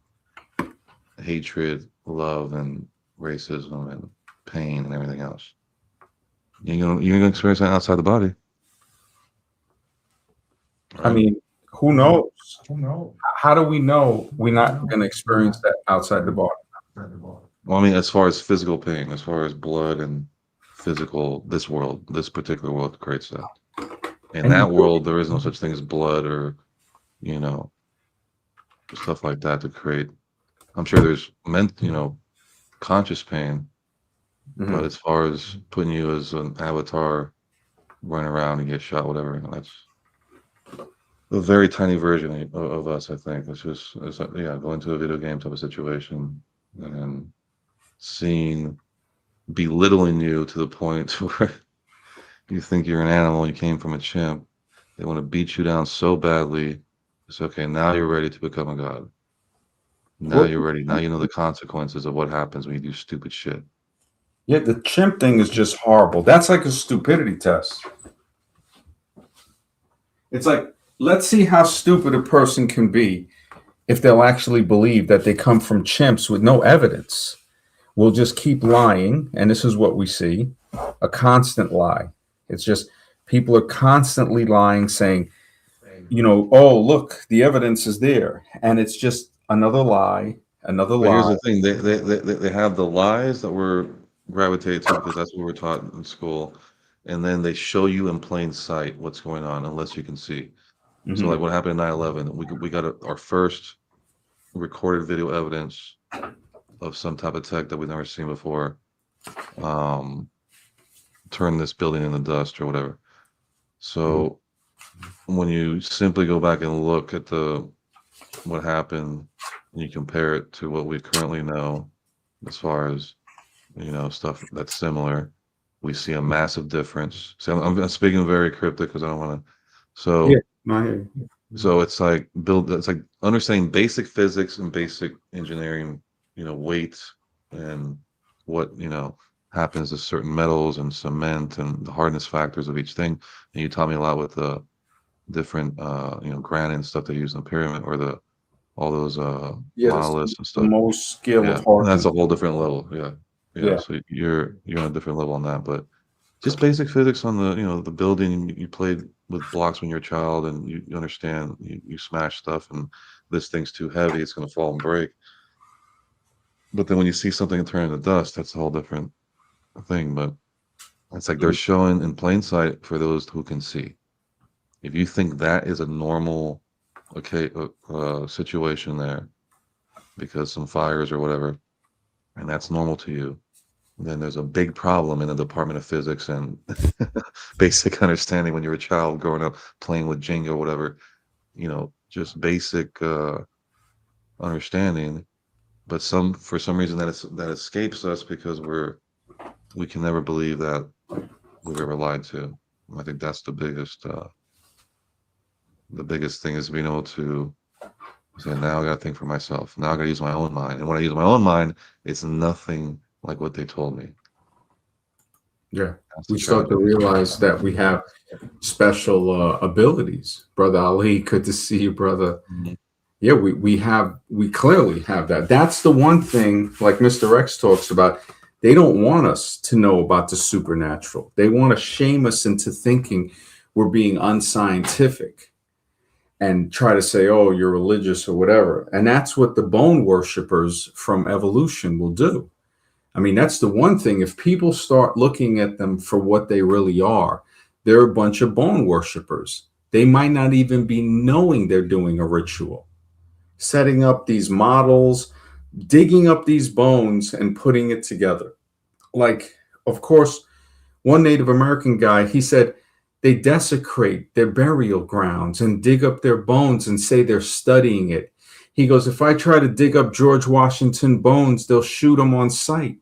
hatred, love, and racism, and pain, and everything else. You're gonna experience that outside the body, I right? mean, who knows? How do we know we're not going to experience that outside the body? Well, I mean, as far as physical pain, as far as blood and physical, this particular world creates that. In And that world, there is no such thing as blood or, you know, stuff like that to create. I'm sure there's conscious pain, but Mhm. as far as putting you as an avatar running around and get shot, whatever, that's a very tiny version of us, I think. Yeah, going to a video game type of situation and seeing belittling you to the point where you think you're an animal, you came from a chimp. They want to beat you down so badly. It's okay, now you're ready to become a god. Now Well, you're ready. Now you know the consequences of what happens when you do stupid shit. yeah, the chimp thing is just horrible. That's like a stupidity test. It's like, let's see how stupid a person can be if they'll actually believe that they come from chimps with no evidence. We'll just keep lying, and this is what we see, a constant lie. It's just people are constantly lying, saying, oh, look, the evidence is there. And it's just another lie, another But here's lie. the thing: they have the lies that we're gravitated to because that's what we're taught in school, and then they show you in plain sight what's going on, unless you can see. So, like Mhm. what happened in 9/11, we got our first recorded video evidence of some type of tech that we've never seen before. Um, turn this building into dust or whatever. Mhm. So when you simply go back and look at the what happened and you compare it to what we currently know as far as stuff that's similar, we see a massive difference. So I'm speaking very cryptic because I don't want to. Yeah, So I hear you. it's like understanding basic physics and basic engineering, weight and what happens to certain metals and cement and the hardness factors of each thing. And you taught me a lot with the different granite and stuff they use in the pyramid or the all those Yeah, monoliths and the stuff. most skill Yeah, of and that's hardness. a whole different level. Yeah, yeah. Yeah. So you're on a different level on that, but just basic physics on the the building. You played with blocks when you're a child, and you understand. You smash stuff, and this thing's too heavy; it's going to fall and break. But then when you see something turn into dust, that's a whole different thing. But it's like they're showing in plain sight for those who can see. If you think that is a normal, okay, situation there because some fires or whatever, and that's normal to you, then there's a big problem in the Department of Physics and basic understanding when you're a child growing up playing with Jenga or whatever, just basic understanding. But for some reason that escapes us because we can never believe that we've ever lied to. I think that's the biggest thing is being able to say, now I got to think for myself. Now I got to use my own mind. And when I use my own mind, it's nothing like what they told me. Yeah. That's the We start to tragedy. realize that we have special abilities. Brother Ali, good to see you, brother. Mhm. Yeah, we clearly have that. That's the one thing, like Mr. X talks about. They don't want us to know about the supernatural. They want to shame us into thinking we're being unscientific and try to say, oh, you're religious or whatever. And that's what the bone worshippers from evolution will do. I mean, that's the one thing. If people start looking at them for what they really are, they're a bunch of bone worshippers. They might not even be knowing they're doing a ritual, setting up these models, digging up these bones and putting it together. Like, of course, one Native American guy, he said they desecrate their burial grounds and dig up their bones and say they're studying it. He goes, if I try to dig up George Washington bones, they'll shoot him on sight.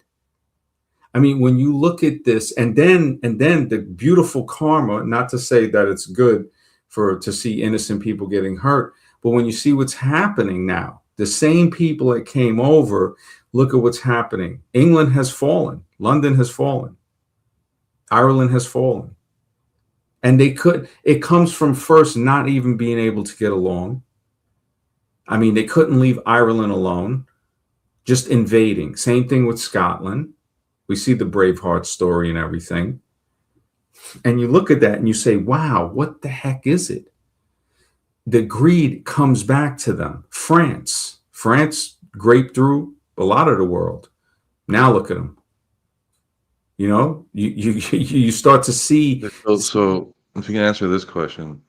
I mean, when you look at this, and then the beautiful karma, not to say that it's good to see innocent people getting hurt, but when you see what's happening now, the same people that came over, look at what's happening. England has fallen, London has fallen, Ireland has fallen. And it comes from first not even being able to get along. I mean, they couldn't leave Ireland alone, just invading. Same thing with Scotland. We see the Braveheart story and everything. And you look at that and you say, wow, what the heck is it? The greed comes back to them. France graped through a lot of the world. Now look at them. You start to see. So if you can answer this question,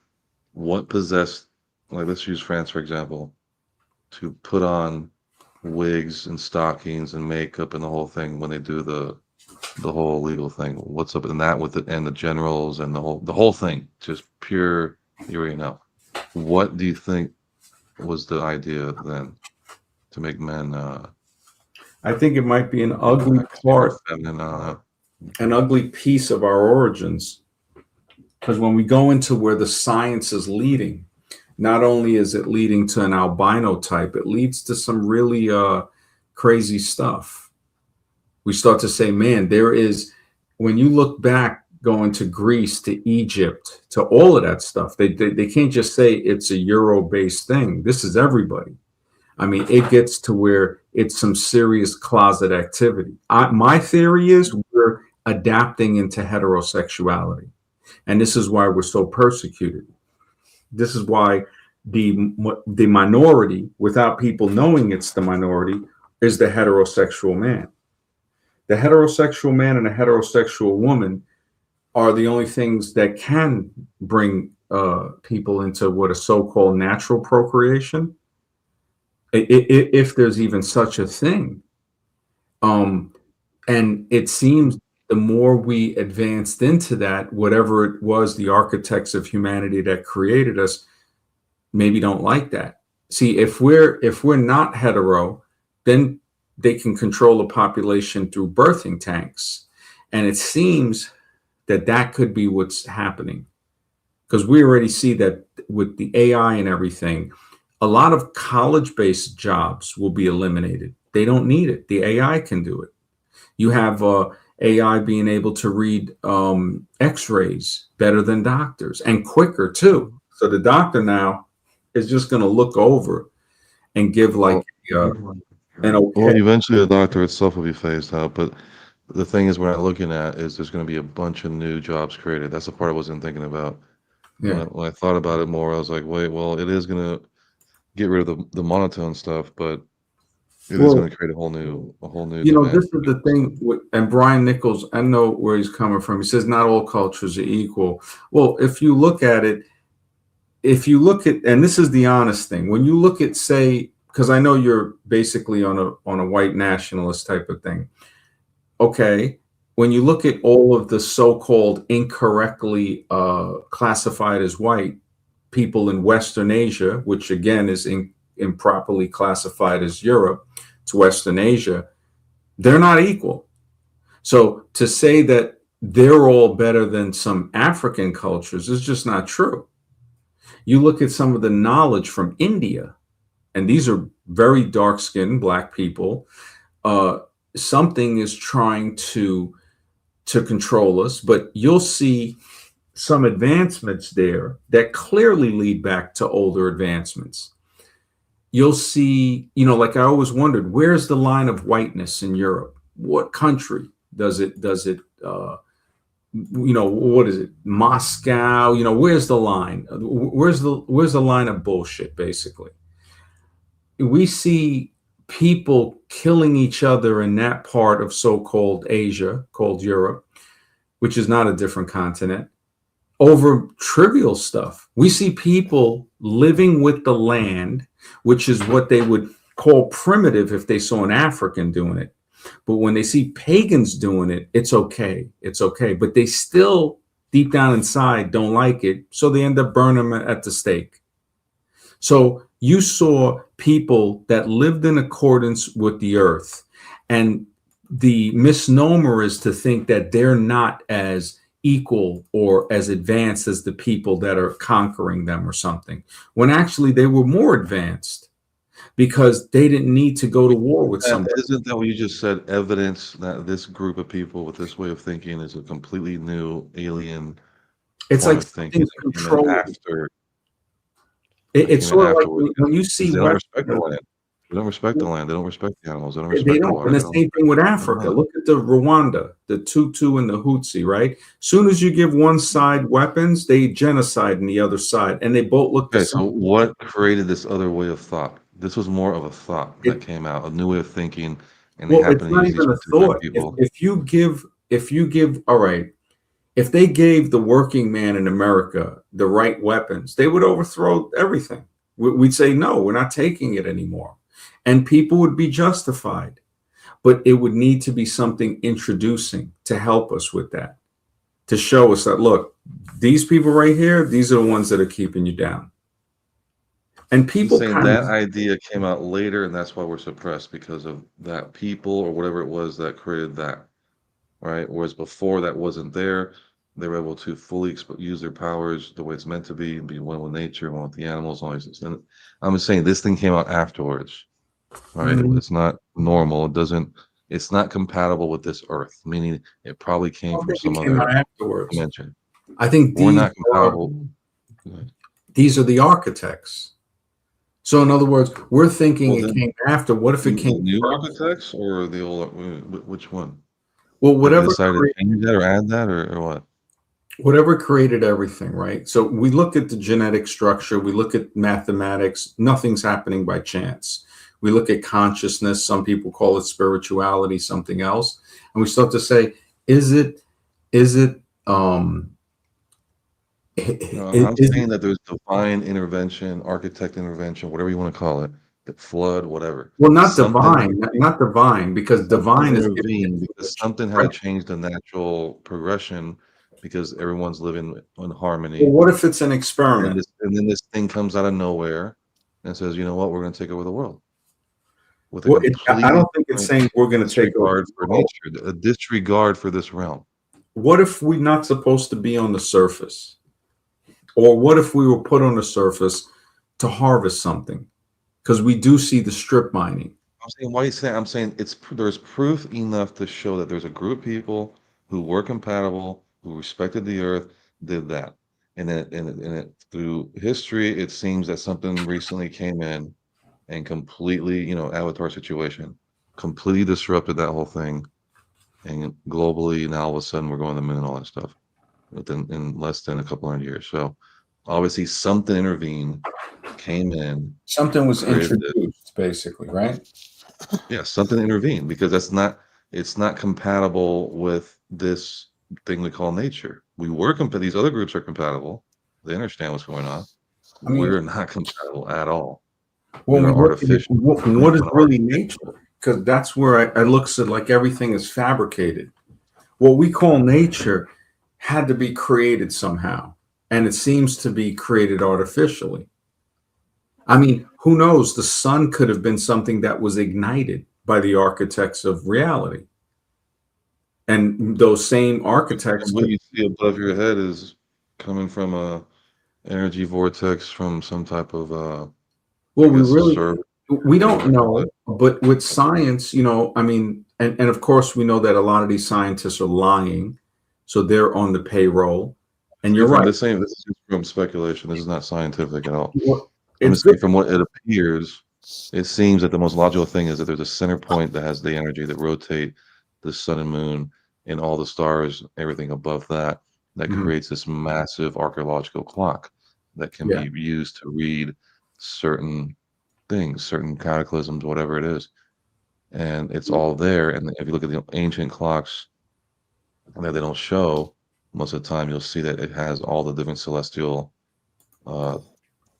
what possessed, like let's use France for example, to put on wigs and stockings and makeup and the whole thing when they do the whole legal thing? What's up in that with it and the generals and the whole thing? Just pure What do you think was the idea then to make men I think it might be an I ugly guess be more part, feminine? an ugly piece of our origins. Because when we go into where the science is leading, not only is it leading to an albino type, it leads to some really crazy stuff. We start to say, man, there is, when you look back, going to Greece, to Egypt, to all of that stuff, they can't just say it's a Euro based thing. This is everybody. I mean, it gets to where it's some serious closet activity. My theory is we're adapting into heterosexuality. And this is why we're so persecuted. This is why the minority, without people knowing it's the minority, is the heterosexual man. The heterosexual man and a heterosexual woman are the only things that can bring people into what a so-called natural procreation, if there's even such a thing. And it seems the more we advanced into that, whatever it was, the architects of humanity that created us maybe don't like that. See, if we're not hetero, then they can control the population through birthing tanks. And it seems that that could be what's happening, because we already see that with the AI and everything, a lot of college-based jobs will be eliminated. They don't need it. The AI can do it. You have AI being able to read X-rays better than doctors, and quicker too. So the doctor now is just going to look over and give like an Well, okay. eventually the doctor itself will be phased out, but the thing is we're not looking at is there's going to be a bunch of new jobs created. That's the part I wasn't thinking about. Yeah. When I thought about it more, I was like, wait, well, it is going to get rid of the monotone stuff, but it is Well, going to create a whole new this demand for is the stuff. thing. And Brian Nichols, I know where he's coming from. He says not all cultures are equal. Well, if you look at it, and this is the honest thing, when you look at, say, because I know you're basically on a white nationalist type of thing. Okay, when you look at all of the so-called incorrectly classified as white people in Western Asia, which again is improperly classified as Europe, to Western Asia, they're not equal. So to say that they're all better than some African cultures is just not true. You look at some of the knowledge from India, and these are very dark-skinned black people. Something is trying to control us, but you'll see some advancements there that clearly lead back to older advancements. You'll see, like I always wondered, where's the line of whiteness in Europe? What country does it what is it? Moscow, where's the line? Where's the line of bullshit, basically? We see people killing each other in that part of so-called Asia, called Europe, which is not a different continent, over trivial stuff. We see people living with the land, which is what they would call primitive if they saw an African doing it. But when they see pagans doing it, it's okay. It's okay. But they still, deep down inside, don't like it. So they end up burning them at the stake. So you saw people that lived in accordance with the earth. And the misnomer is to think that they're not as equal or as advanced as the people that are conquering them or something, when actually they were more advanced because they didn't need to go to war with somebody. Isn't that what you just said? Evidence that this group of people with this way of thinking is a completely new alien It's form like of thinking something's that came in controlled. after It's sort of like afterwards. when you Because see they don't respect the Western. land. They don't respect the land. They don't respect the animals. They don't They respect the don't. water. And the They don't same thing respect with none of Africa. that. Look at the Rwanda, the Tutu and the Hutsi, right? Soon as you give one side weapons, they genocide in the other side, and they both look the Okay, same. so what created this other way of thought? This was more of a thought that It, came out, a new way of thinking, and they well, happen it's to not use these even a particular thought. If people. if you give if you give all right, if they gave the working man in America the right weapons, they would overthrow everything. We'd say, no, we're not taking it anymore. And people would be justified. But it would need to be something introducing to help us with that, to show us that, look, these people right here, these are the ones that are keeping you down. And I'm people saying kind that of, idea came out later, and that's why we're suppressed because of that people or whatever it was that created that, right? Whereas before that wasn't there, they were able to fully use their powers the way it's meant to be one with nature, one with the animals, all these. And I'm just saying this thing came out afterwards, right? mm, It's not normal. It doesn't. It's not compatible with this Earth, meaning it probably I came don't from think it some came other out afterwards. dimension. I think We're not compatible. these are the architects. So in other words, we're thinking Well, it then came after. What if it the came new first? architects or the old? Which one? Well, Like they decided to change that or add that or what? whatever created everything, right? So we look at the genetic structure, we look at mathematics, nothing's happening by chance. We look at consciousness, some people call it spirituality, something else. And we start to say, is it, is it, No, I'm is saying it, that there's divine intervention, architect intervention, whatever you want to call it, the flood, whatever. well, not Something divine, not divine, because something divine is giving it intervened to because us, something had to right? change the natural progression because everyone's living in Well, harmony. what if it's an And then experiment? this thing comes out of nowhere and says, you know what, we're going to take over the world with a Well, I complete don't think it's saying we're going to take over disregard the for world. nature, a disregard for this realm. What if we're not supposed to be on the surface? Or what if we were put on the surface to harvest something? Because we do see the strip mining. I'm saying, why are you saying? I'm saying there's proof enough to show that there's a group of people who were compatible, who respected the earth, did that, and through history, it seems that something recently came in and completely, Avatar situation, completely disrupted that whole thing, and globally now all of a sudden we're going to the moon and all that stuff within in less than a couple hundred years. So obviously something intervened, came in, Something was created this. introduced, basically, right? Yeah, something intervened because it's not compatible with this thing we call nature. These other groups are compatible. They understand what's going on. I mean, We're not compatible at all. We when we are look at it, artificial. what is really nature? Because that's where I look at, like, everything is fabricated. What we call nature had to be created somehow, and it seems to be created artificially. I mean, who knows? The sun could have been something that was ignited by the architects of reality. And those same architects And what could, you see above your head is coming from a energy vortex from some type of I well, guess server, we whatever you don't want to call know, it. but with science, I mean, and of course we know that a lot of these scientists are lying. So they're on the payroll. And you're right. This is just from speculation. This is not scientific at all. Well, I'm it's just good. saying from what it appears, it seems that the most logical thing is that there's a center point that has the energy that rotate the sun and moon and all the stars, everything above that, that Mhm. creates this massive archaeological clock that can Yeah. be used to read certain things, certain cataclysms, whatever it is. And it's all there. And if you look at the ancient clocks that they don't show, most of the time you'll see that it has all the different celestial uh,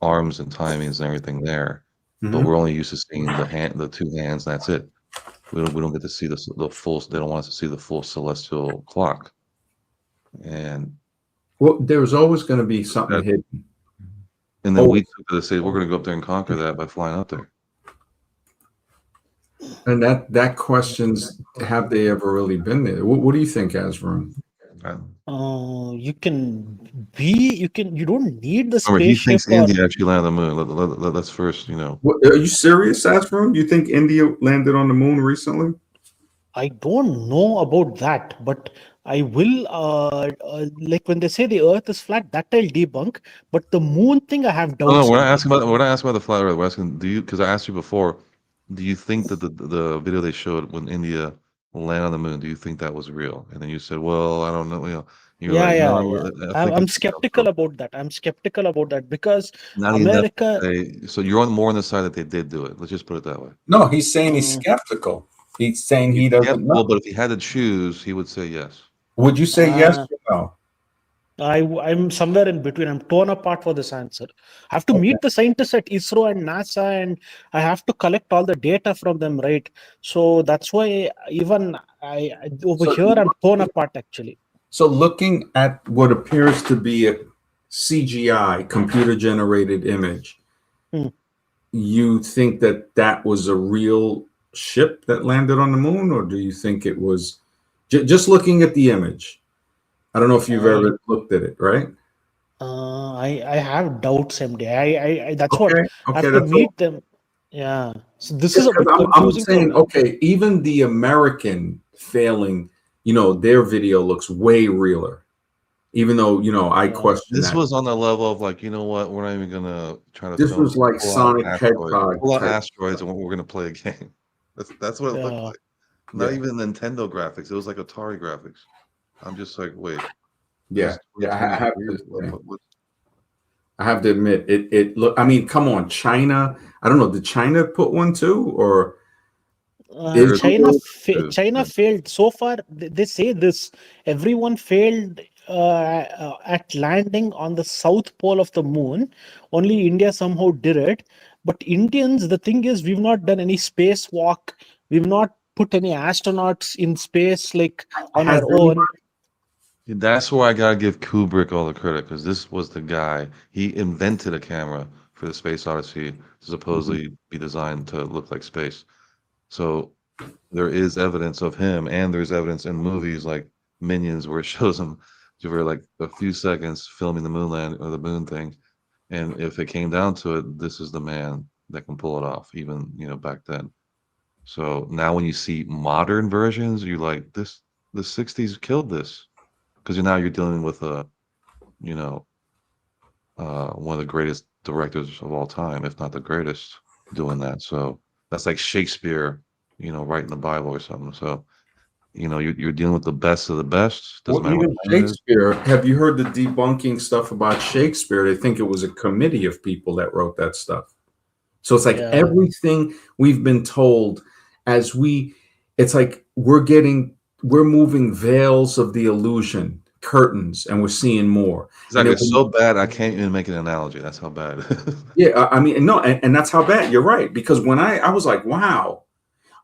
arms and timings and everything there, but Mhm. we're only used to seeing the two hands. And that's it. We don't get to see the full. They don't want us to see the full celestial clock, and Well, there's always going to be something that hidden. and then we Always. took to say we're going to go up there and conquer that by flying up there. And that questions, have they ever really been there? What do you think, Azram? Right? You don't need the Remember, he spaceship thinks or India actually landed on the moon. Let's first, Are you serious, Azram? You think India landed on the moon recently? I don't know about that, but I will like when they say the earth is flat, that I'll debunk. But the moon thing I have No, no, doubts on. we're not asking about the flat Earth. We're asking, because I asked you before, do you think that the video they showed when India landed on the moon, do you think that was real? And then you said, well, I don't know. You were Yeah, like, yeah, no, yeah. I I'm, think I'm it's real. skeptical about that. I'm skeptical about that because Not enough America. to say. So you're more on the side that they did do it. Let's just put it that way. No, he's saying he's mm, skeptical. He's saying He's he doesn't skeptical, know. but if he had to choose, he would say yes. Would you say yes uh, or no? I'm somewhere in between. I'm torn apart for this answer. I have to Okay. meet the scientists at ISRO and NASA, and I have to collect all the data from them, right? So that's why even over So, here I'm torn apart actually. so looking at what appears to be a CGI, computer generated image, Hmm. you think that that was a real ship that landed on the moon, or do you think it was just looking at the image? I don't know if you've I ever looked at it, right? I have doubts, MD. That's what Okay, I okay, have to that's all. meet them. Yeah. So this Yeah, is a because bit I'm confusing for saying, me. okay, even the American failing, their video looks way realer, even though, I Yeah. question This that. was on the level of like, you know what? We're not even gonna try to This film. was like Pull out Sonic asteroids. Hedgehog Pull out type. asteroids, and we're gonna play a game. That's what it looked Yeah. like. Not Yeah, even Nintendo graphics. It was like Atari graphics. I'm just like, wait, this yeah, is yeah. I have 2023. to, yeah. I have to admit, it look. I mean, come on, China. I don't know. Did China put one too, or There is China Israel? two. China Yeah. failed so far. They say this. Everyone failed at landing on the south pole of the moon. Only India somehow did it. But Indians, the thing is, we've not done any spacewalk. We've not put any astronauts in space like on Has our anybody? own. That's where I gotta give Kubrick all the credit because this was the guy. He invented a camera for the Space Odyssey to Mhm. supposedly be designed to look like space. So there is evidence of him, and there's evidence in movies like Minions where it shows him for like a few seconds filming the moon land or the moon thing. And if it came down to it, this is the man that can pull it off, even back then. So now when you see modern versions, you're like, the '60s killed this because now you're dealing with you know, one of the greatest directors of all time, if not the greatest, doing that. So that's like Shakespeare, writing the Bible or something. So you're dealing with the best of the best. Doesn't Well, matter what even time it is. Shakespeare. Have you heard the debunking stuff about Shakespeare? They think it was a committee of people that wrote that stuff. So it's like Yeah. everything we've been told as it's like we're moving veils of the illusion, curtains, and we're seeing more. And Exactly. then, It's so bad I can't even make an analogy. That's how bad. yeah, I mean, no, and that's how bad you're right. Because when I was like, wow,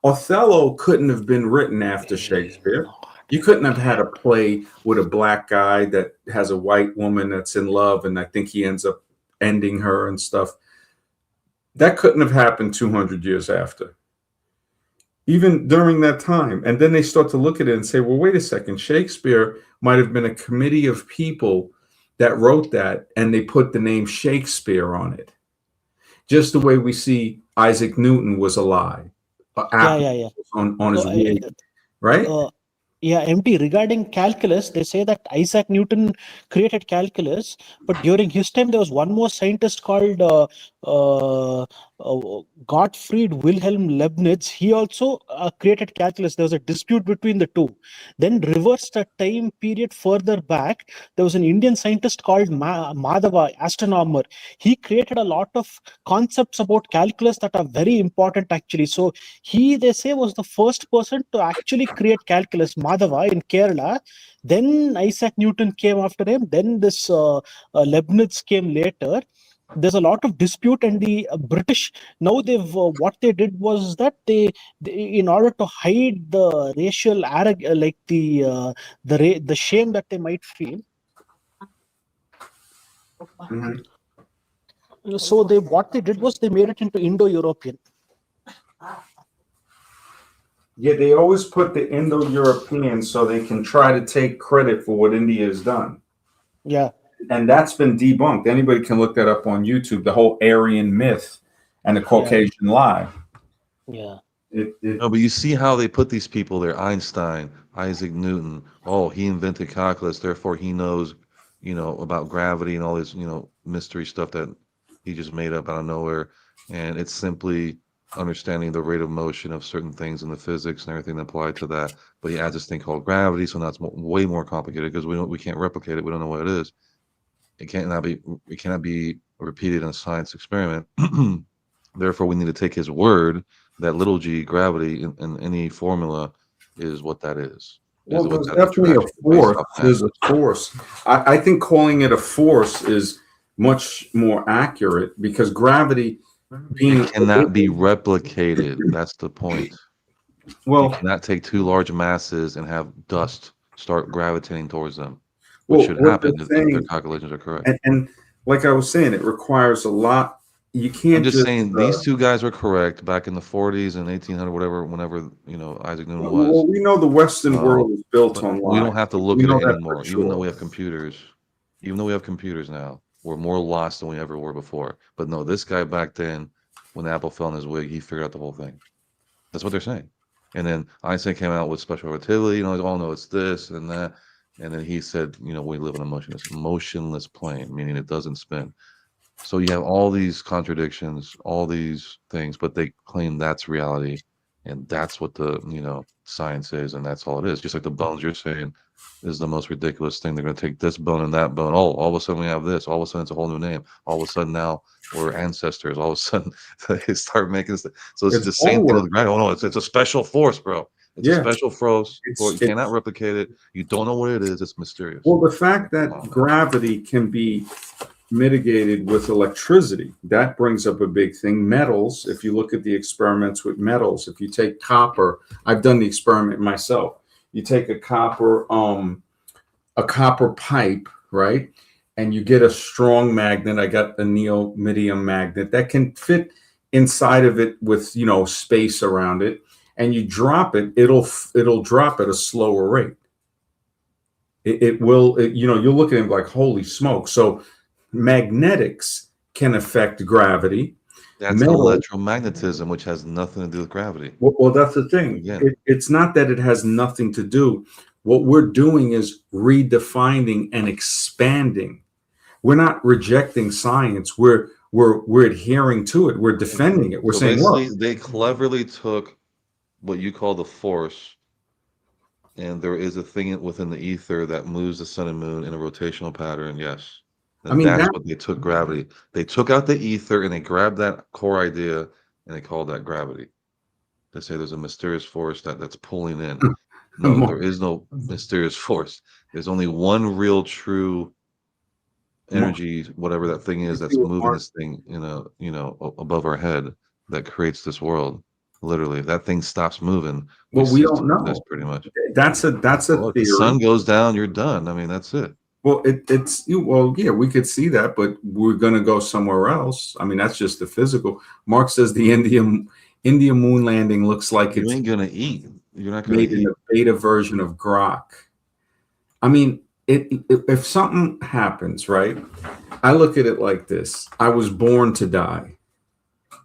Othello couldn't have been written after Eh, Shakespeare. no. You couldn't have Yeah. had a play with a black guy that has a white woman that's in love, and I think he ends up ending her and stuff. That couldn't have happened 200 years after, even during that time. And then they start to look at it and say, well, wait a second, Shakespeare might have been a committee of people that wrote that, and they put the name Shakespeare on it. Just the way we see Isaac Newton was a lie, Yeah. apple Yeah. Yeah. on his Uh, wig, right? uh, Yeah, MT, regarding calculus, they say that Isaac Newton created calculus, but during his time, there was one more scientist called Gottfried Wilhelm Leibniz. He also created calculus. There was a dispute between the two. Then, reversed a time period further back, there was an Indian scientist called Madhava, astronomer. He created a lot of concepts about calculus that are very important, actually. So, he, they say, was the first person to actually create calculus, Madhava in Kerala. Then Isaac Newton came after him. Then this Leibniz came later. There's a lot of dispute, and the British now they've what they did was that they in order to hide the racial like the shame that they might feel, Mhm. so they what they did was they made it into Indo-European. Yeah, they always put the Indo-European so they can try to take credit for what India has done. Yeah, And that's been debunked. Anybody can look that up on YouTube, the whole Aryan myth and the yeah, Caucasian lie. yeah, No, but you see how they put these people there. Einstein, Isaac Newton. Oh, he invented calculus, therefore he knows, about gravity and all this, mystery stuff that he just made up out of nowhere. And it's simply understanding the rate of motion of certain things in the physics and everything that apply to that. But he adds this thing called gravity, so now it's way more complicated because we can't replicate it. We don't know what it is. It cannot be repeated in a science experiment. Therefore, we need to take his word that little g gravity in any formula is what that is. Well, is what's there's at the definitely a attraction based force. off that. There's a force. I think calling it a force is much more accurate because gravity being It cannot be replicated. That's the point. You well, cannot take two large masses and have dust start gravitating towards them, which well, should what they're happen if their saying, calculations are correct. and like I was saying, it requires a lot. You I'm can't just just. saying these two guys were correct back in the 40s and 1800, whatever, whenever, Isaac Newton was. Well, we know the Western world is built But on we lies. don't have to We look at know it that for anymore, even though sure. we have computers. Even though we have computers now, we're more lost than we ever were before. But no, this guy back then, when Apple fell in his wig, he figured out the whole thing. That's what they're saying. And then Einstein came out with special relativity, oh no, it's this and that. And then he said, we live in a motionless plane, meaning it doesn't spin. So you have all these contradictions, all these things, but they claim that's reality, and that's what the science is, and that's all it is. Just like the bones you're saying is the most ridiculous thing. They're going to take this bone and that bone. Oh, all of a sudden we have this. All of a sudden it's a whole new name. All of a sudden now we're ancestors. All of a sudden they start making this. So it's It's the same thing homework. with gravity. Oh no, it's a special force, bro. It's a Yeah, special force. You it's cannot replicate it. You don't know what it is. It's mysterious. well, the fact that Wow. gravity can be mitigated with electricity, that brings up a big thing. Metals, if you look at the experiments with metals, if you take copper, I've done the experiment myself. You take a copper pipe, right? And you get a strong magnet. I got a neodymium magnet that can fit inside of it with, space around it. And you drop it, it'll drop at a slower rate. It will, you'll look at it like, holy smoke. So magnetics can affect gravity. That's electromagnetism, which has nothing to do with gravity. Well, that's the thing. Again. It's not that it has nothing to do. What we're doing is redefining and expanding. We're not rejecting science. We're adhering to it. We're defending it. We're So saying, basically, look, they cleverly took what you call the force, and there is a thing within the ether that moves the sun and moon in a rotational pattern. Yes. And that's what they took gravity. They took out the ether and they grabbed that core idea and they called that gravity. They say there's a mysterious force that's pulling in. No, there is no mysterious force. There's only one real true energy, whatever that thing is that's moving this thing above our head that creates this world. Literally, if that thing stops moving, well, we don't know. This pretty much. That's a theory. If the sun goes down, you're done. I mean, that's it. Well, yeah, we could see that, but we're going to go somewhere else. I mean, that's just the physical. Mark says the India moon landing looks like you ain't gonna eat. You're not gonna made in a beta version of Grok. I mean, if something happens, right? I look at it like this: I was born to die,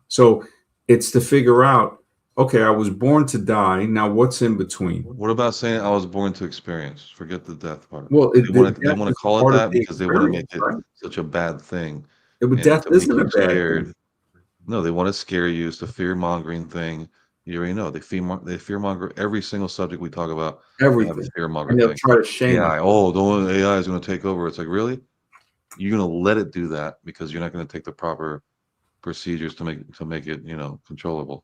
so it's to figure out. Okay, I was born to die. Now, what's in between? What about saying I was born to experience? Forget the death part. Well, they want to call it that because they want to make it such a bad thing. Death isn't a bad thing. No, they want to scare you. It's the fear mongering thing. You already know they fear monger every single subject we talk about. Everything. Fear monger And they'll thing. try to shame AI. Oh, the one AI is going to take over. It's like, really? You're going to let it do that because you're not going to take the proper procedures to make it controllable.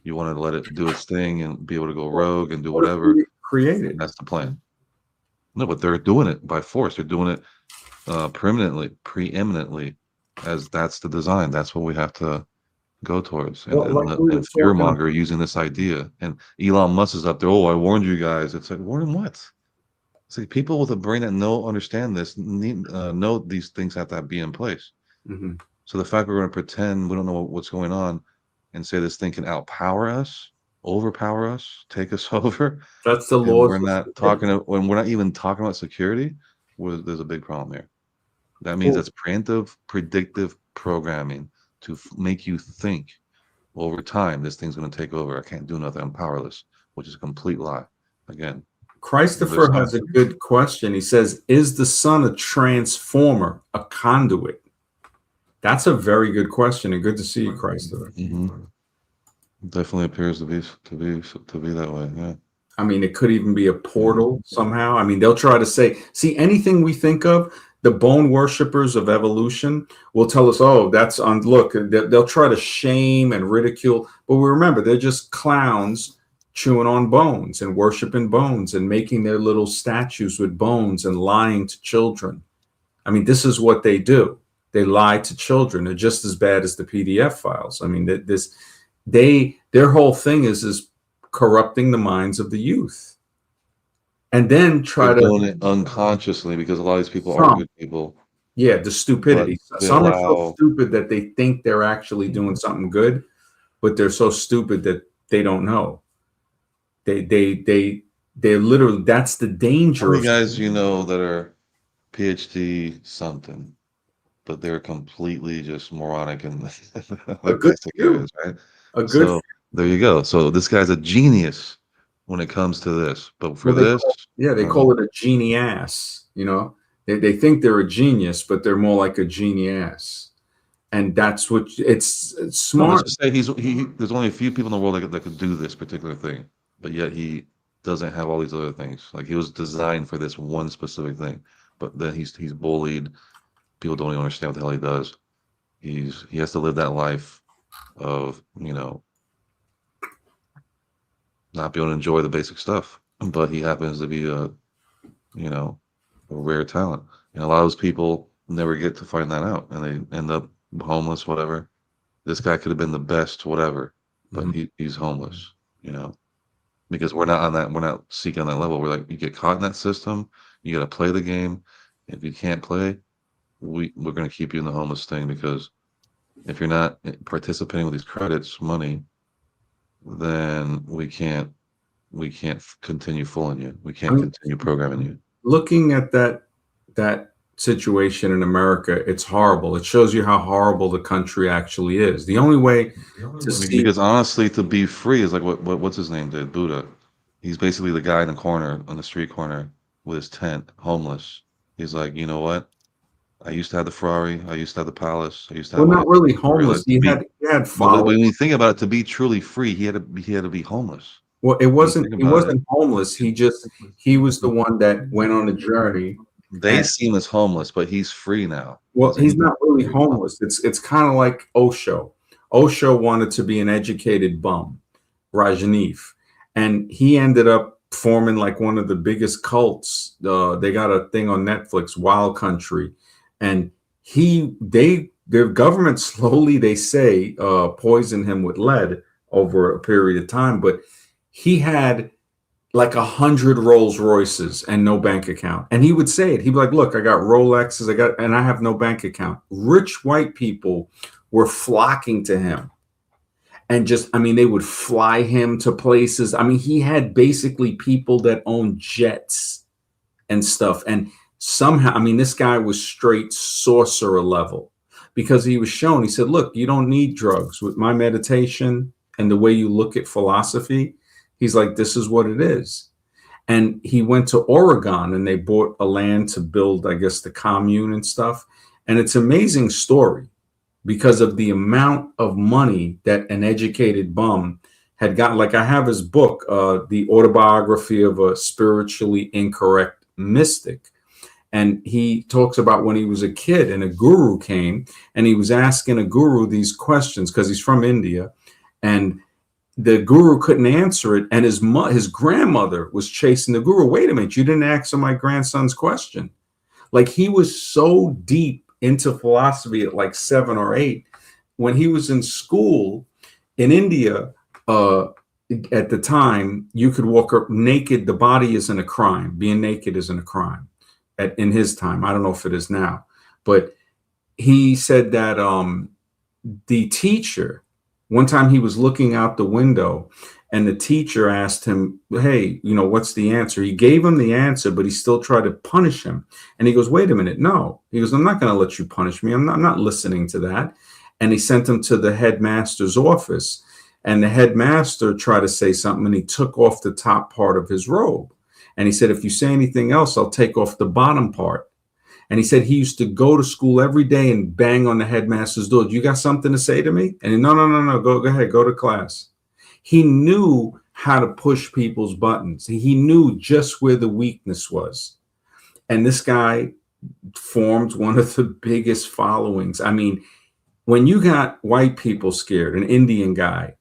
You want to let it do its thing and be able to go rogue and do whatever. Created. That's the plan. No, but they're doing it by force. They're doing it preeminently, as that's the design. That's what we have to go towards. And fearmonger using this idea. And Elon Musk is up there. Oh, I warned you guys. It's like, warn what? It's like people with a brain that understand this know these things have to be in place. Mm-hmm. So the fact we're going to pretend we don't know what's going on and say this thing can overpower us, take us over. That's the law. We're not when we're not even talking about security. There's a big problem here. That means that's preemptive, predictive programming to make you think over time this thing's going to take over. I can't do nothing. I'm powerless, which is a complete lie. Again, Christopher has a good question. He says, "Is the sun a transformer, a conduit?" That's a very good question, and good to see you, Christopher. Mm-hmm. Definitely appears to be that way. Yeah. I mean, it could even be a portal somehow. I mean, they'll try to see anything we think of. The bone worshippers of evolution will tell us, "Oh, that's on." Look, they'll try to shame and ridicule, but we remember they're just clowns chewing on bones and worshiping bones and making their little statues with bones and lying to children. I mean, this is what they do. They lie to children. They're just as bad as the PDF files. I mean, their whole thing is corrupting the minds of the youth, and then try They're to doing it unconsciously because a lot of these people are some, good people, yeah, the but stupidity. they Some are so allow. stupid that they think they're actually doing something good, but they're so stupid that they don't know. They're literally, that's the How danger many of guys you know that are PhD something, but they're completely just moronic in a like good basic few, areas, right? a good So there you go. So this guy's a genius when it comes to this, but for well, they this, call, yeah, they no. call it a genie ass. You know, they think they're a genius, but they're more like a genius, and that's what it's No, let's smart. just say there's only a few people in the world that could do this particular thing, but yet he doesn't have all these other things. Like he was designed for this one specific thing, but then he's bullied. People don't even understand what the hell he does. He has to live that life of, not be able to enjoy the basic stuff. But he happens to be you know, a rare talent. And a lot of those people never get to find that out and they end up homeless, whatever. This guy could have been the best, whatever, but Mhm. he's homeless, because we're not seeking on that level. We're like, you get caught in that system, you got to play the game. If you can't play, we're going to keep you in the homeless thing because if you're not participating with these credits, money, then we can't continue fooling you. We I can't mean, continue programming you. looking at that situation in America, it's horrible. It shows you how horrible the country actually is. The only way to see, Because honestly, to be free is like what's his name did, Buddha. He's basically the guy in the corner, on the street corner, with his tent, homeless. He's like, you know what? I used to have the Ferrari. I used to have the palace. I used to well, have all not these really things. I homeless. realized to be, He had but followers. when you think about it, to be truly free, he had to be homeless. Well, When you think he about it, wasn't homeless. He was the one that went on a journey. they see him as homeless, but he's free now Well, because he's he's been not really freed from. homeless. It's kind of like Osho. Osho wanted to be an educated bum, Rajneesh, and he ended up forming like one of the biggest cults. They got a thing on Netflix, Wild Country, and their government slowly, they say, poisoned him with lead over a period of time, but he had like 100 Rolls Royces and no bank account. And he would say it. He'd be like, look, I got Rolexes, and I have no bank account. Rich white people were flocking to him. And just, I mean, they would fly him to places. I mean, he had basically people that owned jets and stuff. And somehow, I mean, this guy was straight sorcerer level because he was shown, he said, look, you don't need drugs. With my meditation and the way you look at philosophy, he's like, this is what it is. And he went to Oregon and they bought a land to build, I guess, the commune and stuff. And it's an amazing story because of the amount of money that an educated bum had gotten. Like I have his book, The Autobiography of a Spiritually Incorrect Mystic. And he talks about when he was a kid and a guru came and he was asking a guru these questions because he's from India. And the guru couldn't answer it, and his grandmother was chasing the guru. Wait a minute, you didn't answer my grandson's question. Like he was so deep into philosophy at like 7 or 8. When he was in school in India, at the time, you could walk up naked. The body isn't a crime. Being naked isn't a crime. In his time, I don't know if it is now, but he said that the teacher, one time he was looking out the window and the teacher asked him, hey, what's the answer? He gave him the answer, but he still tried to punish him. And he goes, wait a minute. No, he goes, I'm not going to let you punish me. I'm not listening to that. And he sent him to the headmaster's office, and the headmaster tried to say something and he took off the top part of his robe. And he said, if you say anything else, I'll take off the bottom part. And he said he used to go to school every day and bang on the headmaster's door. You got something to say to me? And he, no, no, no, no. Go ahead. Go to class. He knew how to push people's buttons. He knew just where the weakness was. And this guy formed one of the biggest followings. I mean, when you got white people scared, an Indian guy,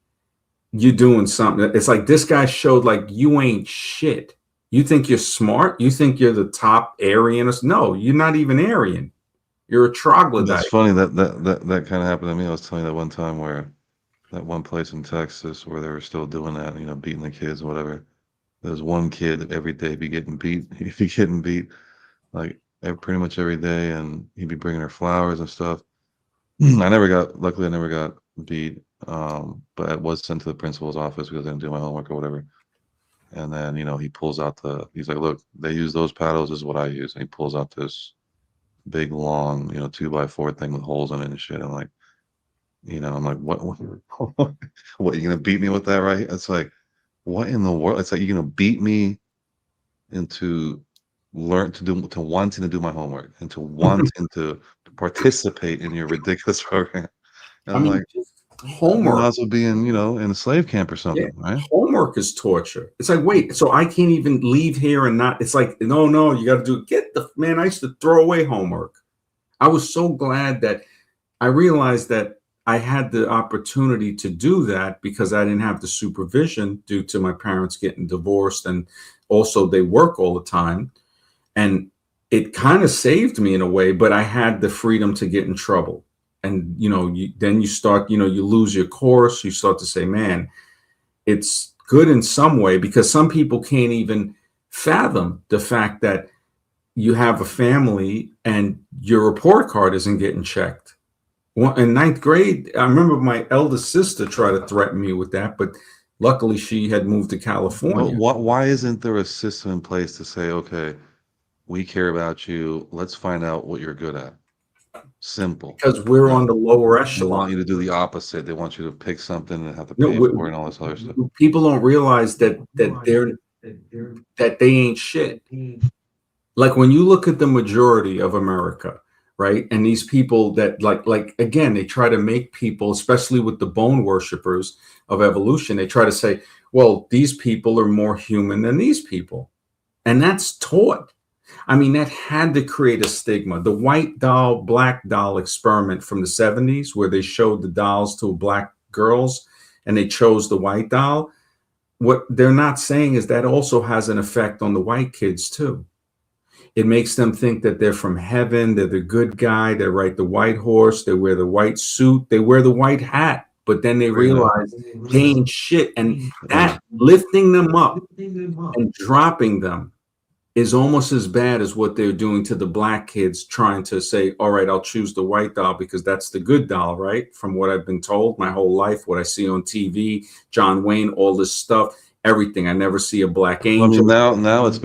you're doing something. It's like this guy showed like you ain't shit. You think you're smart? You think you're the top Aryan? No, you're not even Aryan. You're a It's troglodyte. funny that kind of happened to me. I was telling you that one time where that one place in Texas where they were still doing that, you know, beating the kids or whatever. There's one kid that every day be getting beat. He'd be getting beat like pretty much every day, and he'd be bringing her flowers and stuff. Luckily, I never got beat. But I was sent to the principal's office because I didn't do my homework or whatever. And then, you know, he's like, look, they use those paddles, this is what I use. And he pulls out this big, long, you know, 2x4 thing with holes in it and shit. I'm like, what, you gonna beat me with that, right? It's like, what in the world? It's like, you're gonna beat me into to wanting to do my homework and to wanting to participate in your ridiculous program. And I I'm mean, like, just you might homework. as well be in, you know, in a slave camp or Yeah, something, right? homework is torture. It's like, wait, so I can't even leave here and not. It's like, no, no, you got to do. Get the man. I used to throw away homework. I was so glad that I realized that I had the opportunity to do that because I didn't have the supervision due to my parents getting divorced, and also they work all the time. And it kind of saved me in a way, but I had the freedom to get in trouble. And then you start, you lose your course. You start to say, man, it's good in some way, because some people can't even fathom the fact that you have a family and your report card isn't getting checked. Well, in ninth grade, I remember my eldest sister tried to threaten me with that, but luckily she had moved to But California. why isn't there a system in place to say, okay, we care about you. Let's find out what you're good at. Simple. Because we're on No, the lower they echelon. want you to do the opposite. They want you to pick something and have to You know, pay for it and all this other stuff. people don't realize that they ain't shit. Like when you look at the majority of America, right? And these people that like again, they try to make people, especially with the bone worshippers of evolution, they try to say, well, these people are more human than these people. And that's taught. I mean, that had to create a stigma. The white doll, black doll experiment from the 70s, where they showed the dolls to black girls and they chose the white doll. What they're not saying is that also has an effect on the white kids too. It makes them think that they're from heaven, they're the good guy, they ride the white horse, they wear the white suit, they wear the white hat, but then they Fair enough. realize they ain't shit. And Yeah. that lifting them up and dropping them is almost as bad as what they're doing to the black kids, trying to say, all right, I'll choose the white doll because that's the good doll, right? From what I've been told my whole life, what I see on TV, John Wayne, all this stuff, everything. I never see a black Well, I mean, angel. now it's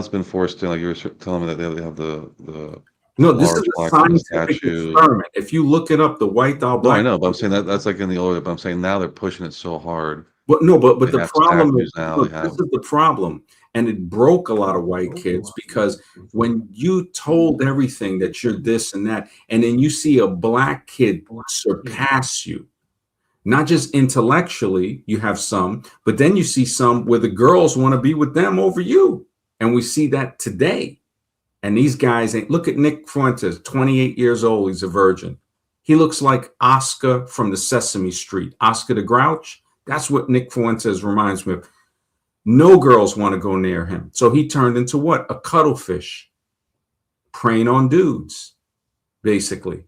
been forced in. Like you were telling me that they have the No, this is large a black woman scientific statue. experiment. If you look it up, the white doll, No, I black. know, but I'm saying that's like in the older. But I'm saying now they're pushing it so hard. But no, but They the have problem is, statues now. no, They this have. is the problem, and it broke a lot of white kids because when you told everything that you're this and that, and then you see a black kid surpass you, not just intellectually, you have some, but then you see some where the girls want to be with them over you, and we see that today. And these guys ain't. Look at Nick Fuentes, 28 years old. He's a virgin. He looks like Oscar from the Sesame Street. Oscar the Grouch. That's what Nick Fuentes reminds me of. No girls want to go near him. So he turned into what? A cuttlefish, preying on dudes, basically.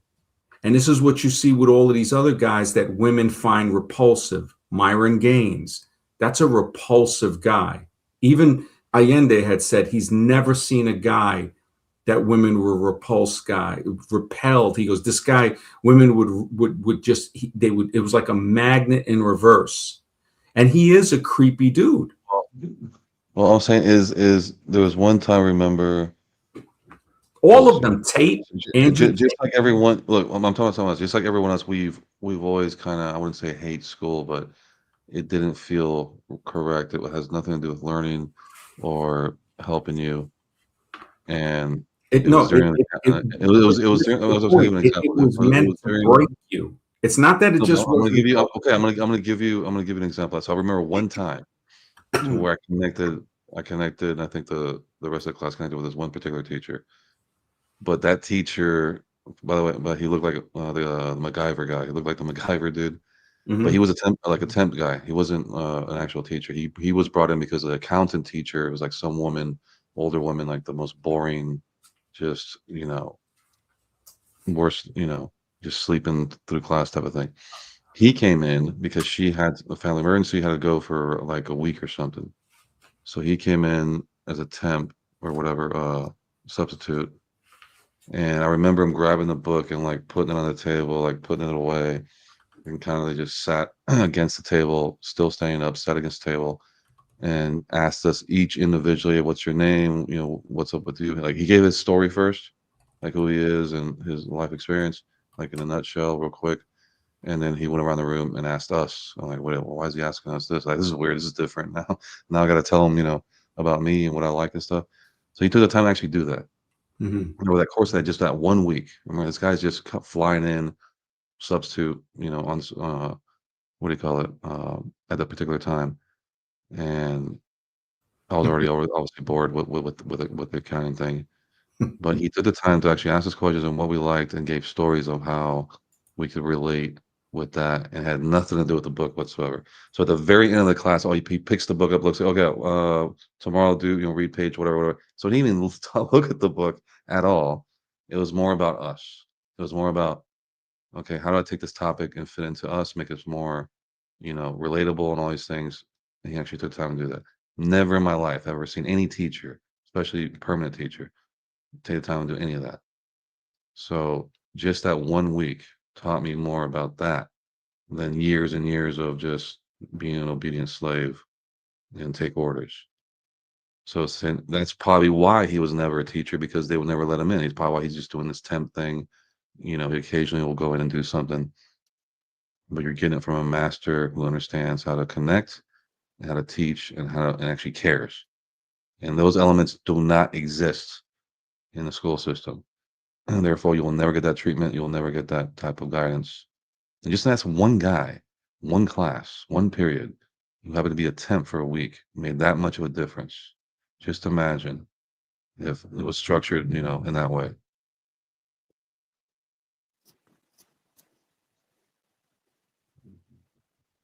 And this is what you see with all of these other guys that women find repulsive. Myron Gaines, that's a repulsive guy. Even Allende had said he's never seen a guy that women were repelled. He goes, this guy, women would just, they would, it was like a magnet in reverse. And he is a creepy dude. Well, I'm saying is there was one time, remember, All of them, Tate, Andrew Tate. just like everyone. Look, I'm talking about someone else. Just like everyone else, we've always kind of, I wouldn't say hate school, but it didn't feel correct. It has nothing to do with learning or helping you. And It it was no, during it was during, I was going to give an it example. was It meant was to during. break you. It's not that it No, just I'm going to give wasn't. you. Okay, I'm going to give you an example. So I remember one time to where I connected. And I think the rest of the class connected with this one particular teacher. But that teacher, by the way, but he looked like the MacGyver guy. He looked like the MacGyver dude. But he Hmm. was a temp guy. He wasn't an actual teacher. He was brought in because the accountant teacher, it was like some woman, older woman, like the most boring, just worst, just sleeping through class type of thing. He came in because she had a family emergency, had to go for like a week or something. So he came in as a temp or whatever, substitute. And I remember him grabbing the book and like putting it on the table, like putting it away, and kind of just sat against the table, still standing up, sat against the table, and asked us each individually, "What's your name? What's up with you?" Like he gave his story first, like who he is and his life experience, like in a nutshell, real quick. And then he went around the room and asked us. I'm like, "Wait, why is he asking us this? Like, this is weird. This is different now. Now I got to tell him, about me and what I like and stuff." So he took the time to actually do that. Hmm. Over that course of that, just that 1 week. Remember, this guy's just flying in, substitute, on what do you call it, at that particular time. And I was already obviously bored with the accounting thing. But he took the time to actually ask us questions on what we liked and gave stories of how we could relate with that and had nothing to do with the book whatsoever. So at the very end of the class, he picks the book up, looks like, okay, tomorrow I'll do, read page, whatever, whatever. So he didn't even look at the book at all. It was more about us. It was more about, okay, how do I take this topic and fit into us, make us more, relatable and all these things. And he actually took time to do that. Never in my life ever seen any teacher, especially permanent teacher, take the time to do any of that. So just that 1 week taught me more about that than years and years of just being an obedient slave and take orders. So that's probably why he was never a teacher because they would never let him in. He's probably why he's just doing this temp thing. He occasionally will go in and do something, but you're getting it from a master who understands how to connect, and how to teach, and actually cares. And those elements do not exist in the school system. And therefore, you will never get that treatment. You will never get that type of guidance. And just that's one guy, one class, one period, who happened to be a temp for a week, made that much of a difference. Just imagine if it was structured, in that way.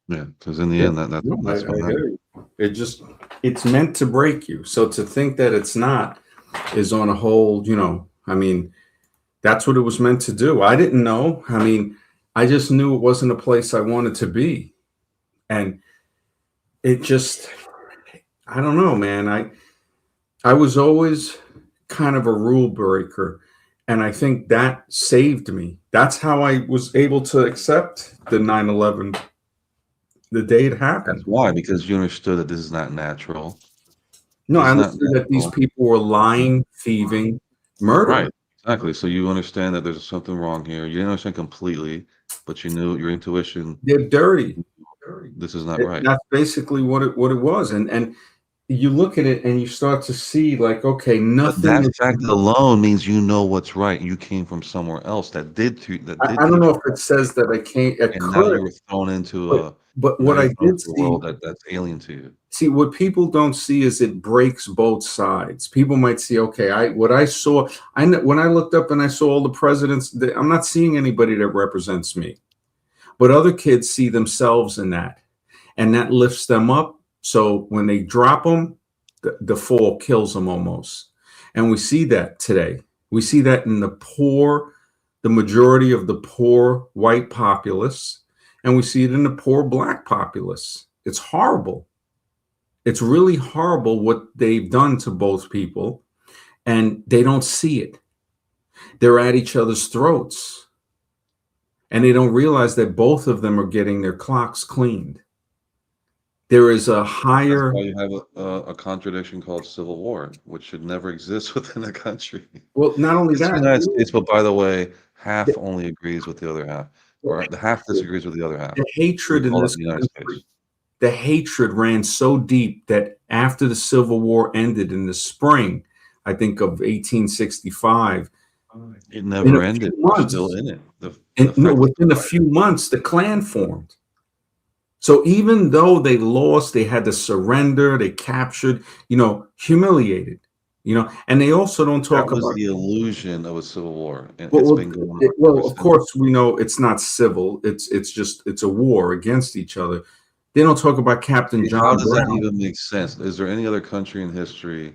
Yeah, because in the Yeah, end, that, that's no, I that's what hear happened. you. It's meant to break you. So to think that it's not is on a whole, I mean, that's what it was meant to do. I didn't know. I mean, I just knew it wasn't a place I wanted to be. And it just, I don't know, man. I was always kind of a rule breaker. And I think that saved me. That's how I was able to accept the 9/11 the day it That's happened. why, because you understood that this is not natural. No, This I is not understood that these natural. people were lying, thieving, murdering. Right. Exactly. So you understand that there's something wrong here. You didn't understand completely, but you knew your intuition, They're dirty. this is not right. That's basically what it was. And you look at it and you start to see like, okay, But nothing that is. fact alone means you know what's right. You came from somewhere else that did I don't teach know you if it right, says that I can't. It and now could, you were thrown into but a now what you're I thrown did into a see. world that's alien to you. See, what people don't see is it breaks both sides. People might see, okay, what I saw, when I looked up and I saw all the presidents, I'm not seeing anybody that represents me, but other kids see themselves in that, and that lifts them up. So when they drop them, the fall kills them almost. And we see that today. We see that in the poor, the majority of the poor white populace, and we see it in the poor black populace. It's horrible. It's really horrible what they've done to both people, and they don't see it. They're at each other's throats, and they don't realize that both of them are getting their clocks cleaned. There is a That's higher, why you have a contradiction called civil war, which should never exist within a country. well, not only It's the that, United States, but by the way, the, half only agrees with the other half, or the half disagrees with the other half. the We hatred in call it this the United country, States. the hatred ran so deep that after the Civil War ended in the spring, I think of 1865, It in a never few ended. We're still months, in it. The and no, fact is within a still few months, the Klan formed. So even though they lost, they had to surrender, they captured, humiliated, And they also don't That talk was about. the illusion of a civil war, and Well, it's well, been going on ever of since. course, we know it's not civil. It's a war against each other. They don't talk about Captain See, how John does that Brown. even make sense? Is there any other country in history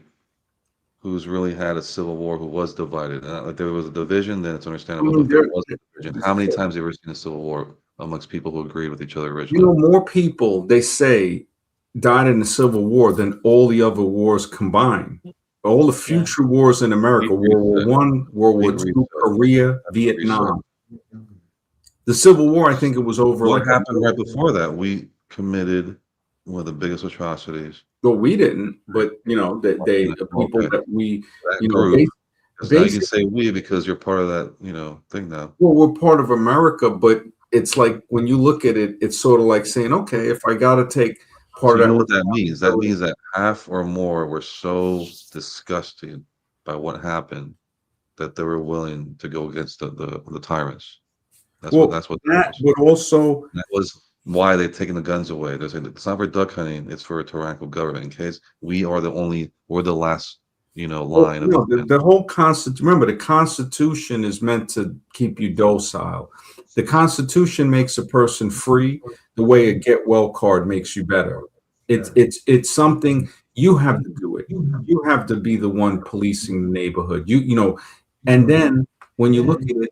who's really had a civil war who was divided? Like there was a division, then it's I understandable. But mean, if there was a division, how many times have you ever seen a civil war amongst people who agreed with each other originally? more people they say died in the Civil War than all the other wars combined. All the Yeah. future wars in America: Great World War reset. One, World War Great Two, reset. Korea, That's a reset. Vietnam. The Civil War, I think it was over What like a. happened right before that? We committed one of the biggest atrocities. Well, we didn't, but the people Okay, that we, that you know, group. Because now you can basically, say we because you're part of that, thing now. well, we're part of America, but it's like when you look at it, it's sort of like saying, okay, if I got to take So part you of know that what that means? That responsibility. means that half or more were so disgusted by what happened that they were willing to go against the tyrants. Well, That's what that that, was. but also, That was why they've taken the guns away. They're saying it's not for duck hunting, it's for a tyrannical government in case we're the last, well, line of defense. the whole Constitution. Remember, the Constitution is meant to keep you docile. The Constitution makes a person free the way a get well card makes you better. It's something you have to do it. You have to be the one policing the neighborhood. And then when you look at it,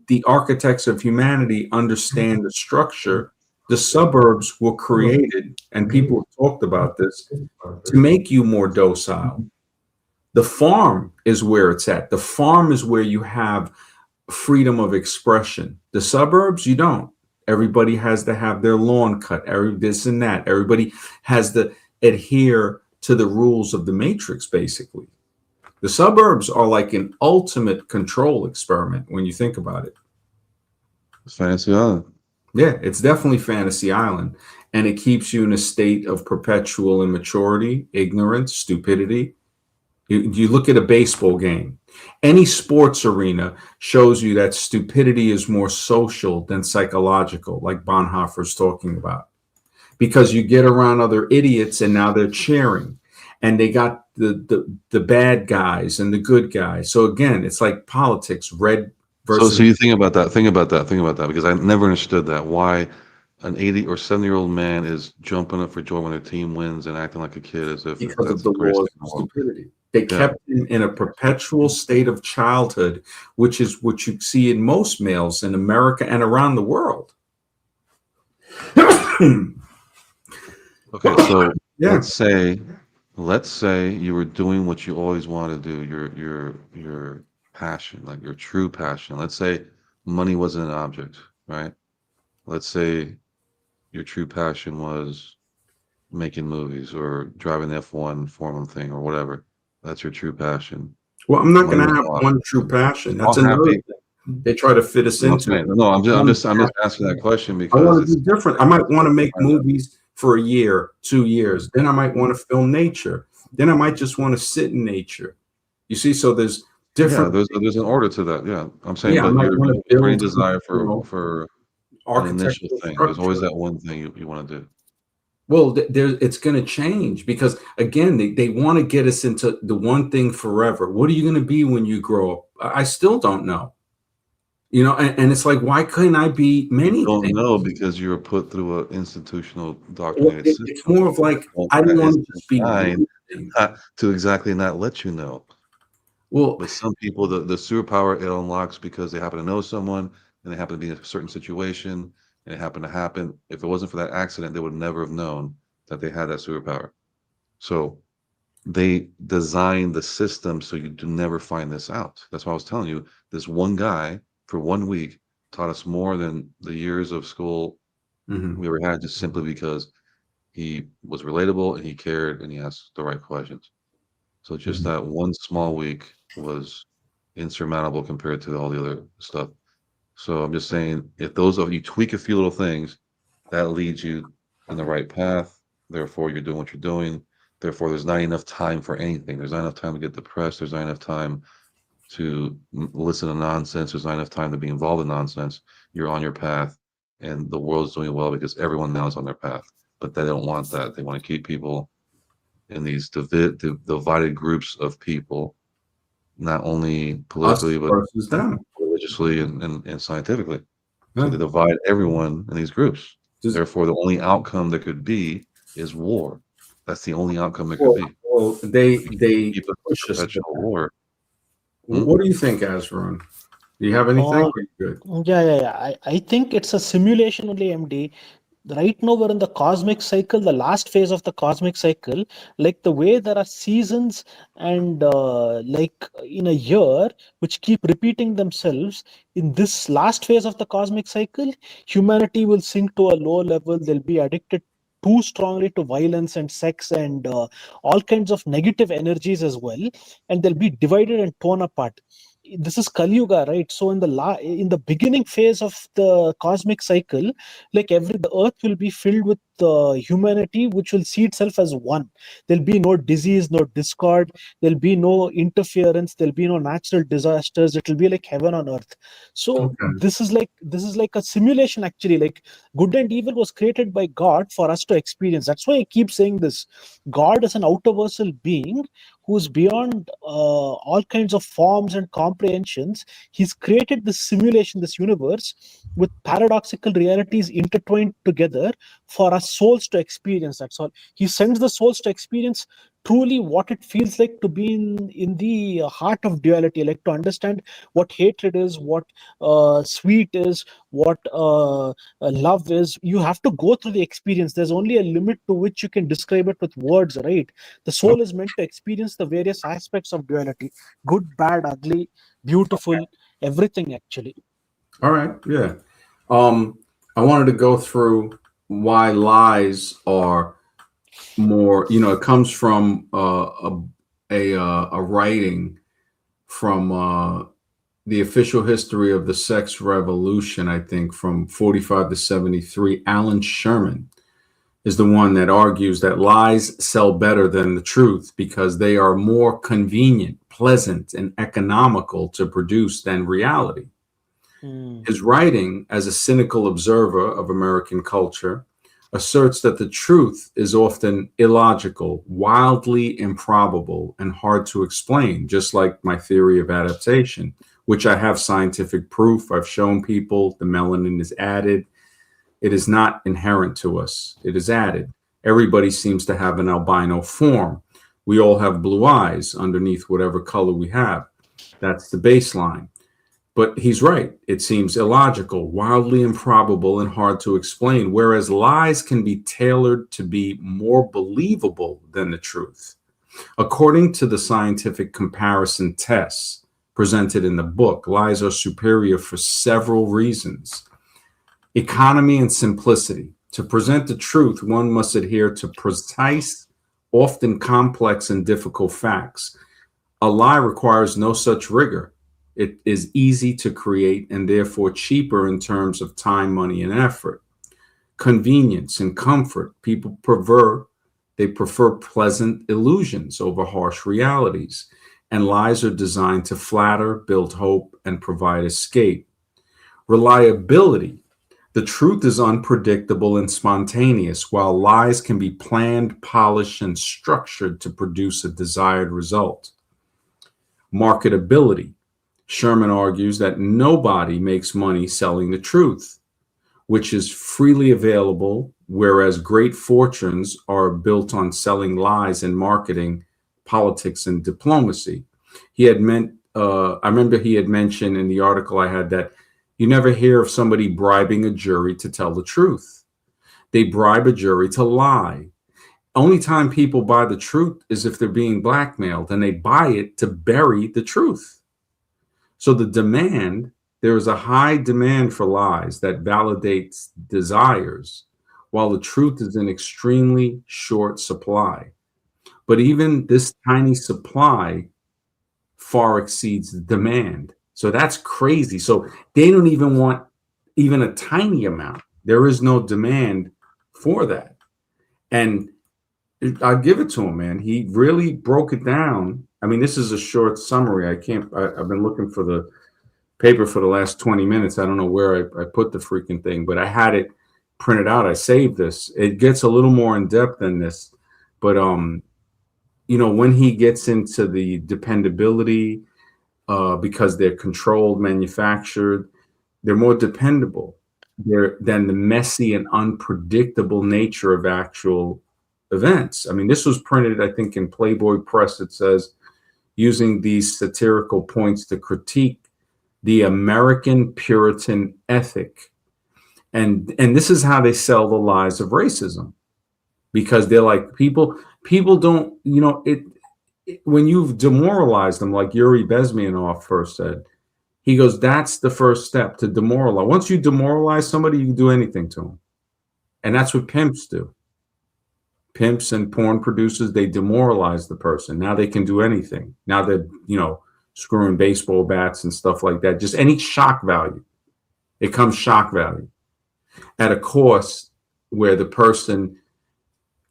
the architects of humanity understand the structure. The suburbs were created, and people have talked about this, to make you more docile. The farm is where it's at. The farm is where you have freedom of expression. The suburbs, you don't. Everybody has to have their lawn cut, this and that. Everybody has to adhere to the rules of the matrix, basically. The suburbs are like an ultimate control experiment when you think about it. Fantasy Island. Yeah, it's definitely Fantasy Island. And it keeps you in a state of perpetual immaturity, ignorance, stupidity. You look at a baseball game, any sports arena shows you that stupidity is more social than psychological, like Bonhoeffer's talking about, because you get around other idiots and now they're cheering, and they got the bad guys and the good guys. So again, it's like politics, red So versus. you think about that, because I never understood that. Why an 80 or 70-year-old man is jumping up for joy when their team wins and acting like a kid as if Because of that's the the greatest laws thing in of the world. stupidity. They Yeah. kept him in a perpetual state of childhood, which is what you see in most males in America and around the world. Okay, so Yeah. let's say you were doing what you always wanted to do, your passion, like your true passion. Let's say money wasn't an object, right? Let's say your true passion was making movies or driving the F1 Formula thing or whatever. That's your true passion. Well, I'm not Money going to was have all one true passion. all That's another happy. thing they try to fit us You know what into. I'm saying? No, I'm just asking that question I because want to it's do different. I might want to make find out. movies for a year, 2 years. Then I might want to film nature. Then I might just want to sit in nature. You see, so there's Yeah, different. there's an order to that. Yeah, I'm saying, Yeah, I but might you're want to burning build, desire you for know, for an initial architectural thing. There's always structure. that one thing you want to do. Well, it's going to change because again, they want to get us into the one thing forever. What are you going to be when you grow up? I still don't know. And it's like, why couldn't I be You many don't things? know because you were put through an institutional Well, doctrinated it's system more of like I don't that is want to just be designed one thing. to exactly not let you know. Well, But some people, the superpower it unlocks because they happen to know someone and they happen to be in a certain situation and it happened to happen. If it wasn't for that accident, they would never have known that they had that superpower. So they designed the system so you do never find this out. That's why I was telling you, this one guy for 1 week taught us more than the years of school mhm, we ever had, just simply because he was relatable and he cared and he asked the right questions. So just mhm. that one small week was insurmountable compared to all the other stuff. So I'm just saying, if those of you tweak a few little things, that leads you in the right path. Therefore, you're doing what you're doing. Therefore, there's not enough time for anything. There's not enough time to get depressed. There's not enough time to listen to nonsense. There's not enough time to be involved in nonsense. You're on your path, and the world's doing well because everyone now is on their path. But they don't want that. They want to keep people in these divided groups of people, not only Us politically but versus them. religiously and scientifically. So Yeah. they divide everyone in these groups. Just, Therefore, the only outcome that could be is war. That's the only outcome that could well, be. well, they Keep a push us to perpetual that. war. Hmm? What do you think, Azron? Do you have anything? Uh, Or are you good? yeah. I think it's a simulation only, MD. Right now we're in the cosmic cycle, the last phase of the cosmic cycle. Like the way there are seasons and like in a year which keep repeating themselves, in this last phase of the cosmic cycle, humanity will sink to a low level. They'll be addicted too strongly to violence and sex and all kinds of negative energies as well, and they'll be divided and torn apart. This is Kali Yuga, right? So in the beginning phase of the cosmic cycle, like the earth will be filled with humanity which will see itself as one. There'll be no disease, no discord, there'll be no interference, there'll be no natural disasters. It will be like heaven on earth. So Okay. this is like a simulation actually. Like good and evil was created by God for us to experience. That's why I keep saying this. God is an outerversal being who's beyond all kinds of forms and comprehensions. He's created this simulation, this universe, with paradoxical realities intertwined together for our souls to experience. That's all. He sends the souls to experience truly what it feels like to be in the heart of duality, like to understand what hatred is, what sweet is, what love is. You have to go through the experience. There's only a limit to which you can describe it with words, right? The soul is meant to experience the various aspects of duality: good, bad, ugly, beautiful, everything actually. All right. Yeah. Um, I wanted to go through why lies are more. It comes from a writing from the official history of the sex revolution. I think from 45 to 73. Alan Sherman is the one that argues that lies sell better than the truth because they are more convenient, pleasant, and economical to produce than reality. Mm, His writing, as a cynical observer of American culture, asserts that the truth is often illogical, wildly improbable, and hard to explain, just like my theory of adaptation, which I have scientific proof. I've shown people the melanin is added. It is not inherent to us, it is added. Everybody seems to have an albino form. We all have blue eyes underneath whatever color we have. That's the baseline. But he's right. It seems illogical, wildly improbable, and hard to explain, whereas lies can be tailored to be more believable than the truth. According to the scientific comparison tests presented in the book, lies are superior for several reasons. Economy and simplicity. To present the truth, one must adhere to precise, often complex and difficult facts. A lie requires no such rigor. It is easy to create and therefore cheaper in terms of time, money, and effort. Convenience and comfort. They prefer pleasant illusions over harsh realities. And lies are designed to flatter, build hope, and provide escape. Reliability. The truth is unpredictable and spontaneous, while lies can be planned, polished, and structured to produce a desired result. Marketability. Sherman argues that nobody makes money selling the truth, which is freely available, whereas great fortunes are built on selling lies in marketing, politics, and diplomacy. I remember he had mentioned in the article I had that you never hear of somebody bribing a jury to tell the truth. They bribe a jury to lie. Only time people buy the truth is if they're being blackmailed, and they buy it to bury the truth. So there is a high demand for lies that validates desires, while the truth is in extremely short supply. But even this tiny supply far exceeds the demand. So that's crazy. So they don't even want even a tiny amount. There is no demand for that. And I give it to him, man. He really broke it down. I mean, this is a short summary. I've been looking for the paper for the last 20 minutes. I don't know where I put the freaking thing, but I had it printed out. I saved this. It gets a little more in depth than this, but when he gets into the dependability, because they're controlled, manufactured, they're more dependable than the messy and unpredictable nature of actual events. I mean, this was printed, I think, in Playboy Press. It says, using these satirical points to critique the American Puritan ethic. And this is how they sell the lies of racism, because they're like, people don't, when you've demoralized them, like Yuri Bezmenov first said, he goes, that's the first step to demoralize. Once you demoralize somebody, you can do anything to them. And that's what pimps do. Pimps and porn producers, they demoralize the person. Now they can do anything. Now they're, screwing baseball bats and stuff like that. Just any shock value. It comes shock value at a cost where the person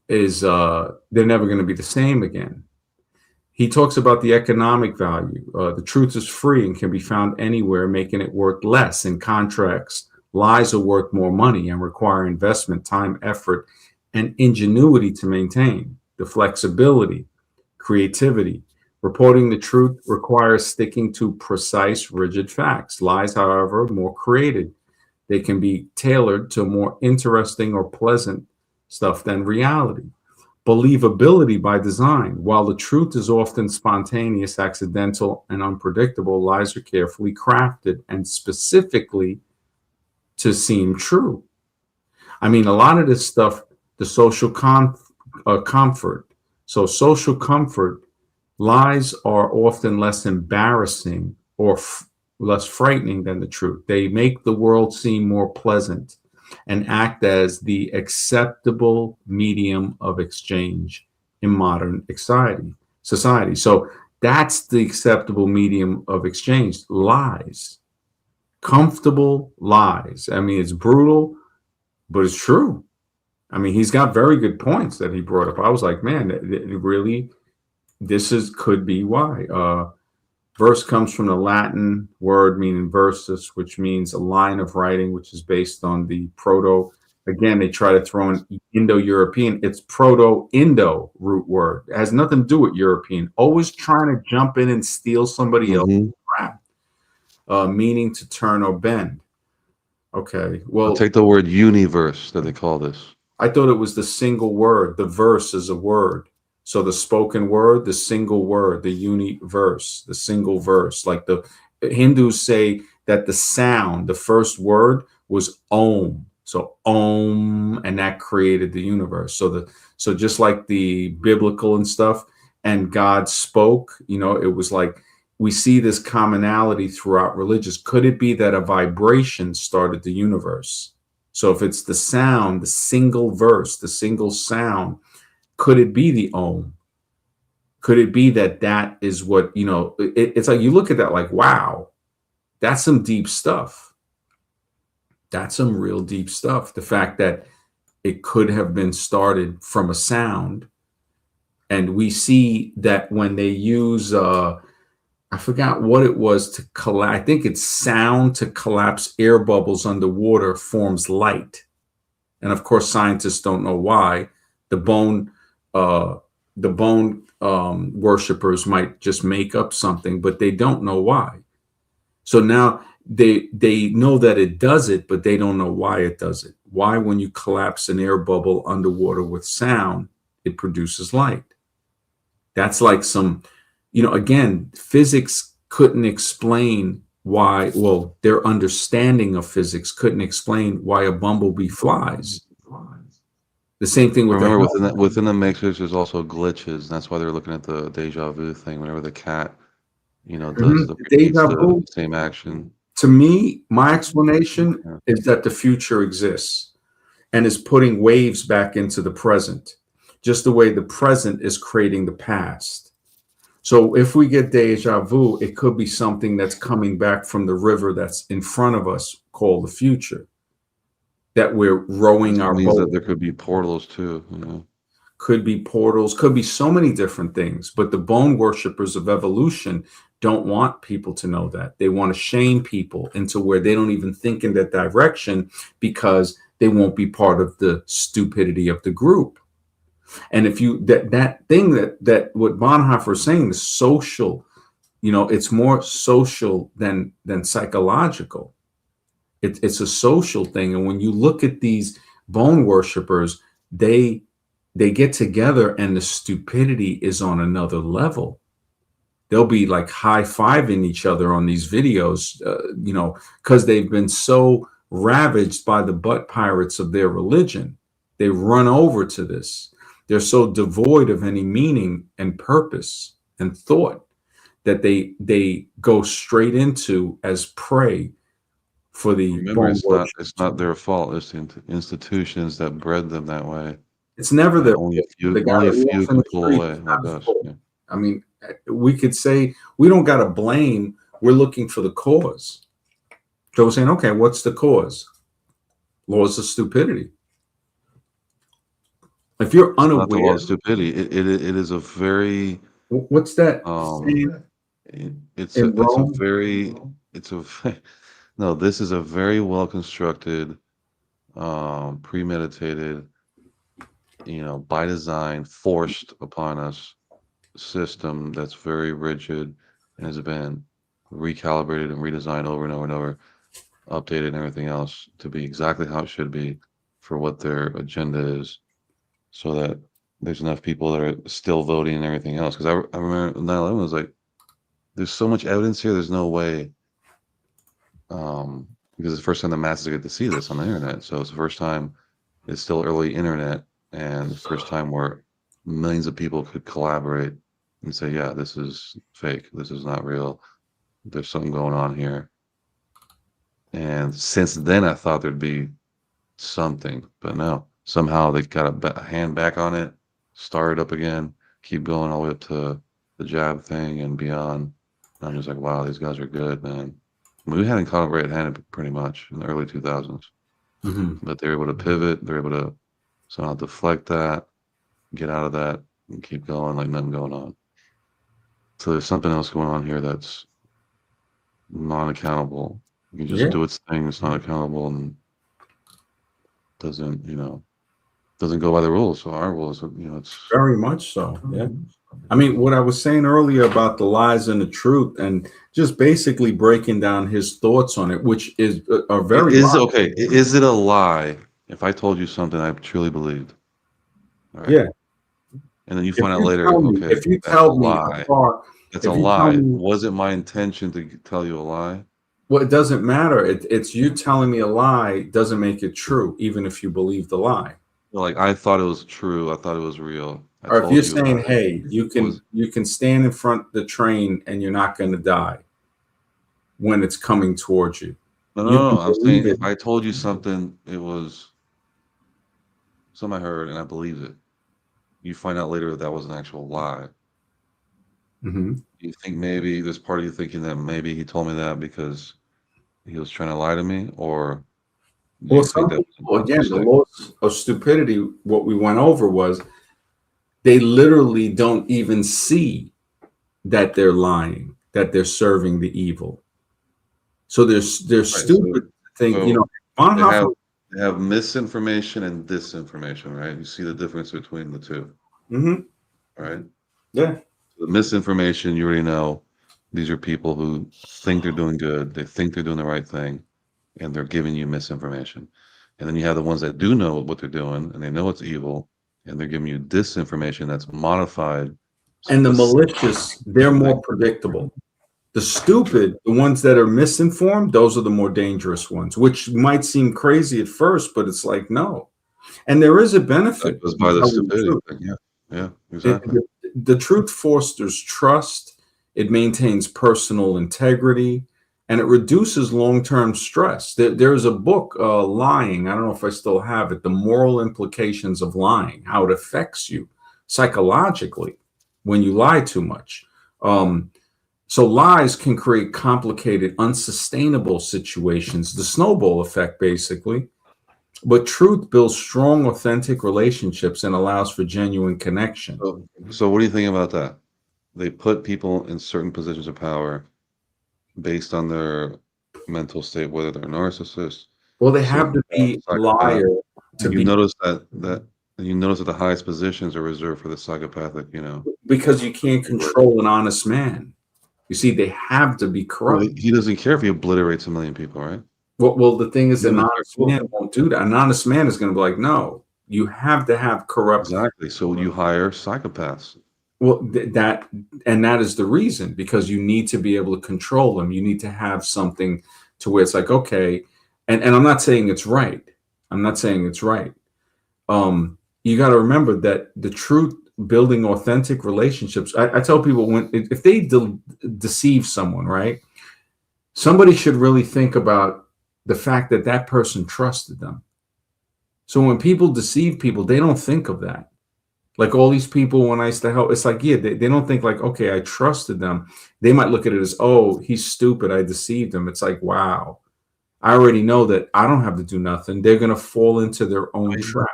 is, they're never going to be the same again. He talks about the economic value. The truth is free and can be found anywhere, making it worth less. In contracts, lies are worth more money and require investment, time, effort, and ingenuity to maintain. The flexibility, creativity. Reporting the truth requires sticking to precise, rigid facts. Lies, however, are more created. They can be tailored to more interesting or pleasant stuff than reality. Believability by design. While the truth is often spontaneous, accidental, and unpredictable, lies are carefully crafted and specifically to seem true. I mean, a lot of this stuff, the social comfort. So social comfort, lies are often less embarrassing or less frightening than the truth. They make the world seem more pleasant and act as the acceptable medium of exchange in modern society. So that's the acceptable medium of exchange, lies, comfortable lies. I mean, it's brutal, but it's true. I mean, he's got very good points that he brought up. I was like, man, really, could be why. Verse comes from the Latin word meaning versus, which means a line of writing, which is based on the Proto. Again, they try to throw in Indo-European. It's Proto-Indo root word. It has nothing to do with European. Always trying to jump in and steal somebody else's crap. Meaning to turn or bend. Okay, well, I'll take the word universe that they call this. I thought it was the single word. The verse is a word. So the spoken word, the single word, the universe, the single verse. Like the Hindus say that the sound, the first word was Om. So Om, and that created the universe. So just like the biblical and stuff, and God spoke, it was like, we see this commonality throughout religions. Could it be that a vibration started the universe? So if it's the sound, the single verse, the single sound, could it be the Om? Could it be that is what, it's like, you look at that like, wow, that's some deep stuff. That's some real deep stuff. The fact that it could have been started from a sound. And we see that when they use, I forgot what it was to collapse. I think it's sound to collapse air bubbles underwater forms light. And of course, scientists don't know why. The bone worshippers might just make up something, but they don't know why. So now they know that it does it, but they don't know why it does it. Why, when you collapse an air bubble underwater with sound, it produces light. That's like some, again, physics couldn't explain why. Well, their understanding of physics couldn't explain why a bumblebee flies. The same thing with Remember, within the matrix, there's also glitches. That's why they're looking at the deja vu thing. Whenever the cat, does the same action. To me, my explanation is that the future exists and is putting waves back into the present, just the way the present is creating the past. So if we get deja vu, it could be something that's coming back from the river that's in front of us, called the future, that we're rowing our boat. That there could be portals too. Could be portals, could be so many different things. But the bone worshippers of evolution don't want people to know that. They want to shame people into where they don't even think in that direction, because they won't be part of the stupidity of the group. And if you that thing that what Bonhoeffer is saying, the social, it's more social than psychological. It's a social thing. And when you look at these bone worshipers, they they get together and the stupidity is on another level. They'll be like high-fiving each other on these videos, because they've been so ravaged by the butt pirates of their religion. They run over to this. They're so devoid of any meaning and purpose and thought that they go straight into as prey for the Remember, bone it's worship. not their fault. It's the institutions that bred them that way, It's never and their fault. The guy only a that few walks in can the pull street away. is Oh not his gosh, fault. yeah. I mean, we could say we don't got to blame. We're looking for the cause. So we're saying, okay, what's the cause? Laws of stupidity. If you're It's not the law unaware, of stupidity. It is a very what's that um. saying It's in a Rome? very it's a no. This is a very well constructed, premeditated, by design, forced upon us system that's very rigid and has been recalibrated and redesigned over and over and over, updated and everything else to be exactly how it should be for what their agenda is, so that there's enough people that are still voting and everything else. Because I remember 9/11 was like, there's so much evidence here, there's no way, because it's the first time the masses get to see this on the internet. So it's the first time, it's still early internet, and the first time where millions of people could collaborate and say, yeah, this is fake, this is not real, there's something going on here. And since then, I thought there'd be something, but no, somehow they got a hand back on it, start it up again, keep going all the way up to the jab thing and beyond. And I'm just like, wow, these guys are good, man. We hadn't caught a red-handed pretty much in the early 2000s, Mhm. but they're able to pivot, they're able to somehow deflect that, get out of that, and keep going like nothing going on. So there's something else going on here that's non-accountable. You can just Yeah, do its thing, it's not accountable and doesn't, doesn't go by the rules. So our rules, it's very much so. Yeah. I mean, what I was saying earlier about the lies and the truth, and just basically breaking down his thoughts on it, which is are it very is logical. okay. Is it a lie if I told you something I truly believed? All right. Yeah. And then you If find out you later, tell me, okay, if you that's a tell me a lie. car, That's a if you tell lie. me, Was it my intention to tell you a lie? well, it doesn't matter. It's you telling me a lie doesn't make it true, even if you believe the lie. Like I thought it was true. I thought it was real. I Or if you're told you saying, about it. hey, you Was can stand in front of the train and you're not going to die when it's coming towards you. no, no, You no, can no. I'm believe saying it. if I told you something, it was something I heard and I believed it. You find out later that that was an actual lie. Mhm. You think maybe there's part of you thinking that maybe he told me that because he was trying to lie to me, or do Well, you think some that was people, again, the intrinsic? laws of stupidity, what we went over was they literally don't even see that they're lying, that they're serving the evil. So they're Right. So, stupid thing, so they have Bonhoeffer. they have misinformation and disinformation, right? You see the difference between the two, Mhm. right? Yeah. The misinformation, you already know, these are people who think they're doing good, they think they're doing the right thing, and they're giving you misinformation. And then you have the ones that do know what they're doing and they know it's evil, and they're giving you disinformation that's modified And the specific malicious, to they're the more next. predictable. The stupid, the ones that are misinformed, those are the more dangerous ones, which might seem crazy at first, but it's like, no. And there is a That benefit goes in by the telling the stupidity truth. thing. Yeah, yeah, It, exactly. the truth fosters trust, it maintains personal integrity, and it reduces long-term stress. There's a book, Lying. I don't know if I still have it, The Moral Implications of Lying, how it affects you psychologically when you lie too much. Um, so lies can create complicated, unsustainable situations, the snowball effect, basically. But truth builds strong, authentic relationships and allows for genuine connection. So what do you think about that? They put people in certain positions of power based on their mental state, whether they're narcissists, Well, they have to sociopath, be a psychopath. liar to And you be. notice that And you notice that the highest positions are reserved for the psychopathic, you know. because you can't control an honest man. You see, they have to be Well, corrupt. he doesn't care if he obliterates a million people, right? Well, the thing is, He an doesn't care. honest man won't do that. An honest man is going to be like, no, you have to have corrupt. Exactly. So you hire psychopaths. Well, that and that is the reason, because you need to be able to control them. You need to have something to where it's like, okay, and I'm not saying it's right. I'm not saying it's right. You got to remember that the truth, building authentic relationships. I tell people, when if they deceive someone, right? Somebody should really think about the fact that that person trusted them. So when people deceive people, they don't think of that. Like all these people, when I used to help, it's like, yeah, they don't think like, okay, I trusted them. They might look at it as, oh, he's stupid. I deceived him. It's like, wow, I already know that I don't have to do nothing. They're going to fall into their own trap.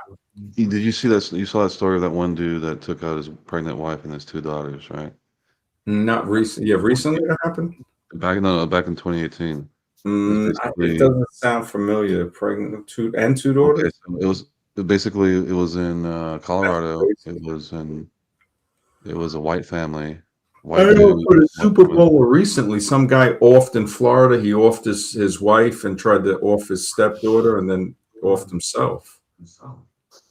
Did you see that? You saw that story of that one dude that took out his pregnant wife and his two daughters, right? Not recent. Yeah, recently that happened. Back in 2018. It's It basically doesn't sound familiar. Pregnant with two okay. daughters. So it was in That's Colorado. crazy. It was a white family, I white know dude, for the white Super woman. Bowl recently, some guy offed in Florida. He offed his wife and tried to off his stepdaughter, and then offed himself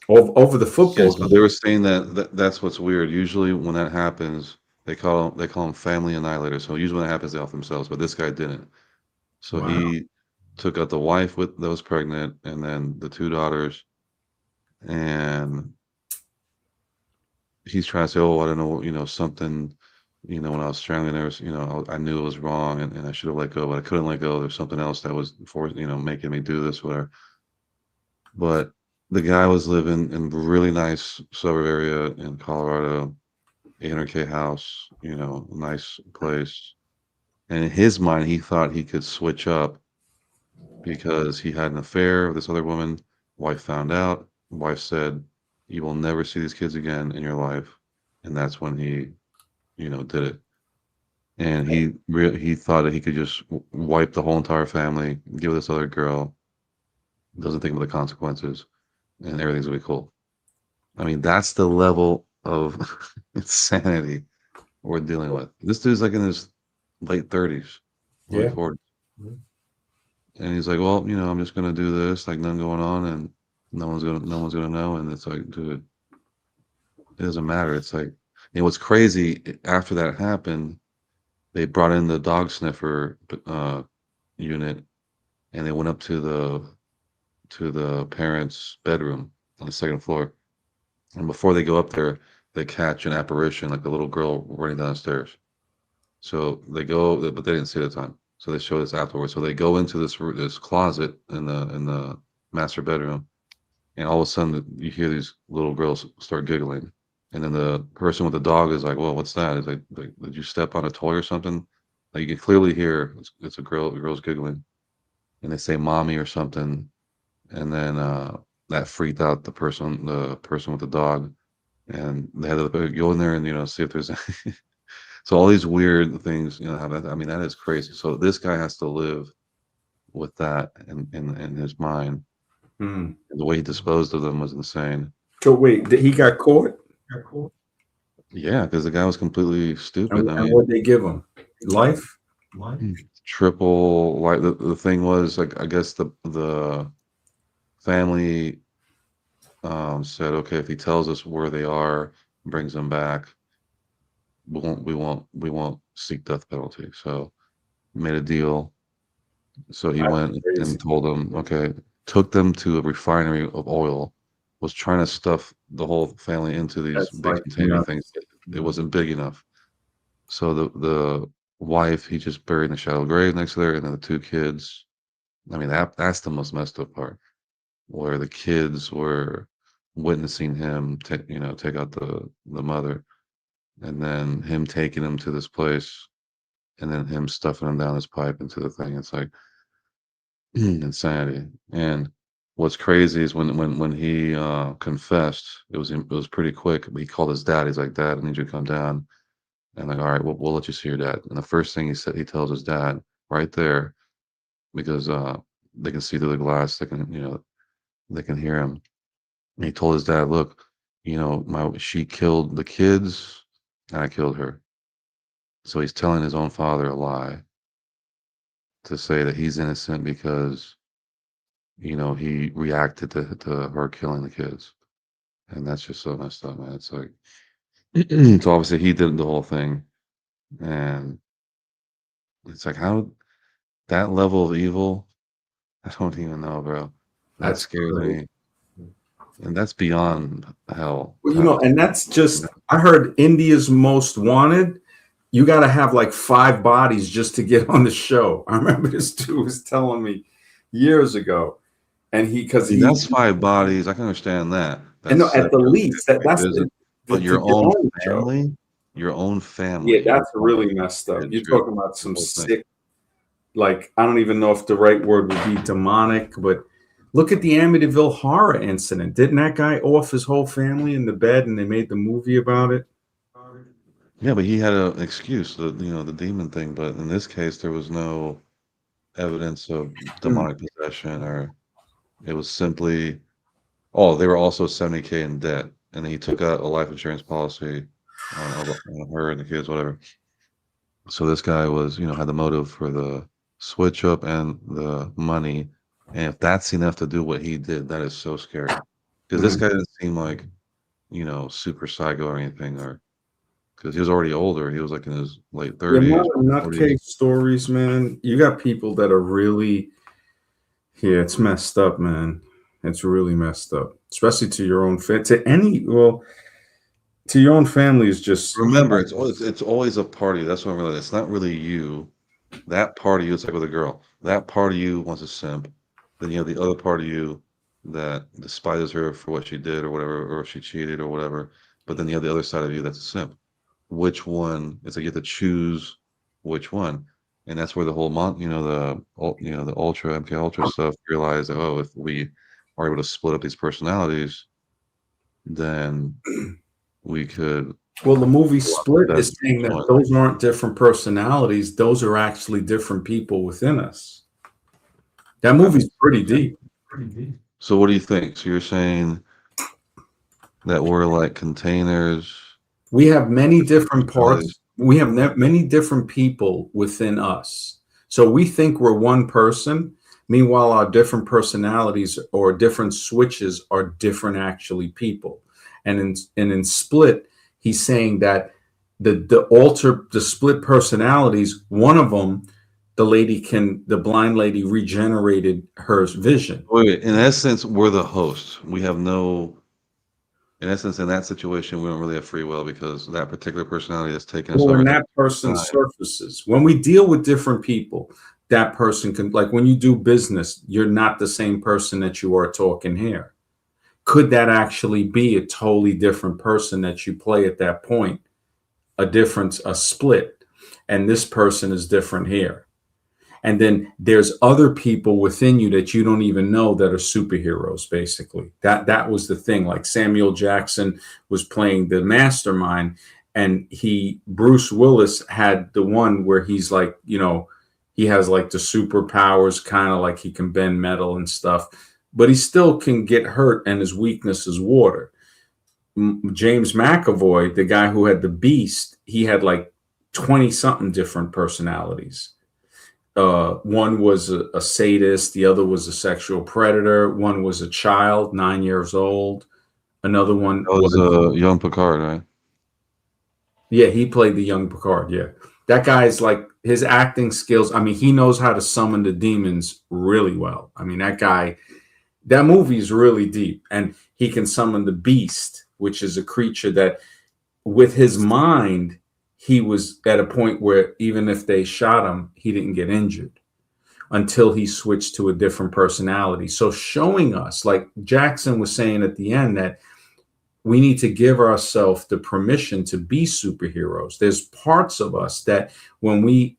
over the Yeah, football so game. they were saying that's what's weird. Usually when that happens, they call them family annihilators. So usually when that happens, they off themselves, but this guy didn't. So Wow. he took out the wife that was pregnant, and then the two daughters, and he's trying to say, "Oh, I don't know, you know, something, you know, when I was strangling there was, you know, I knew it was wrong, and I should have let go, but I couldn't let go. There's something else that was you know, making me do this, whatever." But the guy was living in a really nice suburb area in Colorado, 800K house, you know, nice place. And in his mind, he thought he could switch up because he had an affair with this other woman. Wife found out. Wife said, "You will never see these kids again in your life." And that's when he, you know, did it. And he thought that he could just wipe the whole entire family, give this other girl, doesn't think of the consequences, and everything's gonna be cool. I mean, that's the level of insanity we're dealing with. This dude's like in his late 30s, early Yeah. 40s. And he's like, "Well, you know, I'm just gonna do this, like nothing going on, and no one's gonna know." And it's like, dude, it doesn't matter. It's like, and what's crazy after that happened, they brought in the dog sniffer unit, and they went up to the parents' bedroom on the second floor. And before they go up there, they catch an apparition, like a little girl running downstairs. So they go, but they didn't see it at the time. So they show this afterwards. So they go into this closet in the master bedroom, and all of a sudden you hear these little girls start giggling, and then the person with the dog is like, "Well, what's that?" Is like, "Did you step on a toy or something?" Like you can clearly hear it's a girl, the girl's giggling, and they say "mommy" or something, and then that freaked out the person with the dog, and they had to go in there and, you know, see if there's so all these weird things, you know, happen. I mean, that is crazy. So this guy has to live with that in his mind. Hmm. And the way he disposed of them was insane. So wait, he got caught, Yeah, because the guy was completely stupid. I and mean, what they give him? Life. triple like the thing was like I guess the family said, okay, if he tells us where they are, brings them back, we won't seek death penalty. So made a deal. So he That's went crazy. and told them, okay, took them to a refinery of oil, was trying to stuff the whole family into these That's big like container things. nuts. It wasn't big enough. So the wife, he just buried in the shallow grave next to there, and then the two kids. I mean, that's the most messed up part, where the kids were witnessing him, you know, take out the mother, and then him taking him to this place, and then him stuffing him down his pipe into the thing. It's like insanity. And what's crazy is when he confessed, it was pretty quick. But he called his dad. He's like, "Dad, I need you to come down." And like, "All right, we'll let you see your dad." And the first thing he tells his dad right there, because they can see through the glass, they can, you know, they can hear him. And he told his dad, "Look, she killed the kids, and I killed her." So he's telling his own father a lie to say that he's innocent because he reacted to her killing the kids, and that's just so messed up, man. It's like so obviously he did the whole thing, and it's like how that level of evil. I don't even know, bro. That That's scares crazy. me, and that's beyond hell Well, type of and stuff. that's just, I heard India's Most Wanted. You got to have like 5 bodies just to get on the show. I remember this dude was telling me years ago, and I mean, that's 5 bodies. I can understand that. and That's no, at seven the or least, eight, right? that's There's but to get on the show. your own Yeah, family, your that's wife, really messed up. kids, You're talking about the some whole thing. sick, like, I don't even know if the right word would be demonic, but look at the Amityville horror incident. Didn't that guy off his whole family in the bed and they made the movie about it? Yeah, but he had an excuse, the demon thing. But in this case, there was no evidence of Hmm. demonic possession, or it was simply, oh, they were also 70K in debt, and he took out a life insurance policy on her and the kids, whatever. So this guy was, had the motive for the switch up and the money. And if that's enough to do what he did, that is so scary. Because this Hmm. guy didn't seem like, super psycho or anything, or because he was already older. He was like in his late The 30s, amount of 40s. nutcase stories, man. You got people that are really, yeah, it's messed up, man. It's really messed up, especially to your own to any, well, to your own family is just, Remember, it's always a party. That's what I'm really. It's not really you. That part of you, it's like with a girl. That part of you wants a simp. Then you have the other part of you that despises her for what she did or whatever, or she cheated or whatever. But then you have the other side of you that's a simp. Which one? It's like you have to choose which one, and that's where the whole the ultra MK Ultra stuff. Realize that, oh, if we are able to split up these personalities, then we could well, the movie go Split after is that saying that one. those aren't different personalities. Those are actually different people within us. That I mean, movie's pretty deep. so what do you think? So you're saying that we're like containers, We have many different personalities? parts. We have many different people within us. So we think we're one person. Meanwhile, our different personalities or different switches are different actually people. And in Split, he's saying that the split personalities, one of them, the blind lady regenerated her vision. Wait, in essence, we're the host. We have no, in essence, in that situation, we don't really have free will because that particular personality has taken us Well, over when at that the person time. surfaces, when we deal with different people, that person can, like when you do business, you're not the same person that you are talking here. Could that actually be a totally different person that you play at that point? A difference, a split, and this person is different here. And then there's other people within you that you don't even know that are superheroes. Basically, that was the thing. Like Samuel Jackson was playing the mastermind, and Bruce Willis had the one where he's like, he has like the superpowers, kind of like he can bend metal and stuff, but he still can get hurt, and his weakness is water. James McAvoy, the guy who had the Beast, he had like 20 something different personalities. One was a sadist, the other was a sexual predator, one was a child, 9 years old, another one That was was, young Picard, right? yeah, he played the young Picard. Yeah, that guy's like, his acting skills. I mean, he knows how to summon the demons really well. I mean, that movie is really deep, and he can summon the beast, which is a creature that, with his mind, he was at a point where even if they shot him, he didn't get injured until he switched to a different personality. So showing us, like Jackson was saying at the end, that we need to give ourselves the permission to be superheroes. There's parts of us that when we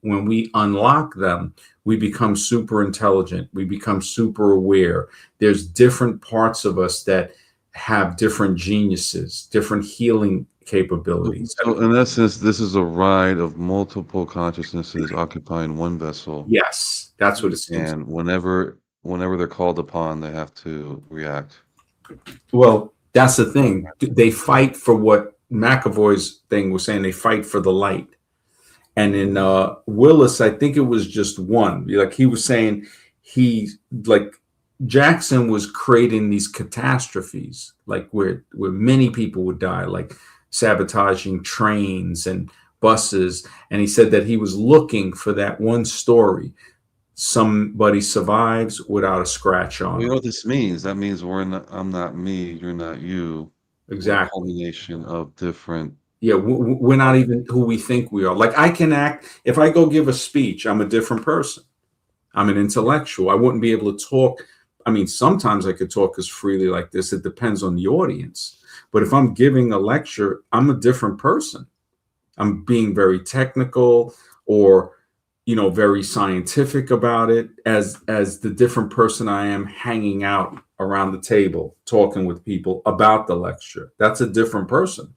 unlock them, we become super intelligent, we become super aware. There's different parts of us that have different geniuses, different healing capabilities. So in essence, this is a ride of multiple consciousnesses occupying one vessel, Yes, that's what it seems. and whenever they're called upon, they have to react. Well, that's the thing. They fight for what McAvoy's thing was saying. They fight for the light. And in Willis, I think it was just one. Like he was saying, he like Jackson was creating these catastrophes, like where many people would die, like sabotaging trains and buses. And he said that he was looking for that one story. Somebody survives without a scratch Well, on you them. know what this means? That means we're not, I'm not me, you're not you. We're a Exactly. culmination of different. Yeah, we're not even who we think we are. Like I can act, if I go give a speech, I'm a different person. I'm an intellectual. I wouldn't be able to talk. I mean, sometimes I could talk as freely like this. It depends on the audience. But if I'm giving a lecture, I'm a different person. I'm being very technical or, very scientific about it as the different person I am hanging out around the table, talking with people about the lecture. That's a different person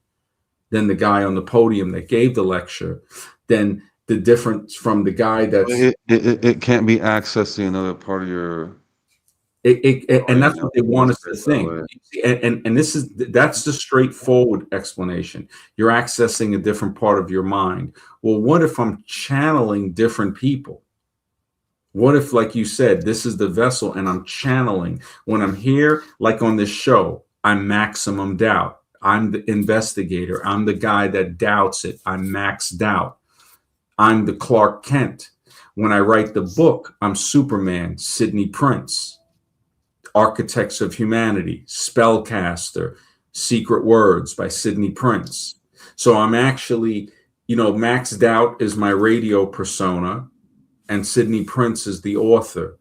than the guy on the podium that gave the lecture, than the difference from the guy that's It can't be accessing another part of your and brain. that's Now. what they want Let's us say to it that think. way. And that's the straightforward explanation. You're accessing a different part of your mind. Well, what if I'm channeling different people? What if, like you said, this is the vessel and I'm channeling when I'm here, like on this show, I'm maximum doubt. I'm the investigator. I'm the guy that doubts it. I'm max doubt. I'm the Clark Kent. When I write the book, I'm Superman, Sidney Prince, Architects of Humanity, Spellcaster, Secret Words by Sidney Prince. So I'm actually, Max Doubt is my radio persona, and Sidney Prince is the author,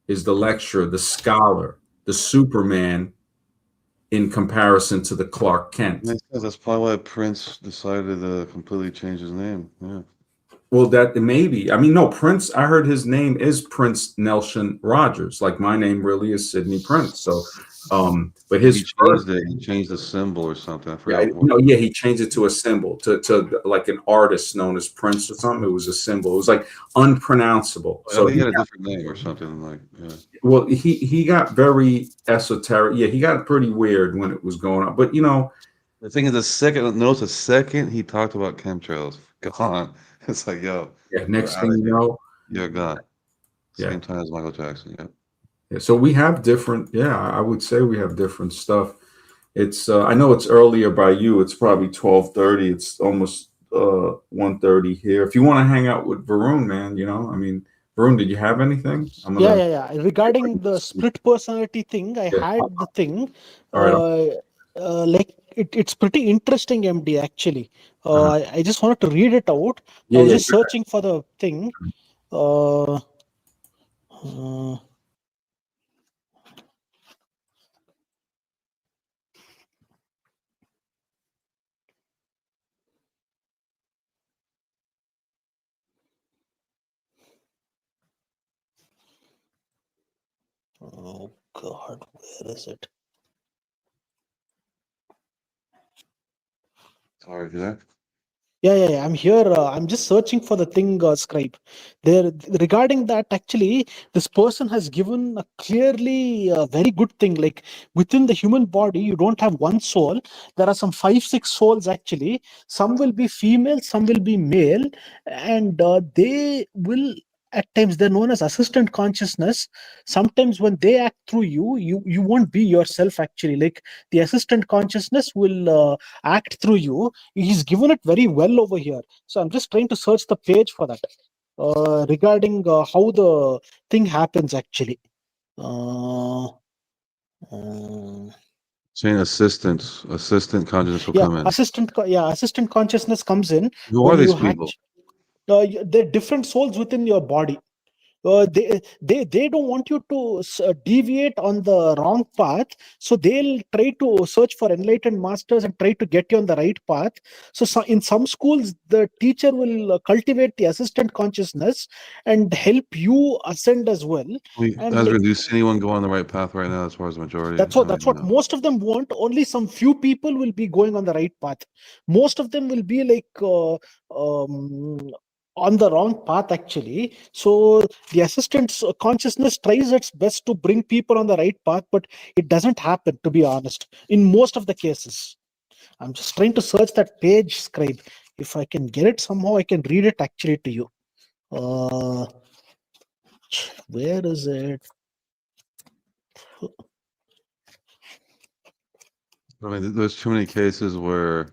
is the lecturer, the scholar, the Superman in comparison to the Clark Kent. Makes sense. That's probably why Prince decided to completely change his name. Yeah. Well, that maybe. I mean, no, Prince, I heard his name is Prince Nelson Rogers. Like my name really is Sidney Prince. So, but But he his first changed it. He changed the symbol or something. I yeah, forgot what. yeah, he changed it to a symbol, to like an artist known as Prince or something. It was a symbol. It was like unpronounceable. I think So he had a different name or something like. Yeah. well, he got very esoteric. Yeah, he got pretty weird when it was going on. But The thing is, the second notice, the second he talked about chemtrails, gone. It's like, yo, yeah, we're next out thing of you here. know, You're gone. yeah, Same time as Michael Jackson. Yeah. yeah. So we have different. Yeah, I would say we have different stuff. It's I know it's earlier by you. It's probably 12:30. It's almost 1:30 here. If you want to hang out with Varun, man, I mean, Varun, did you have anything? I'm Yeah, gonna. yeah, yeah. Regarding the split personality thing, I Yeah. had the thing. All right. Uh, like it's pretty interesting, MD. Actually, Uh-huh. I just wanted to read it out. I Yeah, was yeah. just searching for the thing. Uh, uh, oh God, where is it? Sorry, you there? Yeah, yeah, yeah. I'm here. I'm just searching for the thing, scribe. There, regarding that, actually, this person has given a clearly very good thing. Like within the human body, you don't have one soul. There are some five, six souls actually. Some will be female, some will be male, and they will. At times, they're known as assistant consciousness. Sometimes, when they act through you, you won't be yourself. Actually, like the assistant consciousness will act through you. He's given it very well over here. So I'm just trying to search the page for that regarding how the thing happens actually. Uh, uh, Saying assistant consciousness will yeah, come in. assistant consciousness comes in Who are when you these people? hatch. They're different souls within your body. They don't want you to deviate on the wrong path, so they'll try to search for enlightened masters and try to get you on the right path. So in some schools the teacher will cultivate the assistant consciousness and help you ascend as well. And Ezra, like do you see anyone go on the right path right now as far as the majority? that's I what mean, that's what no. most of them want. Only some few people will be going on the right path. Most of them will be like on the wrong path actually. So the assistant's consciousness tries its best to bring people on the right path, but it doesn't happen, to be honest, in most of the cases. I'm just trying to search that page, Scribe. If I can get it somehow, I can read it actually to you. uh where is it? I mean, there's too many cases where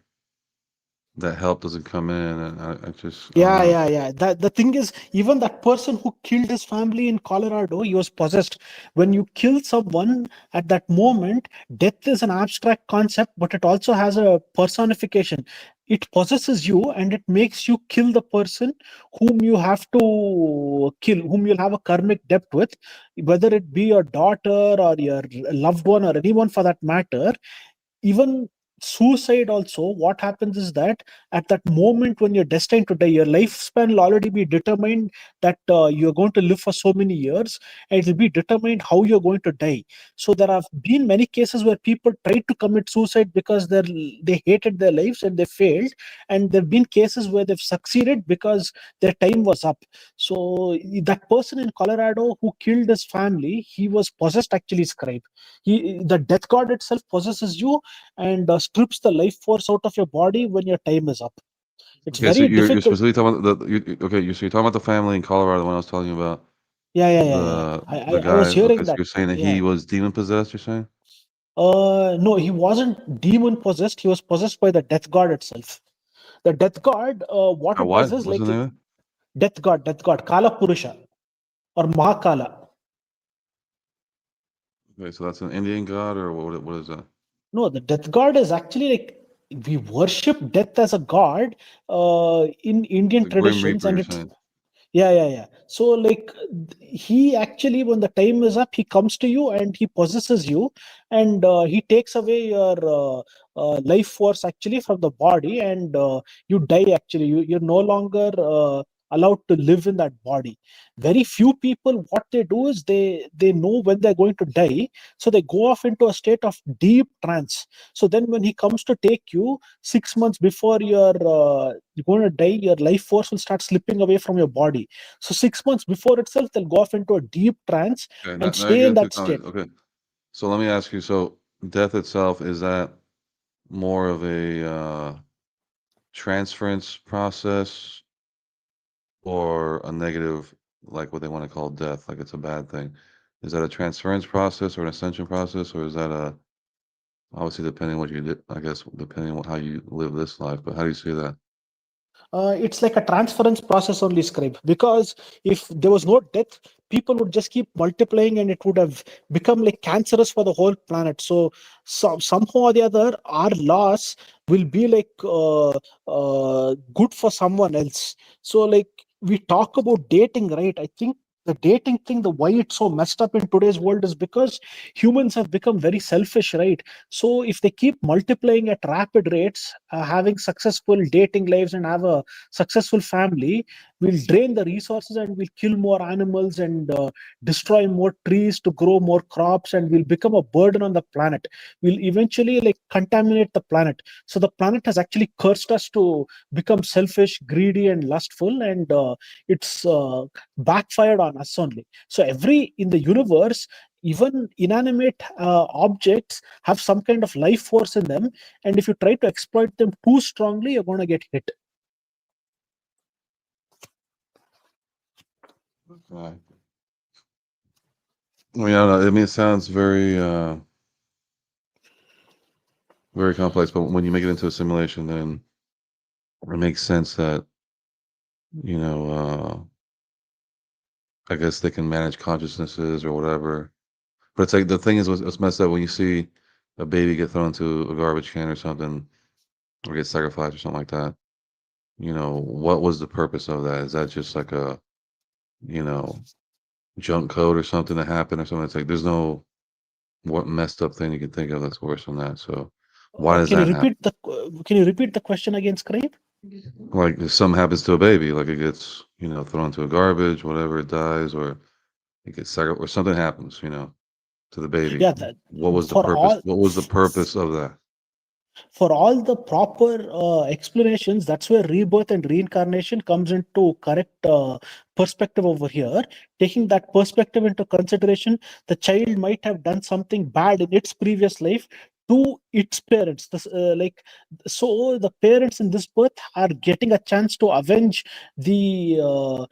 that help doesn't come in, and I don't Yeah, know. yeah, yeah. That the thing is, even that person who killed his family in Colorado, he was possessed. When you kill someone at that moment, death is an abstract concept, but it also has a personification. It possesses you and it makes you kill the person whom you have to kill, whom you'll have a karmic debt with, whether it be your daughter or your loved one or anyone for that matter. Even suicide also, what happens is that at that moment when you're destined to die, your lifespan will already be determined, that you're going to live for so many years, and it will be determined how you're going to die. So there have been many cases where people tried to commit suicide because they hated their lives and they failed, and there have been cases where they've succeeded because their time was up. So that person in Colorado who killed his family, he was possessed actually, Scribe. The death god itself possesses you and strips the life force out of your body when your time is up. It's Okay, so very you're difficult. specifically talking about so you're talking about the family in Colorado, the one I was telling you about. Yeah, yeah, yeah, yeah. The I, the I was guy. Okay, hearing so that. you're saying that Yeah. he was demon possessed. You're saying? No, he wasn't demon possessed. He was possessed by the death god itself. The death god, what it does What? is What's the like name of it? death god, Kala Purusha or Mahakala. Okay, so that's an Indian god, or what is that? No, the death god is actually like we worship death as a god in Indian The Grim traditions, Reaper. and You're it's saying? yeah, yeah, yeah. So like he actually, when the time is up, he comes to you and he possesses you, and he takes away your life force actually from the body, and you die actually. You're no longer allowed to live in that body. Very few people, what they do is they know when they're going to die, so they go off into a state of deep trance. So then when he comes to take you 6 months before you're going to die, your life force will start slipping away from your body. So 6 months before itself, they'll go off into a deep trance Okay, and now you're stay in getting too that complicated. state. Okay, so let me ask you. So death itself, is that more of a transference process or a negative, like what they want to call death, like it's a bad thing? Is that a transference process or an ascension process, or is that a obviously depending what you did, I guess depending on how you live this life? But how do you see that? It's like a transference process only, Scribe, because if there was no death, people would just keep multiplying and it would have become like cancerous for the whole planet. So somehow or the other, our loss will be like good for someone else. So like we talk about dating, right? I think the dating thing, the why it's so messed up in today's world is because humans have become very selfish, right? So if they keep multiplying at rapid rates, having successful dating lives and have a successful family, we'll drain the resources and we'll kill more animals and destroy more trees to grow more crops, and we'll become a burden on the planet. We'll eventually like contaminate the planet. So the planet has actually cursed us to become selfish, greedy, and lustful, and it's backfired on us only. So every in the universe, even inanimate objects have some kind of life force in them, and if you try to exploit them too strongly, you're going to get hit. Right. Well, yeah, no, I mean, it sounds very complex, but when you make it into a simulation, then it makes sense that, you know, I guess they can manage consciousnesses or whatever. But it's like the thing is, what's messed up when you see a baby get thrown into a garbage can or something, or get sacrificed or something like that. You know, what was the purpose of that? Is that just like a, you know, junk code or something that happened or something? It's like there's no what messed up thing you can think of that's worse than that. So why does that happen? Can you repeat the question again, Scribe? Like if something happens to a baby, like it gets, thrown into a garbage, whatever, it dies, or it gets or something happens, to the baby. Yeah, that What was the for purpose? all What was the purpose of that? For all the proper explanations, that's where rebirth and reincarnation comes into correct perspective over here. Taking that perspective into consideration, the child might have done something bad in its previous life to its parents. So the parents in this birth are getting a chance to avenge the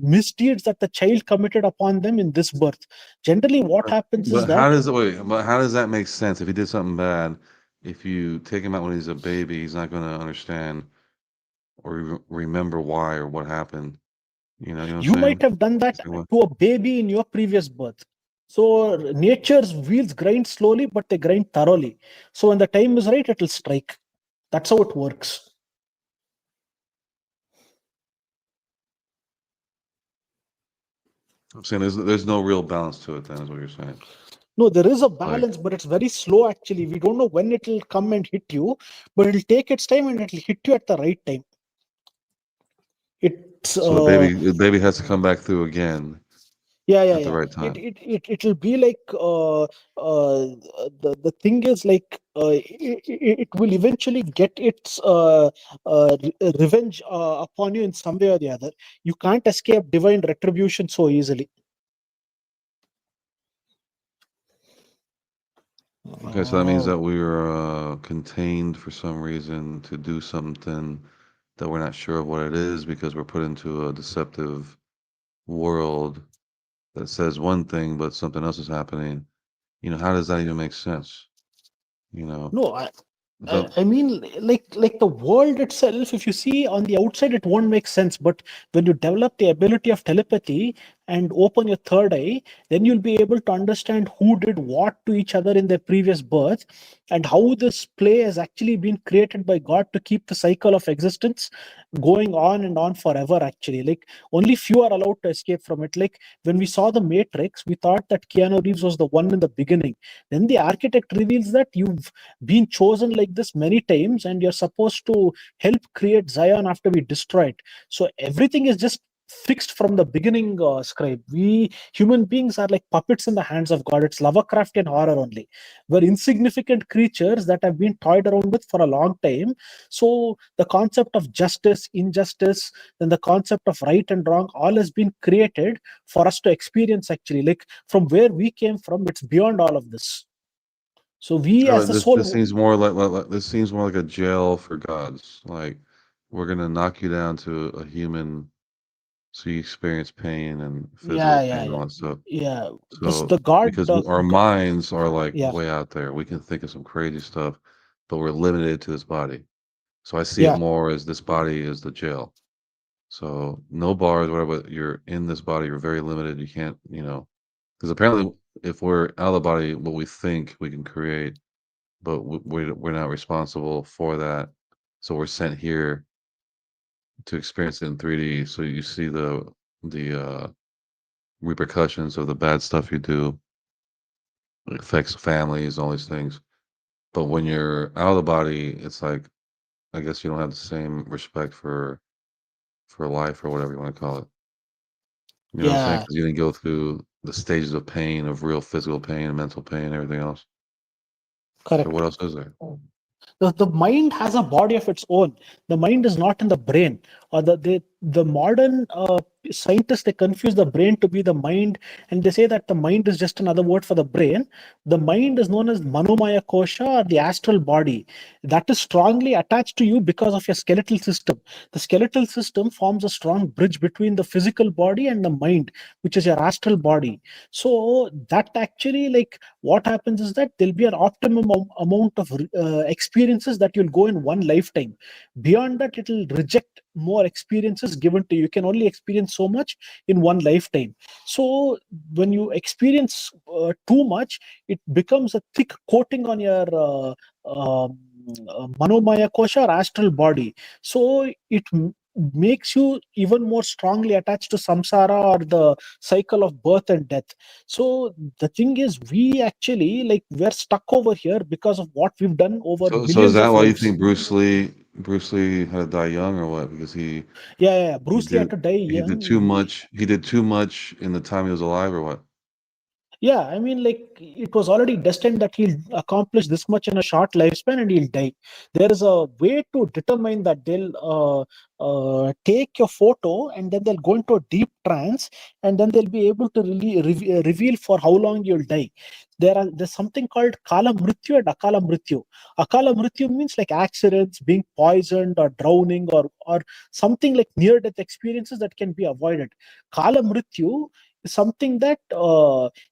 misdeeds that the child committed upon them in this birth. Generally, what happens is But that how does that make sense? If he did something bad, if you take him out when he's a baby, he's not gonna understand or remember why or what happened. You know what I'm you might saying? have done that It's like, what? to a baby in your previous birth. So nature's wheels grind slowly, but they grind thoroughly. So when the time is right, it will strike. That's how it works. I'm saying there's no real balance to it. Then is what you're saying. No, there is a Like, balance, but it's very slow actually. We don't know when it will come and hit you, but it'll take its time and it'll hit you at the right time. It's so the baby has to come back through again Yeah, yeah, at the yeah. right It time. it it it'll be like the thing is like it will eventually get its revenge upon you in some way or the other. You can't escape divine retribution so easily. Okay, so that means Oh. that we are contained for some reason to do something that we're not sure of what it is because we're put into a deceptive world that says one thing, but something else is happening. How does that even make sense? You know, No, I, I, so I mean, like the world itself, if you see on the outside, it won't make sense. But when you develop the ability of telepathy and open your third eye, then you'll be able to understand who did what to each other in their previous birth and how this play has actually been created by God to keep the cycle of existence going on and on forever, actually. Like only few are allowed to escape from it. Like when we saw the Matrix, we thought that Keanu Reeves was the one in the beginning. Then the architect reveals that you've been chosen like this many times and you're supposed to help create Zion after we destroy it. So everything is just fixed from the beginning, scribe. We human beings are like puppets in the hands of God. It's Lovecraftian horror only. We're insignificant creatures that have been toyed around with for a long time. So the concept of justice, injustice, then the concept of right and wrong, all has been created for us to experience actually. Like from where we came from, it's beyond all of this. So we as like the this soul, seems more like this seems more like a jail for gods. Like we're gonna knock you down to a human so you experience pain and physical yeah, yeah, pain and yeah, all that stuff. yeah. This So the god, because our minds are like yeah, way out there, we can think of some crazy stuff, but we're limited to this body. So I see it yeah, more as this body is the jail. So no bars, whatever. But you're in this body. You're very limited. You can't, because apparently, if we're out of the body, what we think we can create, but we're not responsible for that. So we're sent here to experience it in 3D. So you see the repercussions of the bad stuff you do. It affects families, all these things. But when you're out of the body, it's like I guess you don't have the same respect for life or whatever you want to call it. You know what I'm saying? yeah, Because you didn't go through the stages of pain, of real physical pain and mental pain and everything else. So correct. what else is there? The mind has a body of its own. The mind is not in the brain. Or the modern scientists, they confuse the brain to be the mind, and they say that the mind is just another word for the brain. The mind is known as manomaya kosha, or the astral body, that is strongly attached to you because of your skeletal system. The skeletal system forms a strong bridge between the physical body and the mind, which is your astral body. So that actually, like, what happens is that there'll be an optimum amount of experiences that you'll go in one lifetime. Beyond that, it'll reject more experiences given to you. You can only experience so much in one lifetime. So when you experience too much, it becomes a thick coating on your manomaya kosha, or astral body. So it makes you even more strongly attached to samsara, or the cycle of birth and death. So the thing is, we actually, like, we're stuck over here because of what we've done over So is millions that of why you lives. think Bruce Lee had to die young or what? Because Yeah, yeah, he Bruce Lee had did to die he did young. too much. He did too much in the time he was alive or what? Yeah, I mean, like it was already destined that he'll accomplish this much in a short lifespan and he'll die. There is a way to determine that. They'll take your photo and then they'll go into a deep trance, and then they'll be able to really reveal for how long you'll die. There's something called kala mrityu and akala mrityu. Akala mrityu means like accidents, being poisoned or drowning, or something like near death experiences that can be avoided. Kala mrityu is something that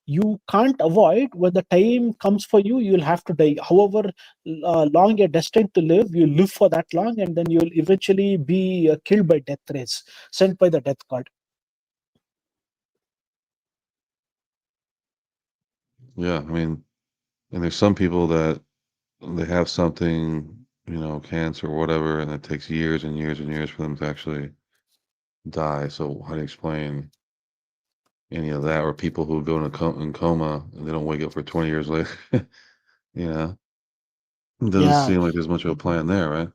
you can't avoid. When the time comes for you, you'll have to die. However long you're destined to live, you live for that long, and then you'll eventually be killed by death rays sent by the death god. Yeah, I mean, and there's some people that they have something, cancer or whatever, and it takes years and years and years for them to actually die. So how do you explain any of that? Or people who go in coma and they don't wake up for 20 years later? You know, it doesn't Yeah, seem like there's much of a plan there, right?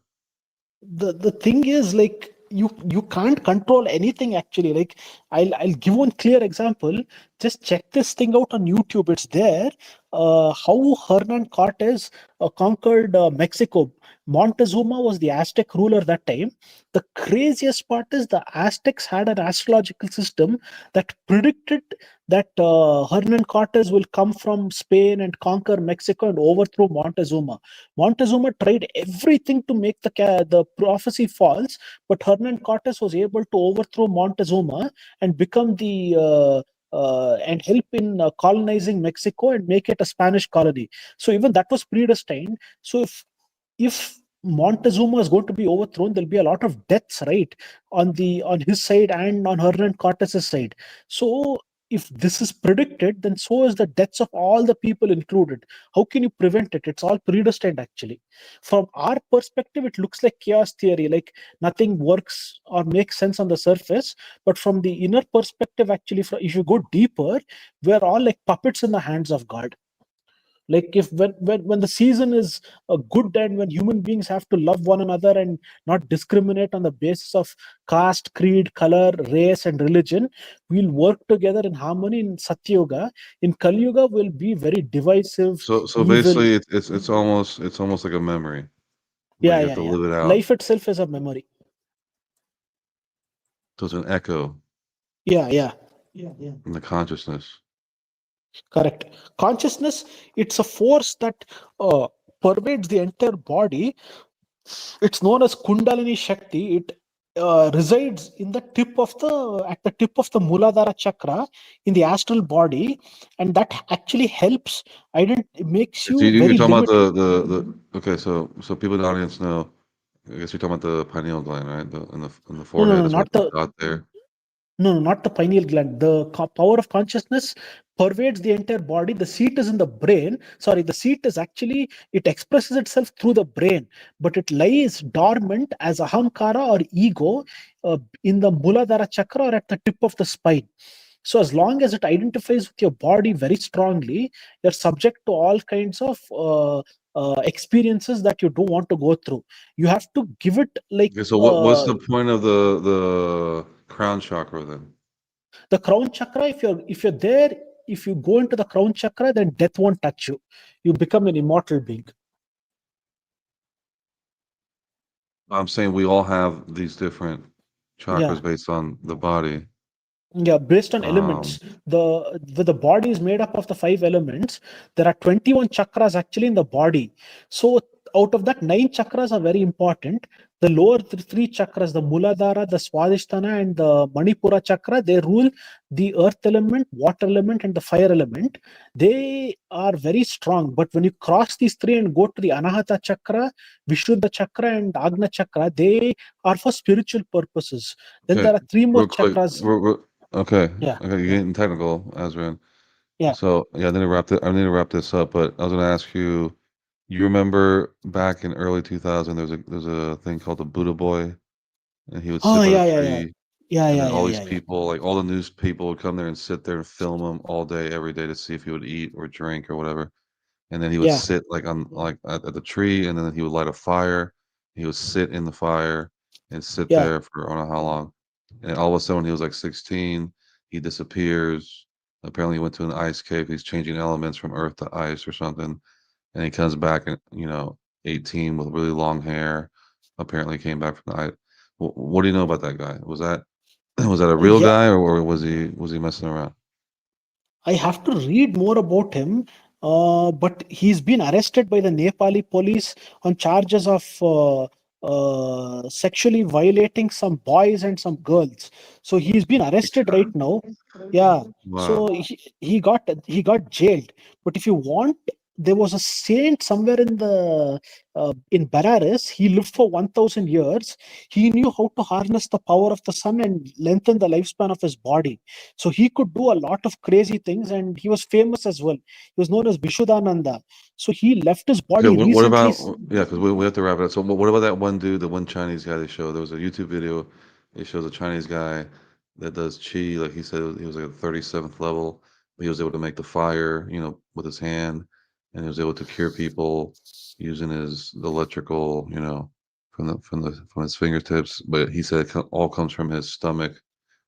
the thing is, like, you can't control anything actually. Like, I'll give one clear example. Just check this thing out on YouTube. It's there. How Hernan Cortez conquered Mexico. Montezuma was the Aztec ruler that time. The craziest part is the Aztecs had an astrological system that predicted that Hernan Cortez will come from Spain and conquer Mexico and overthrow Montezuma. Montezuma tried everything to make the prophecy false, but Hernan Cortes was able to overthrow Montezuma and become the and help in colonizing Mexico and make it a Spanish colony. So even that was predestined. So if Montezuma is going to be overthrown, there'll be a lot of deaths, right, on his side and on Hernan Cortes's side. So if this is predicted, then so is the deaths of all the people included. How can you prevent it? It's all predestined actually. From our perspective, it looks like chaos theory, like nothing works or makes sense on the surface. But from the inner perspective, actually, if you go deeper, we're all like puppets in the hands of God. Like, if when the season is good, and when human beings have to love one another and not discriminate on the basis of caste, creed, color, race, and religion, we'll work together in harmony in Satyuga. In Kali Yuga, we'll be very divisive, So evil. basically, it's almost like a memory, but Yeah, you have yeah, to yeah. live it out. Life itself is a memory. So it's an echo Yeah, yeah. in the consciousness. Correct. Consciousness, it's a force that pervades the entire body. It's known as Kundalini Shakti. It resides in the tip of the at the tip of the Muladhara chakra in the astral body, and that actually helps. It makes So you you're very talking about limited. the okay. So people in the audience know. I guess you're talking about the pineal gland, right? In the No, no, forehead. no, That's why not it's a the dot there. no, no, not the pineal gland. The power of consciousness pervades the entire body. The seat is in the brain. Sorry, the seat is actually, it expresses itself through the brain, but it lies dormant as ahamkara or ego in the Muladhara chakra or at the tip of the spine. So as long as it identifies with your body very strongly, you're subject to all kinds of experiences that you don't want to go through. You have to give it like Okay, so what's the point of the crown chakra then? the crown chakra. If you're there, if you go into the crown chakra, then death won't touch you. You become an immortal being. I'm saying we all have these different Yeah. chakras based on the body. Yeah, based on Um, elements. The body is made up of the five elements. There are 21 chakras actually in the body. So out of that, nine chakras are very important. The lower three chakras, the Muladhara, the Swadhisthana, and the Manipura chakra, they rule the earth element, water element, and the fire element. They are very strong. But when you cross these three and go to the Anahata chakra, Vishuddha chakra, and Agna chakra, they are for spiritual purposes. Then okay, there are three more real quick. chakras. Okay, Yeah, okay, you're yeah, getting technical, Azran. yeah. So yeah, I need to wrap this up, but I was gonna ask you, you remember back in early 2000, there's a thing called the Buddha Boy, and he would sit Oh, by the yeah, yeah, yeah, tree, yeah, and yeah, then yeah, all these yeah, yeah, people, like all the news people would come there and sit there and film him all day, every day to see if he would eat or drink or whatever. And then he would yeah, sit like on like at the tree, and then he would light a fire. He would sit in the fire and sit yeah. there for I don't know how long. And all of a sudden, when he was like 16, he disappears. Apparently, he went to an ice cave. He's changing elements from earth to ice or something, and he comes back and 18 with really long hair. Apparently, came back from the ice. What do you know about that guy? Was that was that a real Yeah, guy, or was he messing around? I have to read more about him, but he's been arrested by the Nepali police on charges of sexually violating some boys and some girls. So he's been arrested right now. Yeah. Wow. So he got jailed. But if you want, there was a saint somewhere in Benares. He lived for 1,000 years. He knew how to harness the power of the sun and lengthen the lifespan of his body. So he could do a lot of crazy things, and he was famous as well. He was known as Vishuddhananda. So he left his Okay, body what recently. about yeah? Because we have to wrap it up. So what about that one dude, the one Chinese guy they showed? There was a YouTube video. It shows a Chinese guy that does chi. Like he said, he was like at 37th level. He was able to make the fire, with his hand, and he was able to cure people using his electrical, from his fingertips. But he said all comes from his stomach.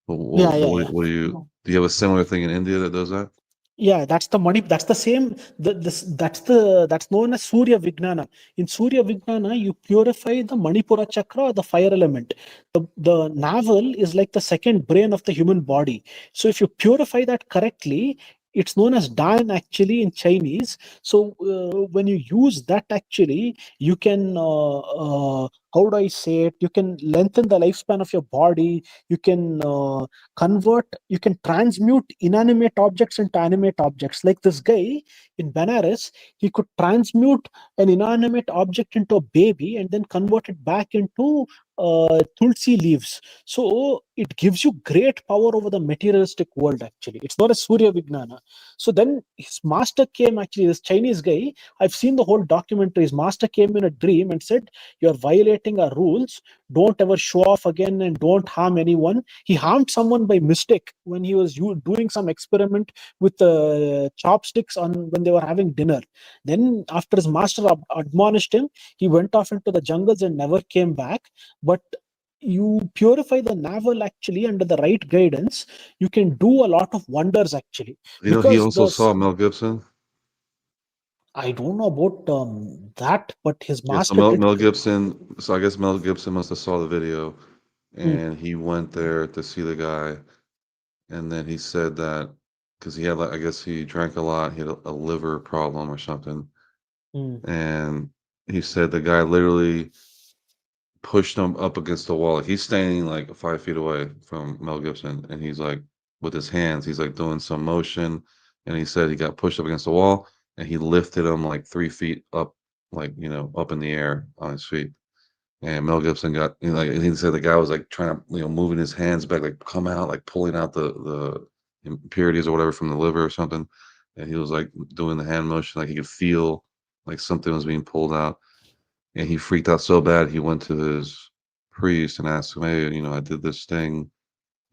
Yeah, yeah, What, yeah. do you have a similar thing in India that does that? Yeah, that's the money. That's the same. That's known as Surya Vijnana. In Surya Vijnana, you purify the Manipura chakra, or the fire element. The navel is like the second brain of the human body. So if you purify that correctly, it's known as Dan actually in Chinese. So when you use that actually, you can how do I say it? You can lengthen the lifespan of your body. You can you can transmute inanimate objects into animate objects. Like this guy in Benares, he could transmute an inanimate object into a baby and then convert it back into tulsi leaves. So it gives you great power over the materialistic world. Actually, it's not a Surya Vijnana. So then his master came, actually this Chinese guy, I've seen the whole documentary. His master came in a dream and said, you're violating our rules, don't ever show off again and don't harm anyone. He harmed someone by mistake when he was doing some experiment with chopsticks on when they were having dinner. Then after his master admonished him, he went off into the jungles and never came back. But you purify the navel actually under the right guidance, you can do a lot of wonders actually. He Because also the saw Mel Gibson. I don't know about that, but his Yeah, so master did. Mel Gibson. So I guess Mel Gibson must have saw the video, Mm, and he went there to see the guy, and then he said that because he had, like, I guess he drank a lot, he had a liver problem or something, mm, and he said the guy literally pushed him up against the wall. Like he's standing like 5 feet away from Mel Gibson, and he's like with his hands, he's like doing some motion, and he said he got pushed up against the wall, and he lifted him like 3 feet up, like up in the air on his feet. And Mel Gibson got, like he said, the guy was like trying to, moving his hands back, like come out, like pulling out the impurities or whatever from the liver or something. And he was like doing the hand motion, like he could feel like something was being pulled out. And he freaked out so bad, he went to his priest and asked him, hey, I did this thing.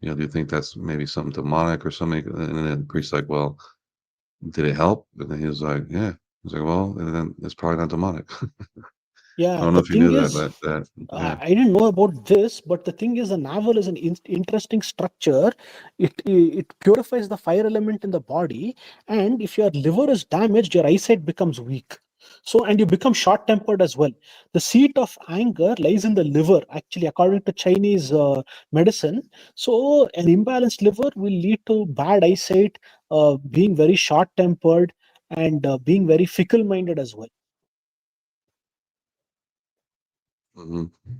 Do you think that's maybe something demonic or something? And then the priest's like, well, did it help? And then he was like, yeah. He's like, well, and then it's probably not demonic. I yeah, don't know the if you thing knew that, is, but that, yeah. I didn't know about this, but the thing is, the navel is an interesting structure. It purifies the fire element in the body, and if your liver is damaged, your eyesight becomes weak. So, and you become short-tempered as well. The seat of anger lies in the liver, actually, according to Chinese medicine. So, an imbalanced liver will lead to bad eyesight, being very short-tempered, and being very fickle-minded as well. Mhm. All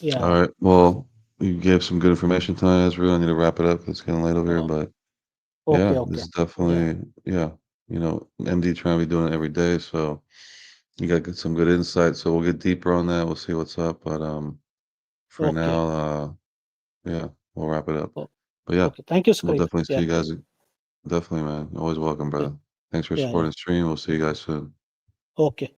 Yeah. right. Well, you gave some good information tonight, Ezra. I need to wrap it up 'cause it's getting late over here. Uh, But okay. yeah, this Okay. is Yeah. definitely, yeah. MD trying to be doing it every day, so you got some good insight. So we'll get deeper on that. We'll see what's up. But for Okay. now, yeah, we'll wrap it up. Oh, But yeah, okay. Thank you, we'll Scribe. definitely see Yeah. you guys. Definitely, man. Always welcome, Yeah. brother. Thanks for Yeah. Yeah. supporting the stream. We'll see you guys soon. Okay.